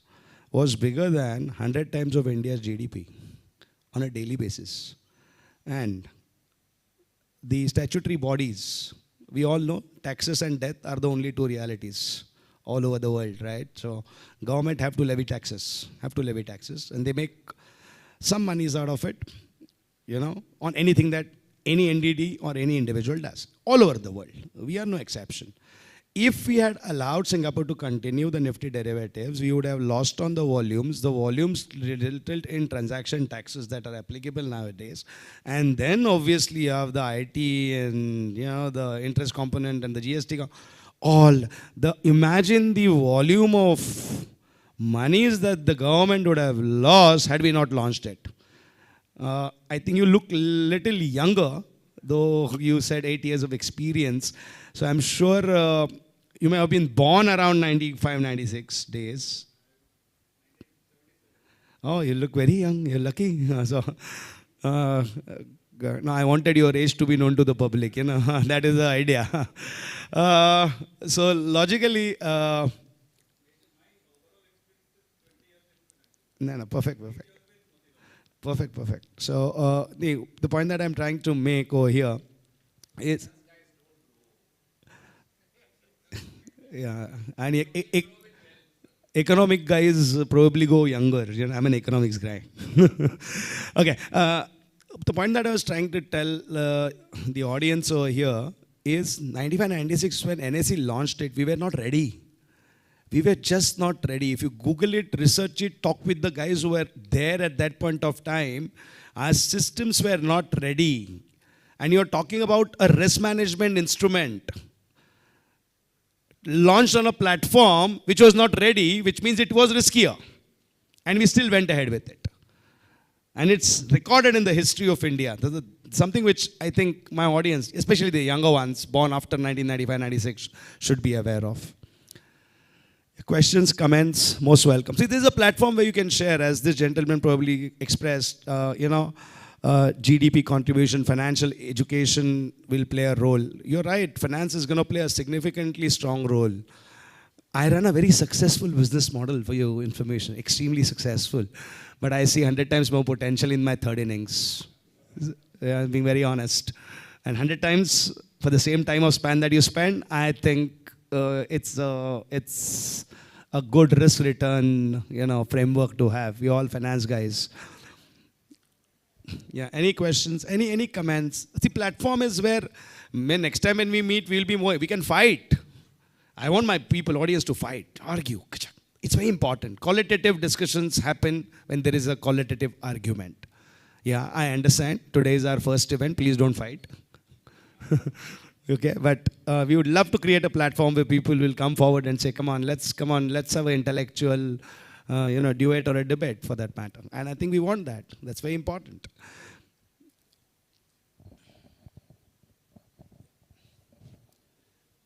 was bigger than 100 times of India's GDP on a daily basis. And the statutory bodies, we all know taxes and death are the only two realities all over the world, right? So government have to levy taxes, and they make some monies out of it, on anything that any NDD or any individual does, all over the world. We are no exception. If we had allowed Singapore to continue the Nifty derivatives, we would have lost on the volumes. The volumes resulted in transaction taxes that are applicable nowadays. And then obviously you have the IT and the interest component and the GST. Imagine the volume of monies that the government would have lost had we not launched it. I think you look little younger, though you said 8 years of experience. So I'm sure you may have been born around 95, 96 days. Oh, you look very young. You're lucky. No, I wanted your age to be known to the public. That is the idea. So logically, no, perfect. So the point that I'm trying to make over here is, yeah, and economic guys probably go younger. I'm an economics guy. Okay. The point that I was trying to tell the audience over here is 95, 96 when NSE launched it, we were not ready. We were just not ready. If you Google it, research it, talk with the guys who were there at that point of time, our systems were not ready. And you're talking about a risk management instrument launched on a platform which was not ready, which means it was riskier. And we still went ahead with it. And it's recorded in the history of India. This is something which I think my audience, especially the younger ones, born after 1995, 96, should be aware of. Questions, comments, most welcome. See, this is a platform where you can share, as this gentleman probably expressed, GDP contribution, financial education will play a role. You're right, finance is going to play a significantly strong role. I run a very successful business model, for your information, extremely successful. But I see 100 times more potential in my third innings. I'm being very honest. And 100 times for the same time of span that you spend, I think it's a good risk return, framework to have. We all finance guys. Yeah, any questions, any comments? The platform is where next time when we meet, we can fight. I want my audience to fight, argue. It's very important. Qualitative discussions happen when there is a qualitative argument. Yeah, I understand. Today is our first event. Please don't fight. Okay, but we would love to create a platform where people will come forward and say, come on, let's have an intellectual, duet or a debate for that matter. And I think we want that. That's very important.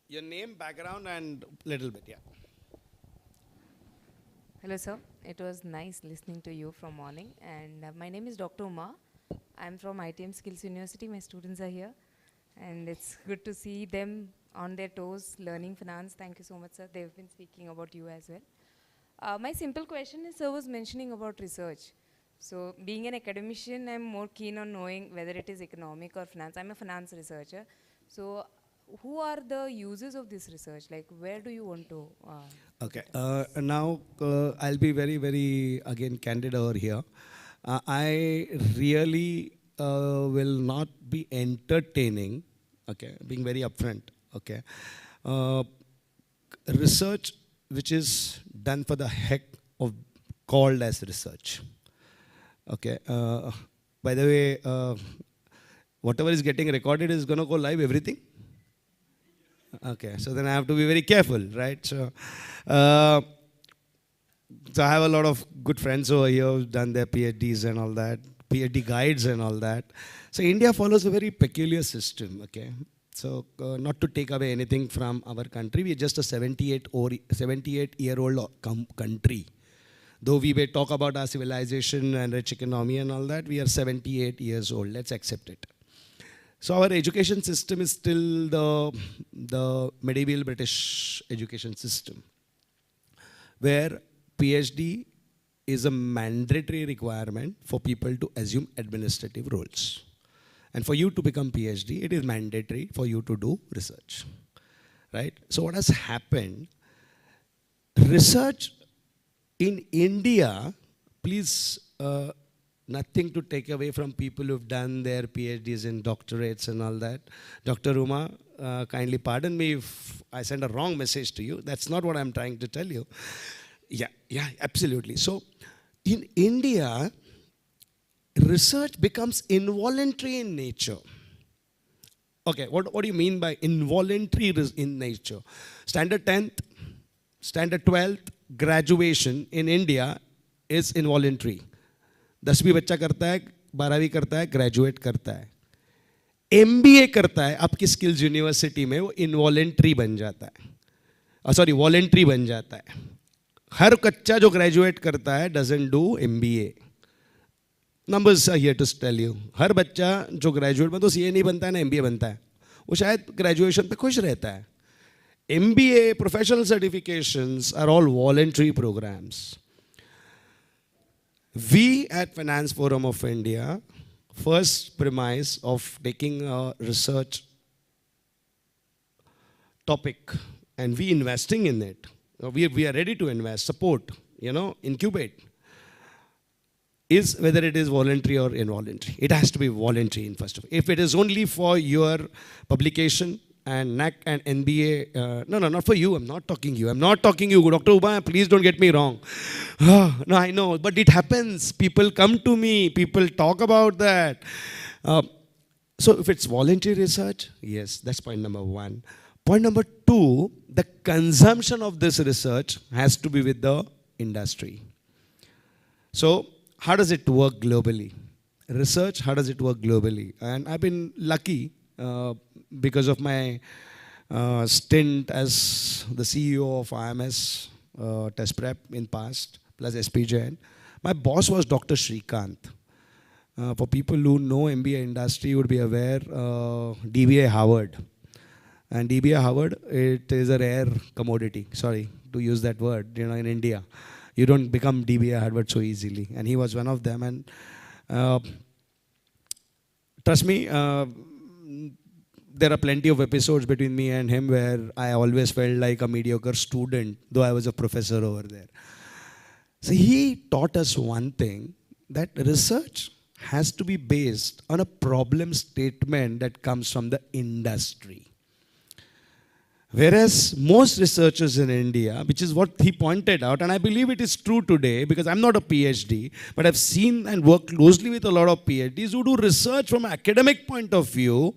Your name, background, and little bit, yeah. Hello, sir. It was nice listening to you from morning. And my name is Dr. Uma. I'm from ITM Skills University. My students are here. And it's good to see them on their toes, learning finance. Thank you so much, sir. They've been speaking about you as well. My simple question is, sir was mentioning about research. So being an academician, I'm more keen on knowing whether it is economic or finance. I'm a finance researcher. So who are the users of this research? Like, where do you want to? Okay. Now, I'll be very, very, again, candid over here. I really will not be entertaining, okay, being very upfront, okay? Uh, Research which is done for the heck of called as research. Okay. By the way, whatever is getting recorded is going to go live, everything? Okay, so then I have to be very careful, right? So I have a lot of good friends over here who've done their PhDs and all that, PhD guides and all that. So India follows a very peculiar system, okay? So not to take away anything from our country, we're just a 78-year-old country. Though we may talk about our civilization and rich economy and all that, we are 78 years old. Let's accept it. So our education system is still the medieval British education system, where PhD is a mandatory requirement for people to assume administrative roles. And for you to become PhD, it is mandatory for you to do research, right? So what has happened, research in India, please, nothing to take away from people who've done their PhDs and doctorates and all that. Dr. Uma, kindly pardon me if I send a wrong message to you. That's not what I'm trying to tell you. Yeah, absolutely. So in India, research becomes involuntary in nature. Okay, what do you mean by involuntary in nature? Standard 10th, standard 12th, graduation in India is involuntary. 10वीं बच्चा करता है, 12वीं करता है, graduate करता है. MBA करता है आपकी स्किल्स यूनिवर्सिटी में, वो इनवॉलेंट्री बन जाता है, सॉरी वॉलेंट्री बन जाता है. हर बच्चा जो ग्रेजुएट करता है doesn't do MBA. Numbers are here to tell you. हर बच्चा जो ग्रेजुएट बनता है, तो CA नहीं बनता है ना MBA बनता है, वो शायद ग्रेजुएशन पे खुश रहता है. MBA, professional certifications are all voluntary programs. We at Finance Forum of India, first premise of taking a research topic and we investing in it, we are ready to invest, support, incubate, is whether it is voluntary or involuntary. It has to be voluntary in first of all. If it is only for your publication and NAC and NBA, no, not for you, I'm not talking you. Dr. Uba, please don't get me wrong. No, I know, but it happens. People come to me, people talk about that. So if it's voluntary research, yes, that's point number one. Point number two, the consumption of this research has to be with the industry. So how does it work globally? Research, how does it work globally? And I've been lucky because of my stint as the CEO of IMS Test Prep in past, plus SPJN. My boss was Dr. Shrikant. For people who know MBA industry, you would be aware DBA Harvard. And DBA Harvard, it is a rare commodity. Sorry to use that word, in India. You don't become DBA Harvard so easily. And he was one of them. And trust me, there are plenty of episodes between me and him where I always felt like a mediocre student, though I was a professor over there. So he taught us one thing, that research has to be based on a problem statement that comes from the industry. Whereas most researchers in India, which is what he pointed out, and I believe it is true today because I'm not a PhD, but I've seen and worked closely with a lot of PhDs who do research from an academic point of view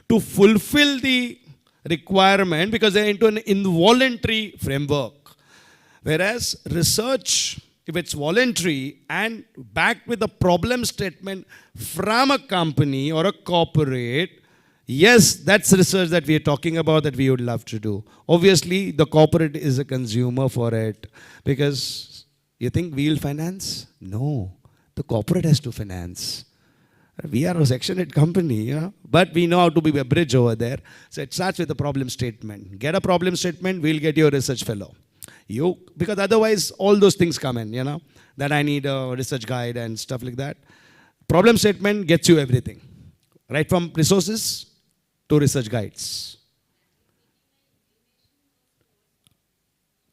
to fulfill the requirement because they're into an involuntary framework. Whereas research, if it's voluntary and backed with a problem statement from a company or a corporate, yes, that's research that we are talking about that we would love to do. Obviously, the corporate is a consumer for it because you think we'll finance? No, the corporate has to finance. We are a Section 8 company, but we know how to be a bridge over there. So it starts with a problem statement. Get a problem statement, we'll get you a research fellow. Because otherwise, all those things come in, that I need a research guide and stuff like that. Problem statement gets you everything, right from resources to research guides.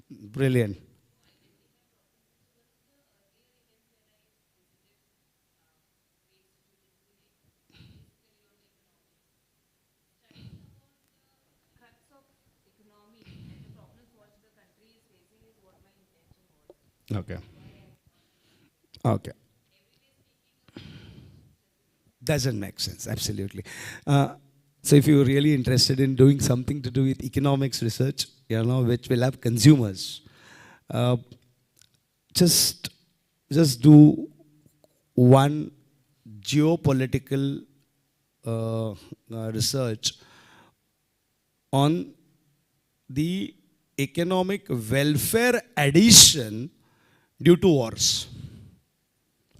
Brilliant. Okay. Okay. Doesn't make sense, absolutely. So if you're really interested in doing something to do with economics research, which will have consumers, uh, just do one geopolitical research on the economic welfare addition due to wars.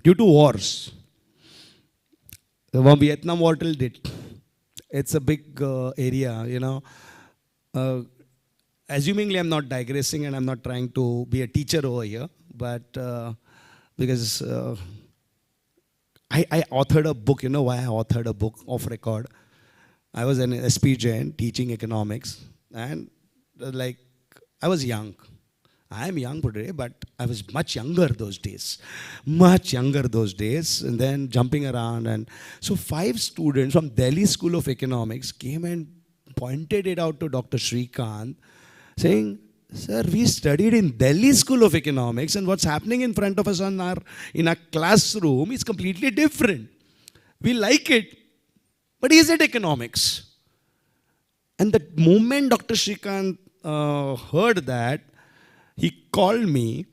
Due to wars. The Vietnam War till date. It's a big area, assumingly, I'm not digressing and I'm not trying to be a teacher over here, but because I authored a book. You know why I authored a book off record? I was an SP Jain teaching economics, and like I was young. I am young today, but I was much younger those days. Much younger those days, and then jumping around. And so 5 students from Delhi School of Economics came and pointed it out to Dr. Shrikant, saying, sir, we studied in Delhi School of Economics, and what's happening in front of us in our classroom is completely different. We like it, but is it economics? And the moment Dr. Shrikant heard that, he called me.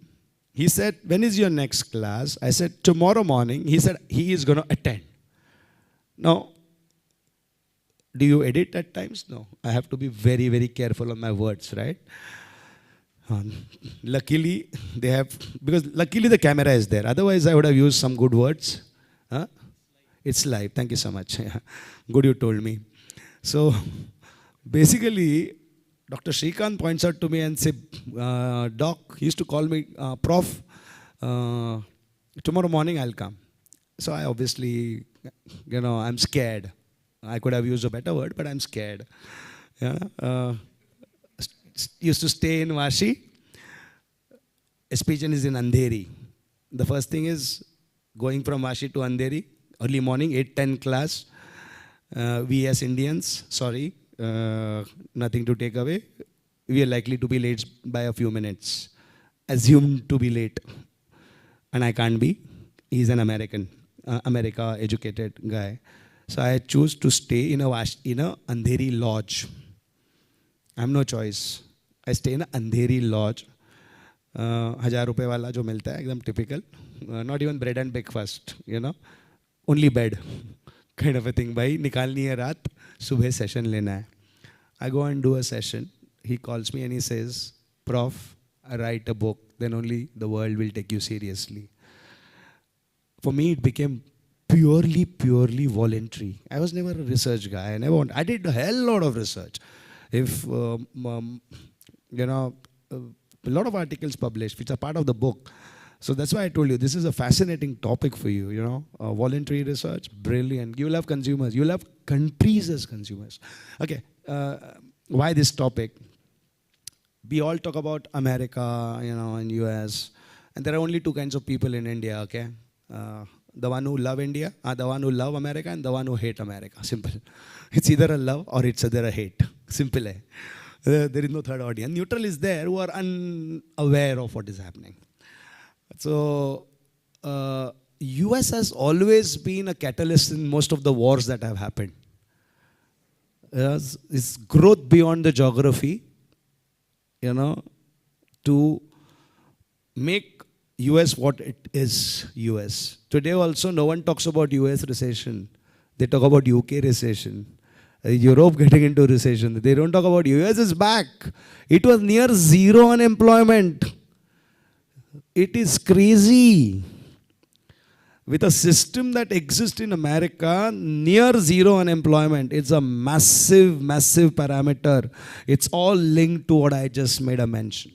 He said, when is your next class? I said, tomorrow morning. He said, he is going to attend. Now, do you edit at times? No. I have to be very, very careful on my words, right? Luckily, because luckily the camera is there. Otherwise, I would have used some good words. Huh? It's live. Thank you so much. Good you told me. So, basically, Dr. Shrikant points out to me and says, Doc, he used to call me, Prof, tomorrow morning I'll come. So I obviously, I'm scared. I could have used a better word, but I'm scared. Used to stay in Vashi. SPGN is in Andheri. The first thing is going from Vashi to Andheri, early morning, 8:10 class. We as Indians, sorry, nothing to take away. We are likely to be late by a few minutes. Assumed to be late. And I can't be. He's an American, America educated guy. So I choose to stay in a Andheri lodge. I have no choice. I stay in a Andheri lodge. 1,000 rupees wala jo milta hai, ekdam typical. Not even bread and breakfast, Only bed. Kind of a thing. Bhai, nikalni hai raat, subah session lena hai. I go and do a session. He calls me and he says, Prof, I write a book, then only the world will take you seriously. For me, it became purely voluntary. I was never a research guy. I did a hell lot of research. If, a lot of articles published, which are part of the book. So that's why I told you, this is a fascinating topic for you, voluntary research, brilliant. You will have consumers. You will have countries as consumers. Okay, why this topic? We all talk about America, and US. And there are only 2 kinds of people in India, okay? The one who love India, the one who love America, and the one who hate America. Simple. It's either a love or it's either a hate. Simple. There is no third audience. Neutral is there who are unaware of what is happening. So, US has always been a catalyst in most of the wars that have happened. It's growth beyond the geography, to make US what it is, US. Today also, no one talks about US recession. They talk about UK recession. Europe getting into recession. They don't talk about US is back. It was near zero unemployment. It is crazy. With a system that exists in America, near zero unemployment, it's a massive, massive parameter. It's all linked to what I just made a mention.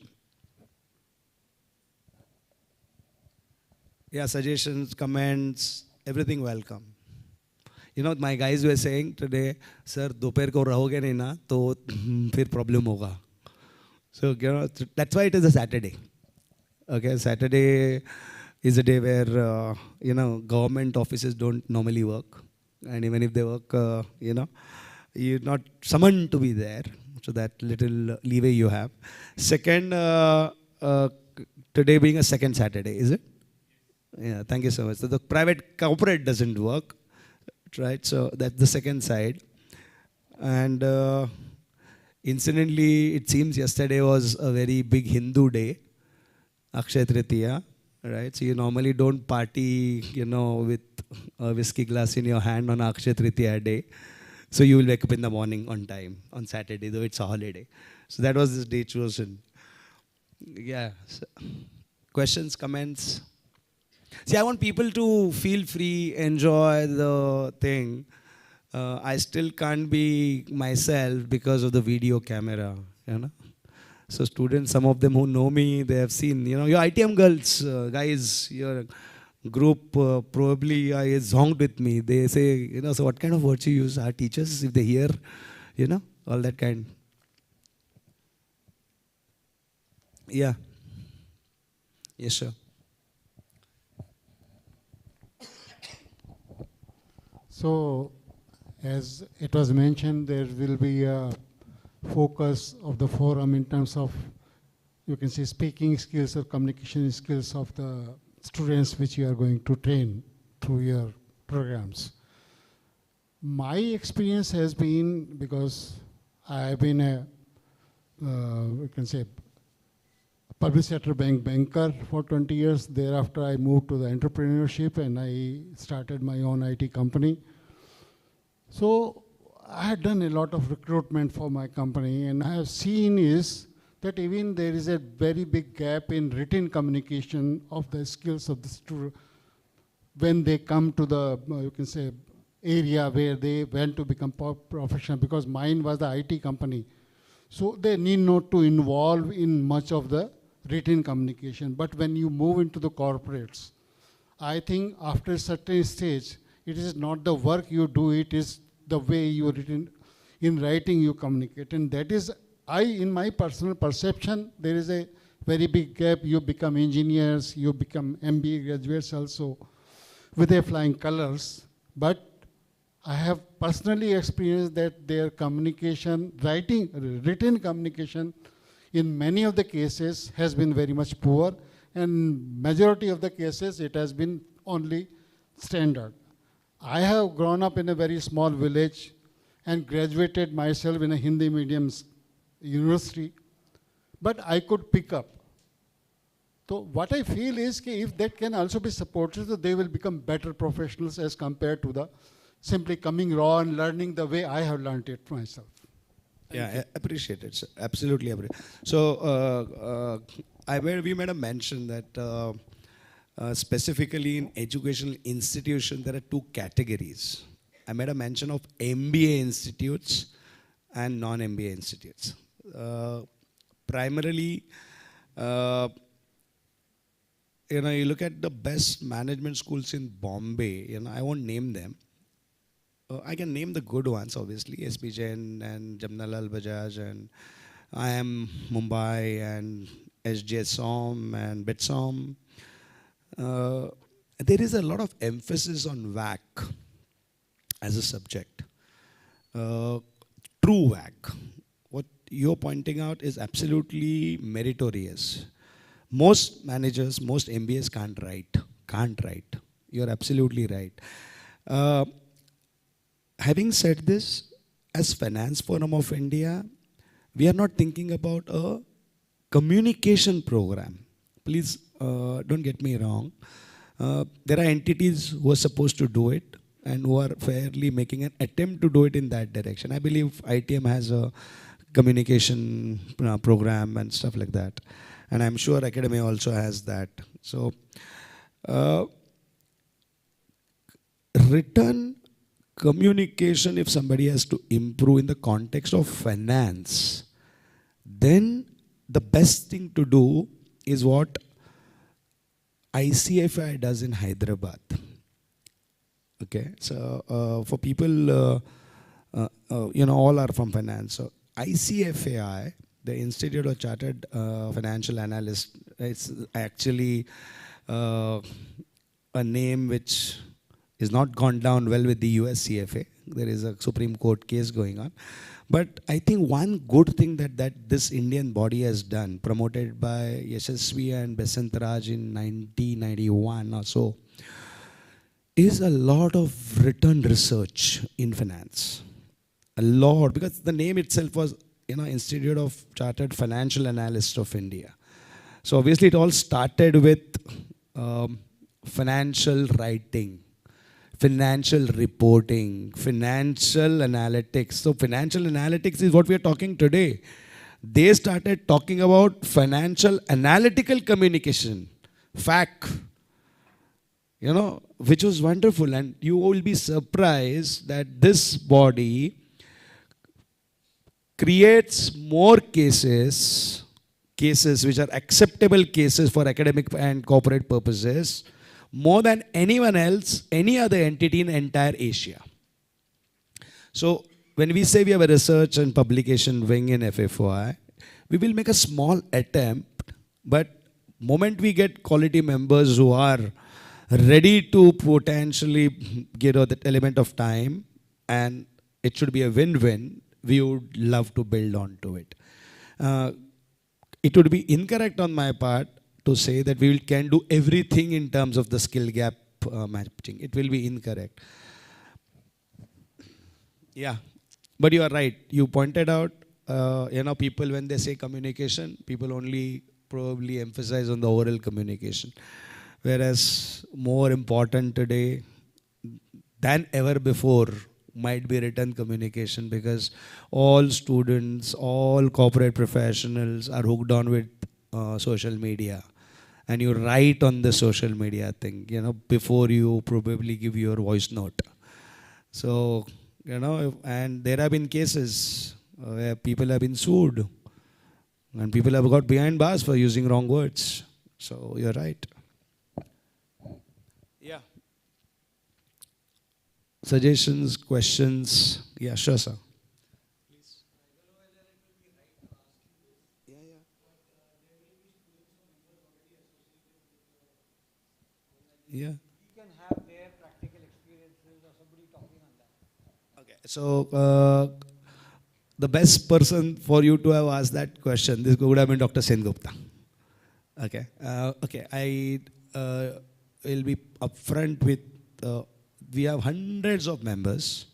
Yeah, suggestions, comments, everything welcome. My guys were saying today, sir, दोपहर को रहोगे नहीं ना, तो फिर problem होगा. So, that's why it is a Saturday. Okay, Saturday is a day where, government offices don't normally work. And even if they work, you're not summoned to be there. So that little leeway you have. Second, Today being a second Saturday, is it? Yeah, thank you so much. So the private corporate doesn't work, right? So that's the second side. And incidentally, it seems yesterday was a very big Hindu day, Akshay Tritiya, right? So you normally don't party, with a whiskey glass in your hand on Akshay Tritiya day. So you will wake up in the morning on time on Saturday, though it's a holiday. So that was this day chosen. Yeah. So questions, comments? See, I want people to feel free, enjoy the thing. I still can't be myself because of the video camera, So students, some of them who know me, they have seen, your ITM girls, guys, your group probably is honked with me. They say, so what kind of words you use? Our teachers, if they hear, all that kind. Yeah. Yes, sir. So, as it was mentioned, there will be a focus of the forum in terms of, you can say, speaking skills or communication skills of the students which you are going to train through your programs. My experience has been, because I have been a, you can say, public sector banker for 20 years. Thereafter, I moved to the entrepreneurship and I started my own IT company. So I had done a lot of recruitment for my company, and I have seen is that even there is a very big gap in written communication of the skills of the student when they come to the, you can say, area where they went to become professional, because mine was the IT company. So they need not to involve in much of the written communication. But when you move into the corporates, I think after a certain stage, it is not the work you do, it is the way you written, in writing you communicate. And that is, in my personal perception, there is a very big gap. You become engineers, you become MBA graduates also with their flying colors. But I have personally experienced that their communication, written communication, in many of the cases has been very much poor, and majority of the cases it has been only standard. I have grown up in a very small village and graduated myself in a Hindi medium university, but I could pick up. So what I feel is that if that can also be supported, so they will become better professionals as compared to the simply coming raw and learning the way I have learned it myself. Yeah, I appreciate it, sir. Absolutely appreciate. So, we made a mention that specifically in educational institutions, there are two categories. I made a mention of MBA institutes and non-MBA institutes. Primarily, you look at the best management schools in Bombay, I won't name them. I can name the good ones, obviously, SB Jain and Jamnalal Bajaj and IIM Mumbai and SJ SOM and BITSOM. There is a lot of emphasis on WAC as a subject. True WAC. What you're pointing out is absolutely meritorious. Most managers, most MBAs can't write. You're absolutely right. Having said this, as Finance Forum of India, we are not thinking about a communication program. Please don't get me wrong. There are entities who are supposed to do it and who are fairly making an attempt to do it in that direction. I believe ITM has a communication program and stuff like that. And I'm sure Academy also has that. So, written communication, if somebody has to improve in the context of finance, then the best thing to do is what ICFI does in Hyderabad. Okay, so for people, all are from finance. So ICFAI, the Institute of Chartered Financial Analysts, it's actually a name which is not gone down well with the US CFA. There is a Supreme Court case going on. But I think one good thing that this Indian body has done, promoted by Yashasvi and Besant Raj in 1991 or so, is a lot of written research in finance. A lot, because the name itself was, Institute of Chartered Financial Analysts of India. So obviously it all started with financial writing, financial reporting, financial analytics. So financial analytics is what we are talking today. They started talking about financial analytical communication, FAC, which was wonderful. And you will be surprised that this body creates more cases which are acceptable cases for academic and corporate purposes, more than anyone else, any other entity in entire Asia. So when we say we have a research and publication wing in FFOI, we will make a small attempt, but moment we get quality members who are ready to potentially give that element of time, and it should be a win-win, we would love to build on to it. It would be incorrect on my part to say that we can do everything in terms of the skill gap matching. It will be incorrect. Yeah, but you are right. You pointed out, people, when they say communication, people only probably emphasize on the oral communication. Whereas more important today than ever before might be written communication, because all students, all corporate professionals are hooked on with social media. And you write on the social media thing, before you probably give your voice note. So, and there have been cases where people have been sued and people have got behind bars for using wrong words. So you're right. Yeah. Suggestions, questions? Yeah, sure, sir. Please. Yeah. We can have their practical experiences or somebody talking on that. Okay, so the best person for you to have asked that question, this would have been Dr. Sen Gupta. Okay, I will be upfront with, we have hundreds of members,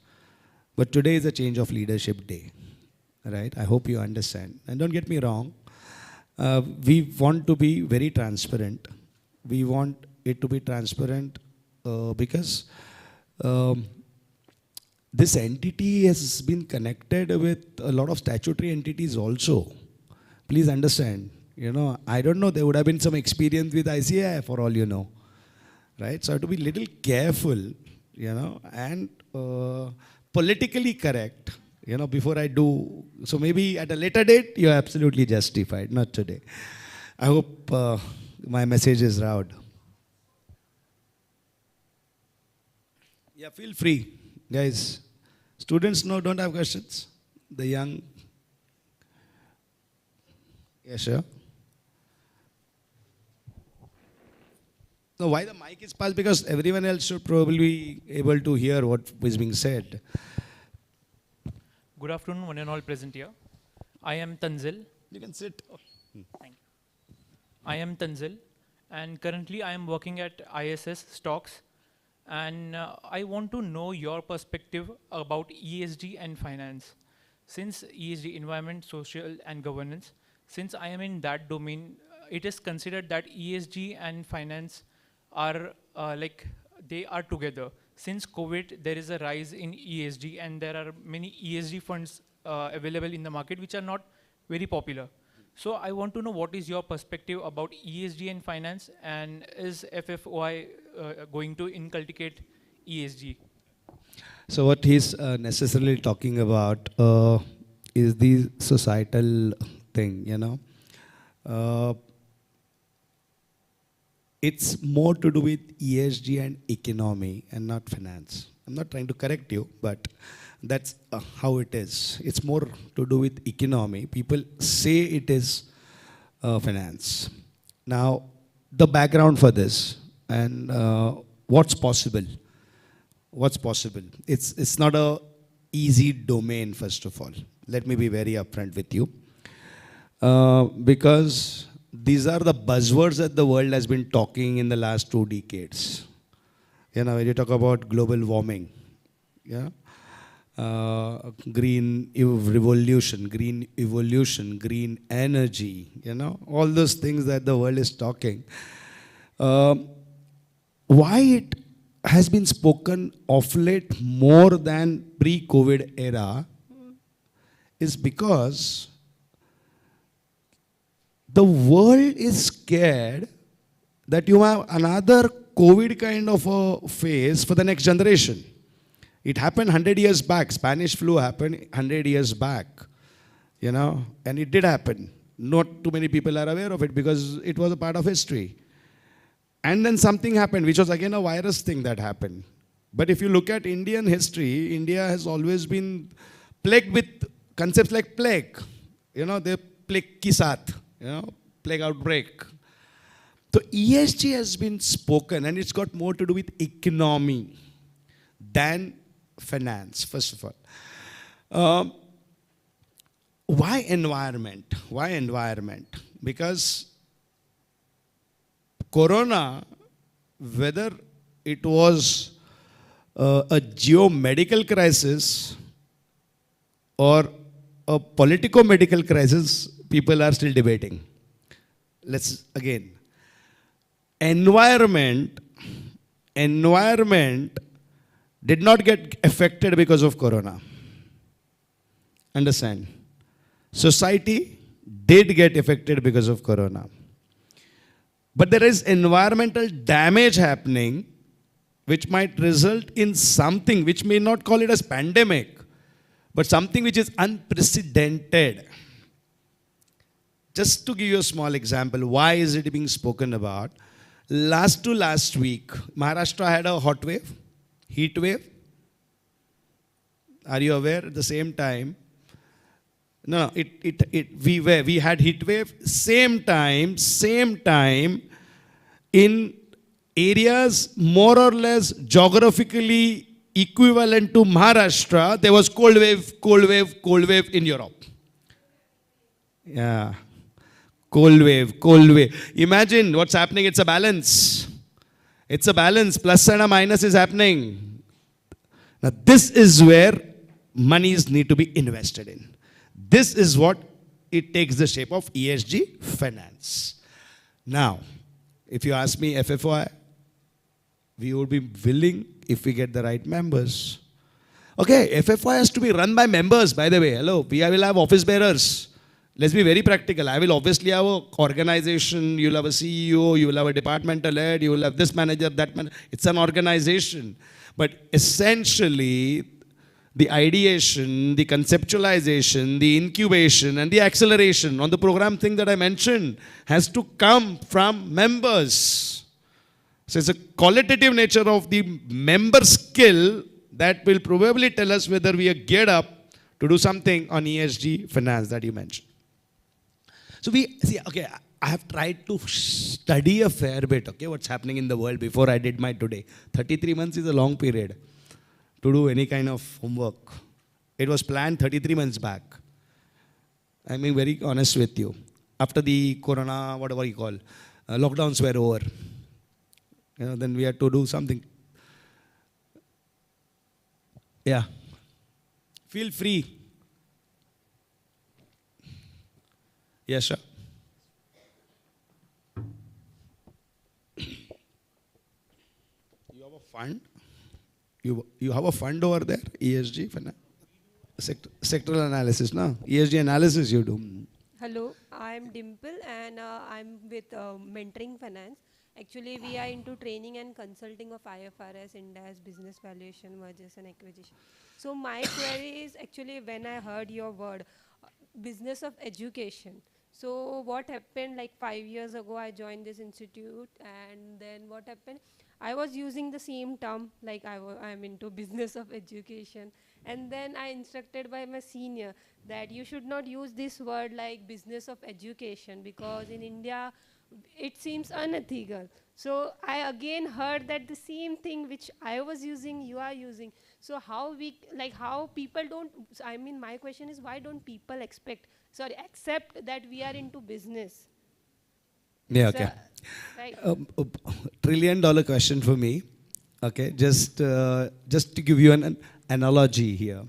but today is a change of leadership day, right? I hope you understand. And don't get me wrong, we want to be very transparent. We want it to be transparent because this entity has been connected with a lot of statutory entities also. Please understand, I don't know, there would have been some experience with ICAI for all you know, right? So I have to be little careful, and politically correct, before I do. So maybe at a later date, you're absolutely justified, not today. I hope my message is loud. Yeah, feel free, guys. Students don't have questions. The young. Yeah, sure. No, why the mic is passed? Because everyone else should probably be able to hear what is being said. Good afternoon, one and all present here. I am Tanzil. You can sit. Thank you. I am Tanzil, and currently I am working at ISS Stocks. And I want to know your perspective about ESG and finance. Since ESG, environment, social, and governance, since I am in that domain, it is considered that ESG and finance are they are together. Since COVID, there is a rise in ESG, and there are many ESG funds available in the market which are not very popular. So I want to know what is your perspective about ESG and finance, and is FFOI going to inculcate ESG? So what he's necessarily talking about is the societal thing, It's more to do with ESG and economy and not finance. I'm not trying to correct you, but that's how it is. It's more to do with economy. People say it is finance. Now, the background for this and what's possible. what's possible. It's not a easy domain, first of all. Let me be very upfront with you. Because these are the buzzwords that the world has been talking in the last 2 decades. When you talk about global warming, yeah, green revolution, green evolution, green energy, all those things that the world is talking. Why it has been spoken of late more than pre-COVID era is because the world is scared that you have another COVID kind of a phase for the next generation. It happened 100 years back. Spanish flu happened 100 years back, and it did happen. Not too many people are aware of it because it was a part of history. And then something happened, which was again a virus thing that happened. But if you look at Indian history, India has always been plagued with concepts like plague. The plague ki saath, plague outbreak. So ESG has been spoken, and it's got more to do with economy than finance, first of all. Why environment? Why environment? Because Corona, whether it was a geomedical crisis or a politico-medical crisis, people are still debating. Let's again. Environment did not get affected because of Corona. Understand? Society did get affected because of Corona. But there is environmental damage happening which might result in something which may not call it as pandemic, but something which is unprecedented. Just to give you a small example, why is it being spoken about? Last week, Maharashtra had a hot wave, heat wave. Are you aware? At the same time, we had heat wave. Same time, in areas more or less geographically equivalent to Maharashtra, there was cold wave in Europe. Yeah. Cold wave. Imagine what's happening. It's a balance. Plus and a minus is happening. Now, this is where monies need to be invested in. This is what it takes the shape of ESG finance. Now, if you ask me FFI, we would be willing if we get the right members. Okay, FFI has to be run by members, by the way. Hello, we will have office bearers. Let's be very practical. I will obviously have an organization, you'll have a CEO, you will have a departmental head, you will have this manager, that manager. It's an organization. But essentially, the ideation, the conceptualization, the incubation, and the acceleration on the program thing that I mentioned has to come from members. So it's a qualitative nature of the member skill that will probably tell us whether we are geared up to do something on ESG finance that you mentioned. So I have tried to study a fair bit, what's happening in the world before I did my today. 33 months is a long period to do any kind of homework. It was planned 33 months back. I'm being very honest with you. After the corona, whatever you call, lockdowns were over. Then we had to do something. Yeah. Feel free. Yes, sir. You have a fund? You have a fund over there, ESG, sectoral analysis, no? ESG analysis you do. Hello, I'm Dimple and I'm with Mentoring Finance. Actually, we are into training and consulting of IFRS, Ind AS, business valuation, mergers and acquisition. So my query is actually when I heard your word, business of education. So what happened like 5 years ago, I joined this institute and then what happened? I was using the same term like I'm into business of education. And then I instructed by my senior that you should not use this word like business of education because in India, it seems unethical. So I again heard that the same thing which I was using, you are using. So how we, like how people don't, I mean, my question is, why don't people accept that we are into business? Yeah, It's okay. right. $1 trillion question for me. Okay, just to give you an analogy here.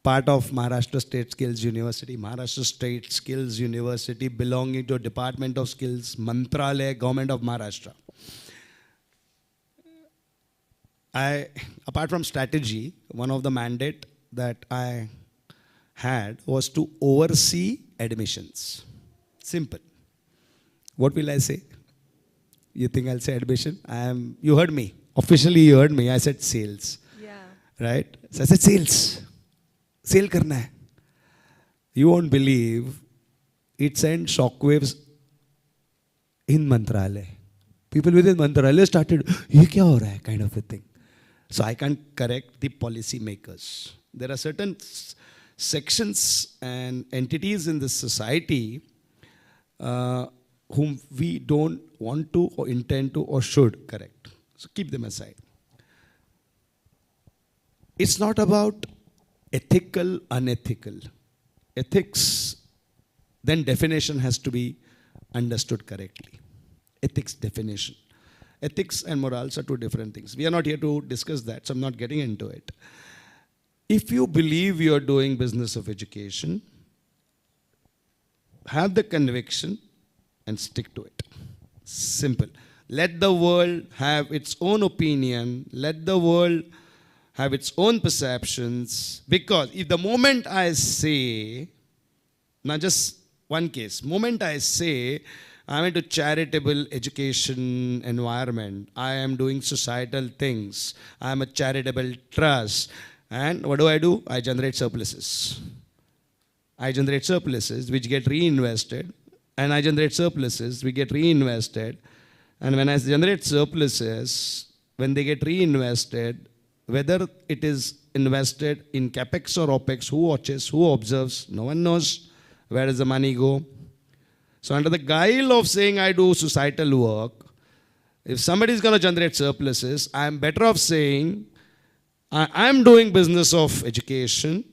Part of Maharashtra State Skills University, Maharashtra State Skills University belonging to Department of Skills, Mantralaya, Government of Maharashtra. Apart from strategy, one of the mandate that I had was to oversee admissions. Simple. What will I say? You think I'll say admission? You heard me. Officially you heard me. I said sales. Yeah. Right? So I said sales. Sale karna hai. You won't believe it sent shockwaves in Mantralaya. People within Mantralaya started, ye kya ho raha hai, kind of a thing. So I can't correct the policy makers. There are certain sections and entities in this society whom we don't want to or intend to or should correct. So keep them aside. It's not about ethical, unethical. Ethics, then definition has to be understood correctly. Ethics definition. Ethics and morals are two different things. We are not here to discuss that, so I'm not getting into it. If you believe you are doing business of education, have the conviction and stick to it. Simple. Let the world have its own opinion. Let the world have its own perceptions. Because if the moment I say, now just one case, moment I say, I'm into charitable education environment, I am doing societal things, I am a charitable trust, and what do? I generate surpluses. I generate surpluses which get reinvested, and I generate surpluses which get reinvested, and when I generate surpluses, when they get reinvested, whether it is invested in capex or opex, who watches, who observes, no one knows where does the money go. So under the guile of saying I do societal work, if somebody is going to generate surpluses, I am better off saying I am doing business of education,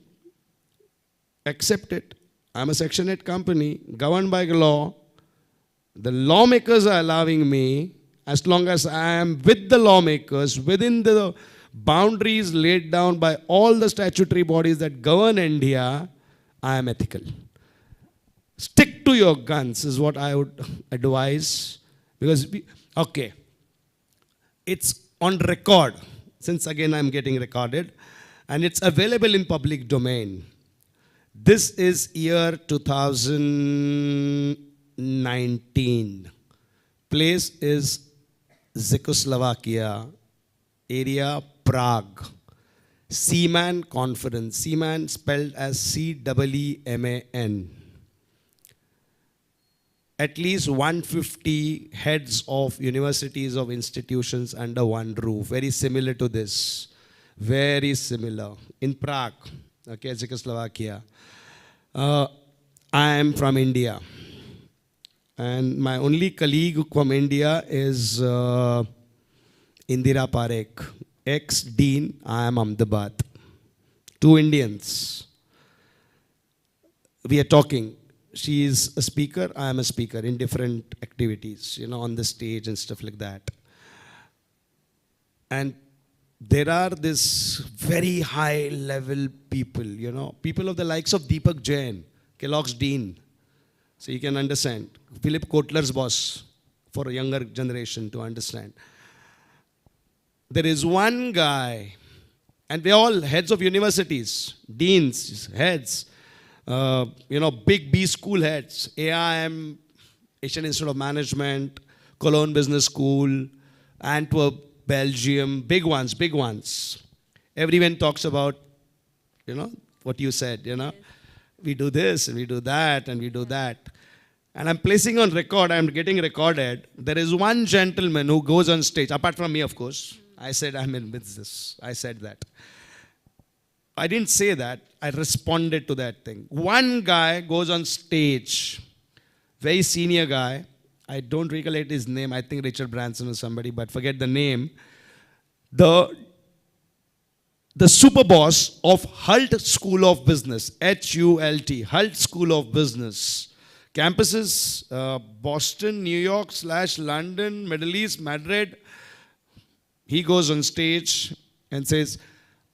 accept it. I am a Section 8 company, governed by law. The lawmakers are allowing me, as long as I am with the lawmakers, within the boundaries laid down by all the statutory bodies that govern India, I am ethical. Stick to your guns is what I would advise. Because, okay, it's on record, since again I'm getting recorded, and it's available in public domain. This is year 2019. Place is Czechoslovakia, area Prague. Seaman Conference, Seaman spelled as C-E-E-M-A-N. At least 150 heads of universities, of institutions under one roof. Very similar to this. Very similar. In Prague, okay, Czechoslovakia. I am from India. And my only colleague from India is Indira Parekh. Ex-Dean, I am Ahmedabad. Two Indians. We are talking. She is a speaker, I am a speaker in different activities, on the stage and stuff like that. And there are this very high level people, people of the likes of Deepak Jain, Kellogg's Dean. So you can understand. Philip Kotler's boss, for a younger generation to understand. There is one guy, and we're all heads of universities, deans, heads, big B school heads, AIM, Asian Institute of Management, Cologne Business School, Antwerp, Belgium, big ones. Everyone talks about, what you said, we do this, and we do that, and we do that. And I'm placing on record, I'm getting recorded, there is one gentleman who goes on stage, apart from me, of course. I said, I'm in business. I said that. I didn't say that. I responded to that thing. One guy goes on stage very senior guy. I don't recollect his name. I think Richard Branson or somebody, but forget the name. The super boss of Hult School of Business, H-U-L-T, Hult School of Business. Campuses, Boston, New York / London, Middle East, Madrid. He goes on stage and says,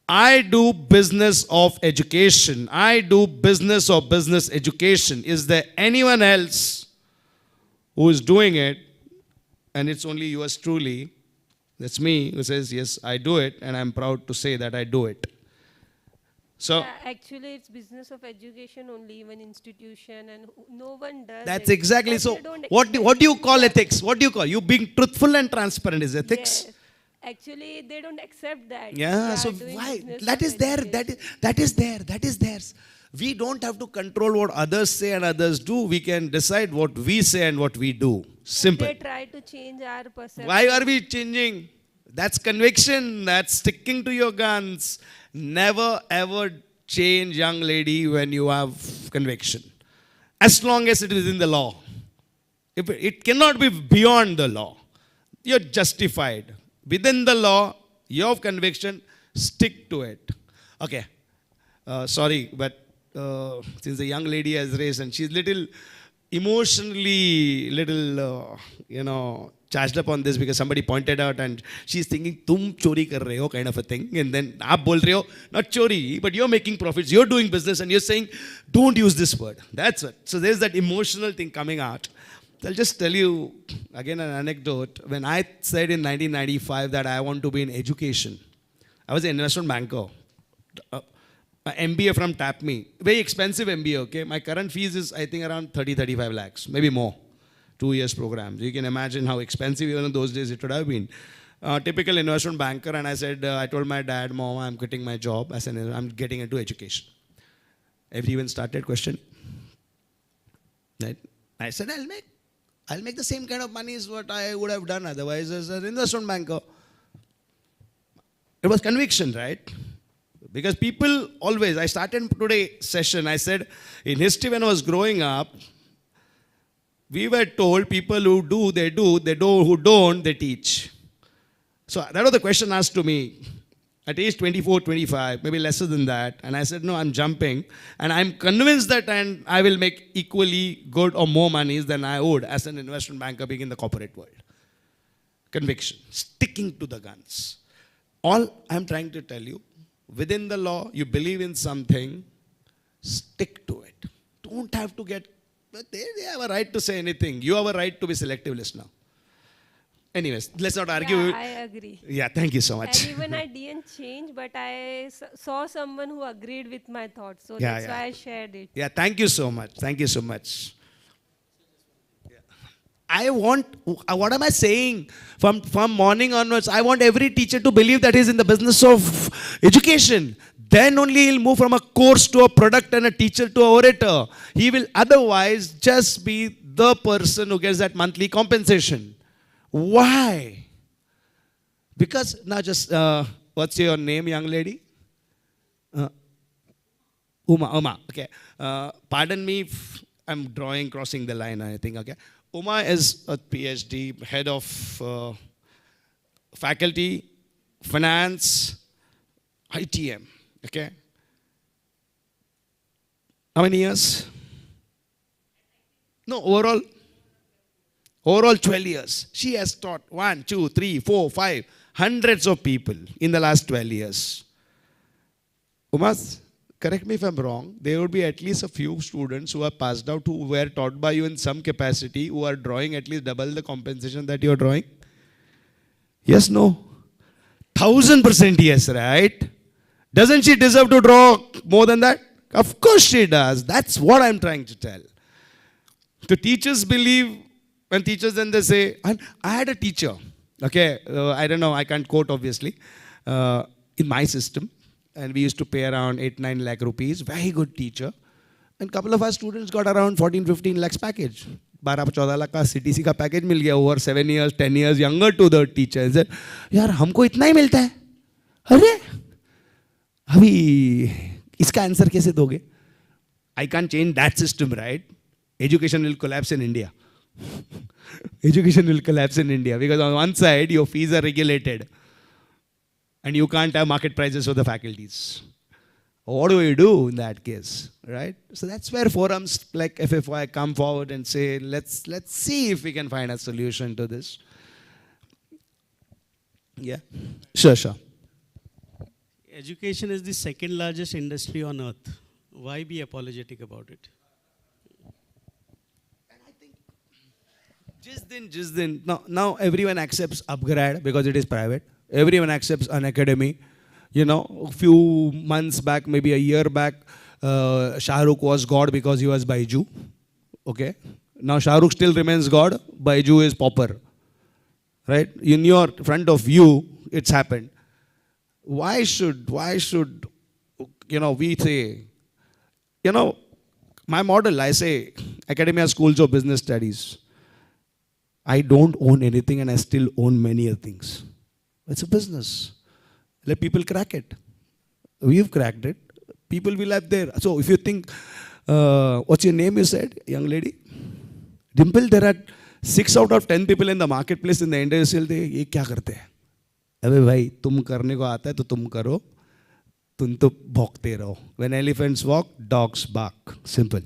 I do business of education. I do business of business education. Is there anyone else who is doing it? And it's only yours truly. That's me who says, yes, I do it, and I'm proud to say that I do it. So actually, it's business of education only, even institution, and no one does. that's it. exactly But so. they don't What do expect you call ethics? What do you call? You being truthful and transparent is ethics. Yes. Actually, they don't accept that. Yeah, We so are doing why? business That of is there, education. that is there, that is theirs. We don't have to control what others say and others do. We can decide what we say and what we do. Simple. They try to change our perception. Why are we changing? That's conviction. That's sticking to your guns. Never ever change, young lady, when you have conviction. As long as it is in the law. If it cannot be beyond the law. You're justified. Within the law, you have conviction, stick to it. Okay. Sorry, but since the young lady has raised and she's little emotionally, charged up on this because somebody pointed out and she's thinking, tum chori kar rahe ho, kind of a thing. And then aap bol rahe ho, not chori, but you're making profits, you're doing business and you're saying, don't use this word. That's it. So there's that emotional thing coming out. I'll just tell you again an anecdote. When I said in 1995 that I want to be in education, I was an investment banker. An MBA from TAPME, very expensive MBA, okay? My current fees is, I think, around 35 lakhs, maybe more. 2 years programs. You can imagine how expensive even in those days it would have been. Typical investment banker, and I said, I told my dad, Mom, I'm quitting my job. I said, I'm getting into education. Everyone started questioning. Right? I said, I'll make the same kind of money as what I would have done otherwise as an investment banker. It was conviction, right? Because people always, I started today's session, I said, in history when I was growing up, we were told people who do, they do, who don't, they teach. So that was the question asked to me at age 24, 25, maybe lesser than that. And I said, no, I'm jumping. And I'm convinced that I will make equally good or more money than I would as an investment banker being in the corporate world. Conviction, sticking to the guns. All I'm trying to tell you, within the law, you believe in something, stick to it. Don't have to get, they have a right to say anything. You have a right to be selective listener. Anyways, let's not argue. Yeah, I agree. Yeah, thank you so much. And even I didn't change, but I saw someone who agreed with my thoughts. So Yeah, that's why I shared it. Yeah, thank you so much. Thank you so much. I want, what am I saying? From morning onwards, I want every teacher to believe that he's in the business of education. Then only he'll move from a course to a product and a teacher to a orator. He will otherwise just be the person who gets that monthly compensation. Why? Because, now just, what's your name, young lady? Uma, okay. Pardon me if I'm crossing the line, I think, okay. Uma is a PhD, head of faculty, finance, ITM, okay. How many years? No, overall 12 years. She has taught 1, 2, 3, 4, 5, hundreds of people in the last 12 years. Umas, correct me if I'm wrong, there would be at least a few students who are passed out who were taught by you in some capacity who are drawing at least double the compensation that you are drawing. Yes, no? 1000% yes, right? Doesn't she deserve to draw more than that? Of course she does. That's what I'm trying to tell. The teachers believe, when teachers then they say, and I had a teacher, okay, I don't know, I can't quote obviously, in my system, and we used to pay around 8-9 lakh rupees, very good teacher, and couple of our students got around 14-15 lakhs package. 12-14 lakh का CTC का package मिल गया over 7 years, 10 years younger to the teacher. And said, यार हमको इतना ही मिलता है, अरे अभी इसका आंसर कैसे दोगे? I can't change that system, right? education will collapse in India. Education will collapse in India because on one side your fees are regulated and you can't have market prices for the faculties. What do you do in that case, right? So that's where forums like FFY come forward and say, let's see if we can find a solution to this. Yeah, sure. Education is the second largest industry on earth. Why be apologetic about it? Just then. Now everyone accepts upgrade because it is private. Everyone accepts an academy. You know, a few months back, maybe a year back, Shah Rukh was God because he was Baiju. Okay. Now Shah Rukh still remains God. Baiju is pauper. Right? In your front of you, it's happened. Why should, you know, we say, you know, my model, I say, Academia Schools of Business Studies. I don't own anything and I still own many other things. It's a business. Let people crack it. We've cracked it. People will have there. So if you think, what's your name you said, young lady? Dimple, there are 6 out of 10 people in the marketplace in the industrial, they, ये क्या करते हैं? अबे भाई, तुम करने को आता है तो तुम करो. तुम तो भौंकते रहो. When elephants walk, dogs bark. Simple.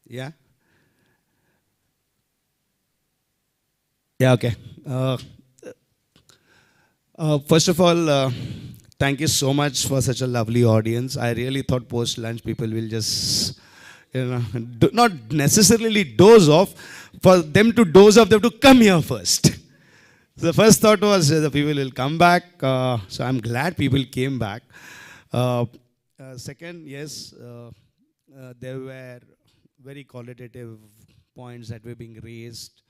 Yeah? Yeah, okay. First of all, thank you so much for such a lovely audience. I really thought post-lunch people will just, you know, not necessarily doze off. For them to doze off, they have to come here first. The first thought was the people will come back. So I'm glad people came back. Second, yes, there were very qualitative points that were being raised.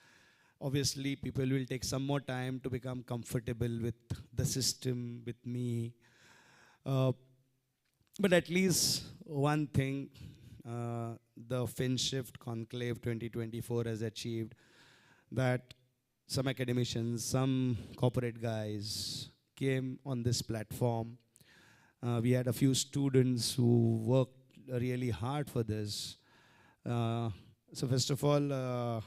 Obviously, people will take some more time to become comfortable with the system, with me. But at least one thing, the FinShift Conclave 2024 has achieved, that some academicians, some corporate guys came on this platform. We had a few students who worked really hard for this. So first of all,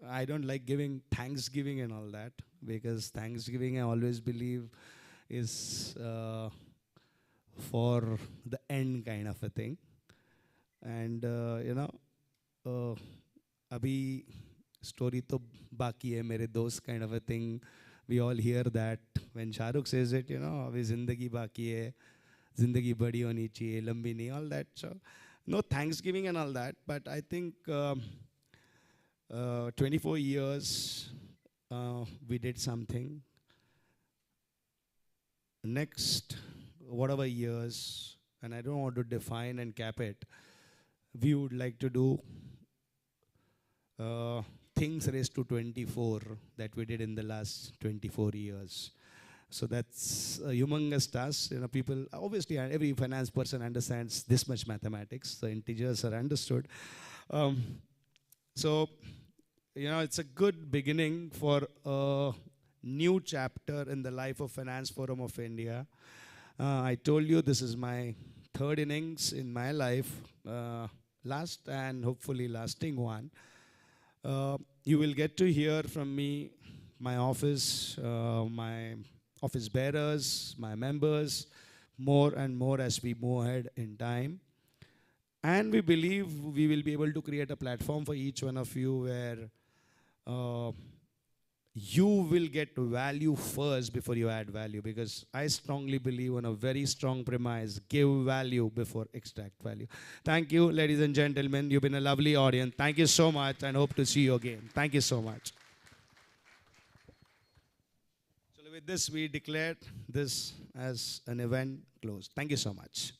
I don't like giving Thanksgiving and all that, because Thanksgiving I always believe is for the end kind of a thing. And you know, abhi story to baki hai mere dost kind of a thing. We all hear that when Shah Rukh says it, you know, abhi zindagi baki hai, zindagi badi honi chahiye, lambi nahi, all that. So no Thanksgiving and all that, but I think 24 years we did something. Next, whatever years, and I don't want to define and cap it, we would like to do things raised to 24 that we did in the last 24 years. So that's a humongous task. You know, people, obviously every finance person understands this much mathematics. The integers are understood. So, you know, it's a good beginning for a new chapter in the life of Finance Forum of India. I told you this is my third innings in my life, last and hopefully lasting one. You will get to hear from me, my office bearers, my members, more and more as we move ahead in time. And we believe we will be able to create a platform for each one of you where you will get value first before you add value, because I strongly believe on a very strong premise, give value before extract value. Thank you, ladies and gentlemen. You've been a lovely audience. Thank you so much and hope to see you again. Thank you so much. So with this, we declare this as an event closed. Thank you so much.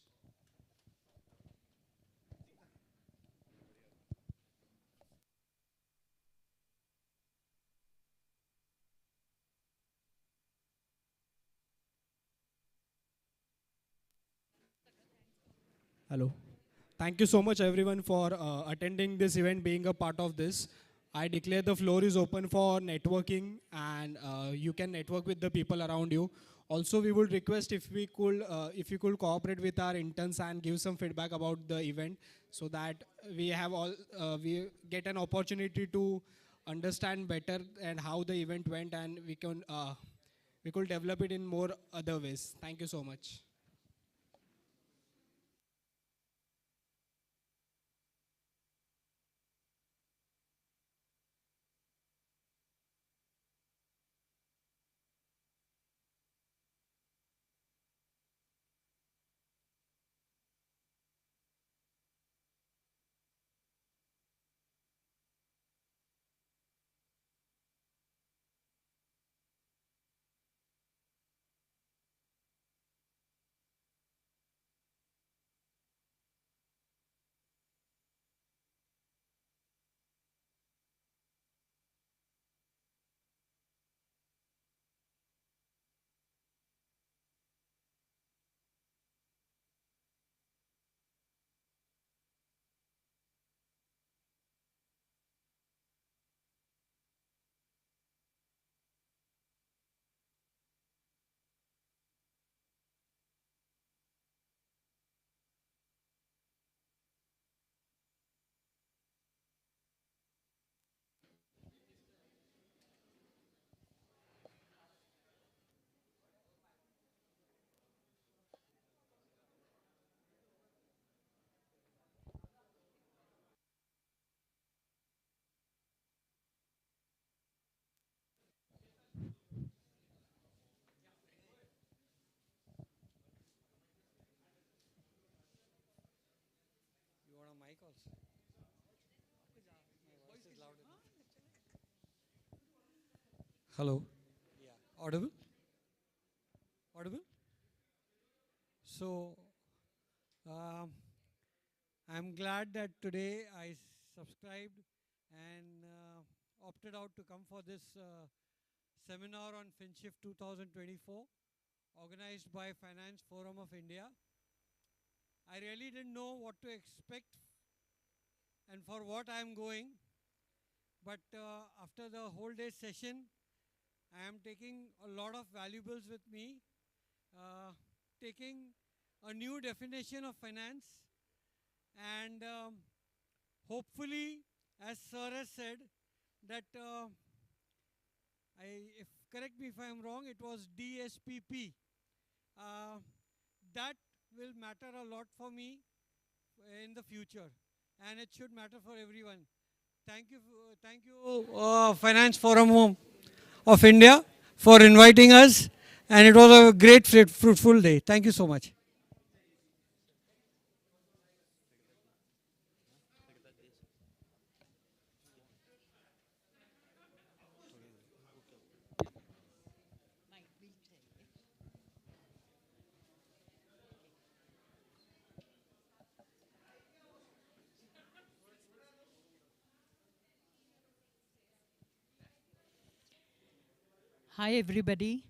Hello. Thank you so much everyone for attending this event, being a part of this. I declare the floor is open for networking, and you can network with the people around you. Also, we would request if you could cooperate with our interns and give some feedback about the event, so that we get an opportunity to understand better and how the event went, and we could develop it in more other ways. Thank you so much. You want a mic also? My voice is loud enough. Hello. Yeah. Audible? Audible? So, um, I'm glad that today I subscribed and opted out to come for this seminar on FinShift 2024 organized by Finance Forum of India. I really didn't know what to expect and for what I'm going, but after the whole day session, I am taking a lot of valuables with me, taking a new definition of finance, and hopefully, as Sir has said, that if correct me if I am wrong, it was DSPP. That will matter a lot for me in the future, and it should matter for everyone. Thank you, Finance Forum of India, for inviting us, and it was a great, fruitful day. Thank you so much. Hi, everybody.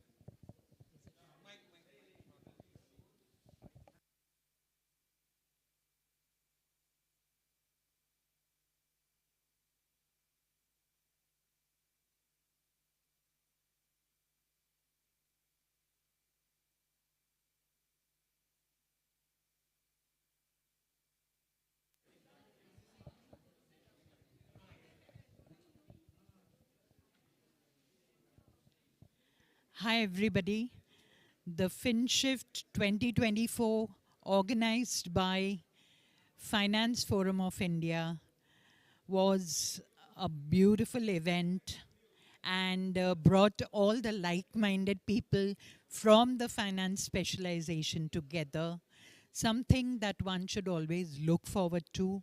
Hi, everybody. The FinShift 2024, organized by Finance Forum of India, was a beautiful event and brought all the like-minded people from the finance specialization together, something that one should always look forward to.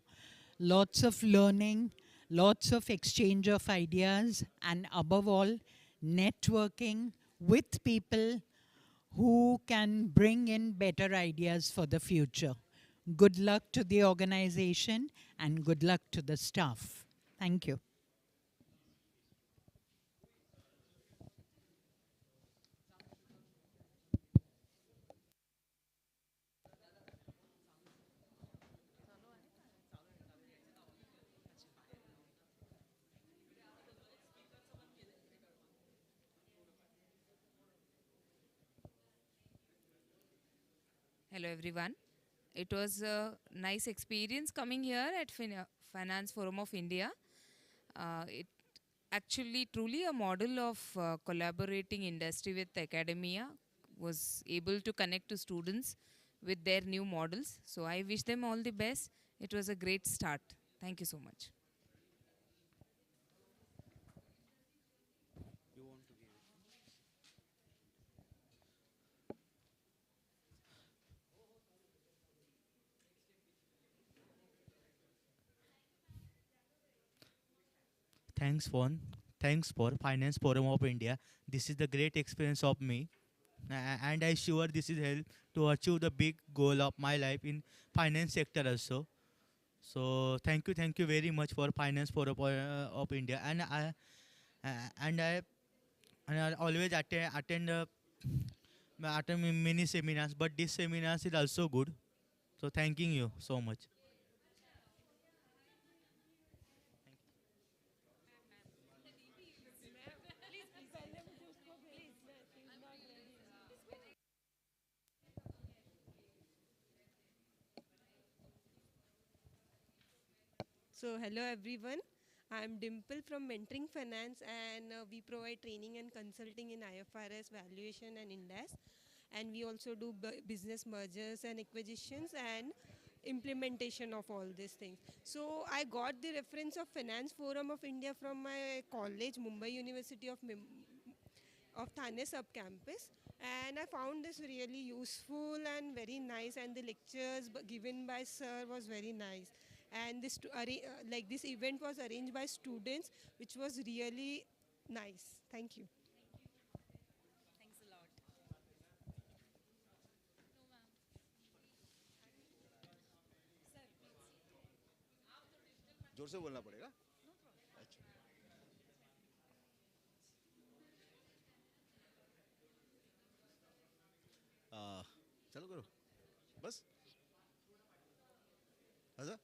Lots of learning, lots of exchange of ideas, and above all, networking with people who can bring in better ideas for the future. Good luck to the organization and good luck to the staff. Thank you. Hello everyone. It was a nice experience coming here at Finance Forum of India. It actually truly a model of collaborating industry with academia, was able to connect to students with their new models. So I wish them all the best. It was a great start. Thank you so much. Thanks for thanks for Finance Forum of India. This is the great experience of me, and I sure this is help to achieve the big goal of my life in finance sector also. So thank you very much for Finance Forum of India, and I and I always attend many seminars, but this seminars is also good. So thanking you so much. So hello everyone. I'm Dimple from Mentoring Finance, and we provide training and consulting in IFRS valuation and index, and we also do business mergers and acquisitions and implementation of all these things. So I got the reference of Finance Forum of India from my college, Mumbai University of Thane sub campus, and I found this really useful and very nice, and the lectures given by sir was very nice, and like this event was arranged by students, which was really nice. Thank you. जोर से बोलना पड़ेगा अच्छा चलो करो बस अच्छा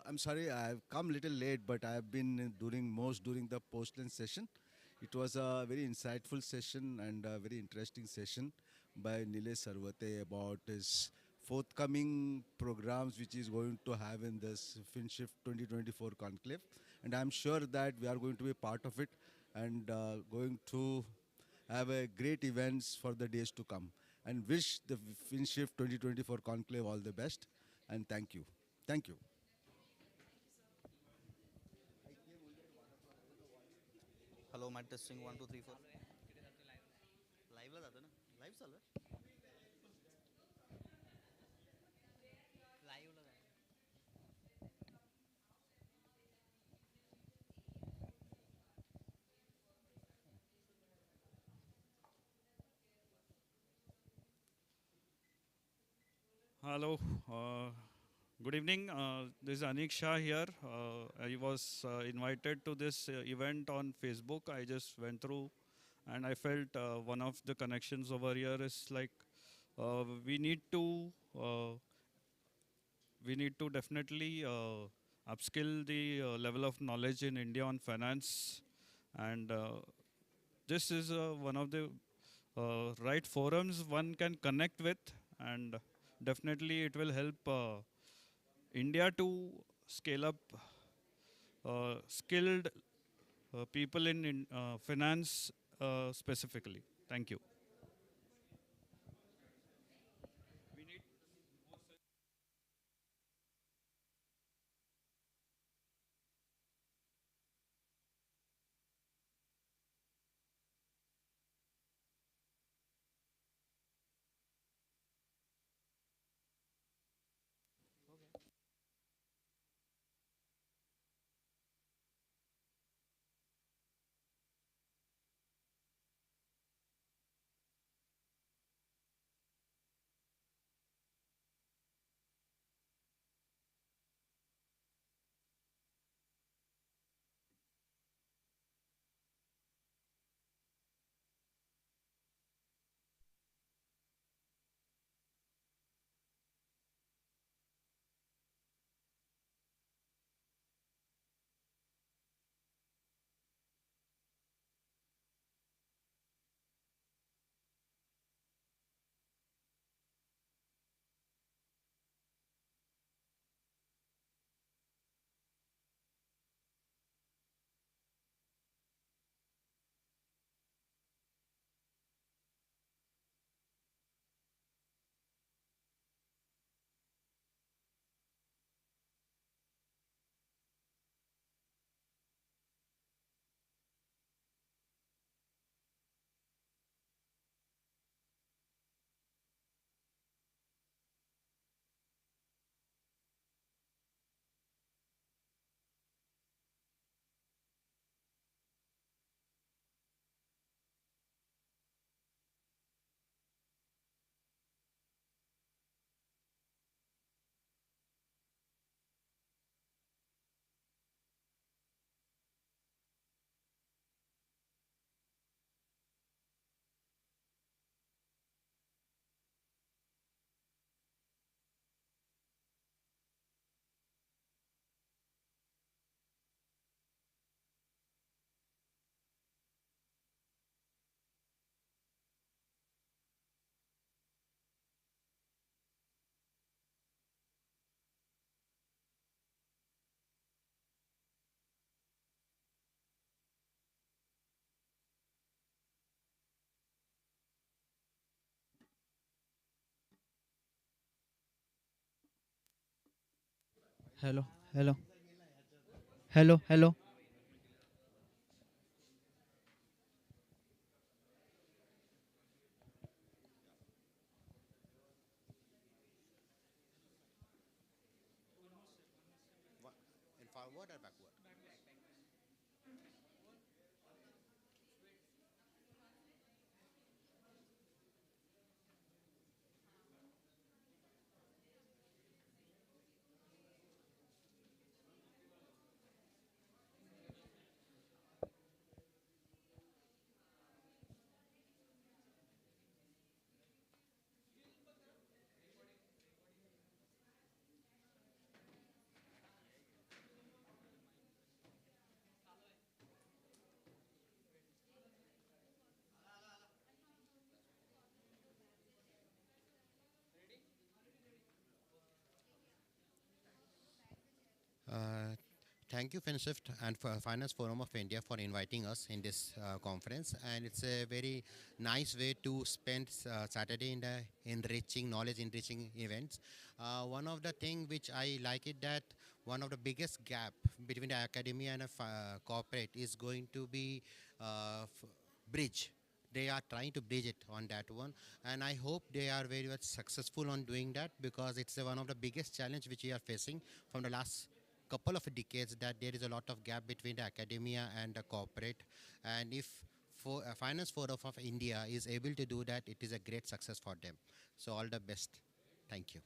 I'm sorry, I've come a little late, but I've been during the post-lunch session. It was a very insightful session and a very interesting session by Nilesh Sarvate about his forthcoming programs which is going to have in this FinShift 2024 conclave. And I'm sure that we are going to be part of it and going to have a great events for the days to come. And wish the FinShift 2024 conclave all the best. And thank you. Thank you. Hello mic testing 1 2 3 4 लाईव्हला जातो ना live चालू आहे लाईव्हला Hello, good evening. This is Anik Shah here. I was invited to this event on Facebook. I just went through and I felt one of the connections over here is like we need to definitely upskill the level of knowledge in India on finance, and this is one of the right forums one can connect with, and definitely it will help India to scale up skilled people in finance specifically. Thank you. Hello, hello, hello, hello. In forward or backward? Uh, Thank you, FinShift and for Finance Forum of India for inviting us in this conference. And it's a very nice way to spend Saturday in the enriching, knowledge enriching events. One of the thing which I like it that one of the biggest gap between the academia and a corporate is going to be bridge. They are trying to bridge it on that one, and I hope they are very much successful on doing that, because it's one of the biggest challenge which we are facing from the last couple of decades, that there is a lot of gap between the academia and the corporate. And if for Finance Forum of India is able to do that, it is a great success for them. So all the best. Thank you.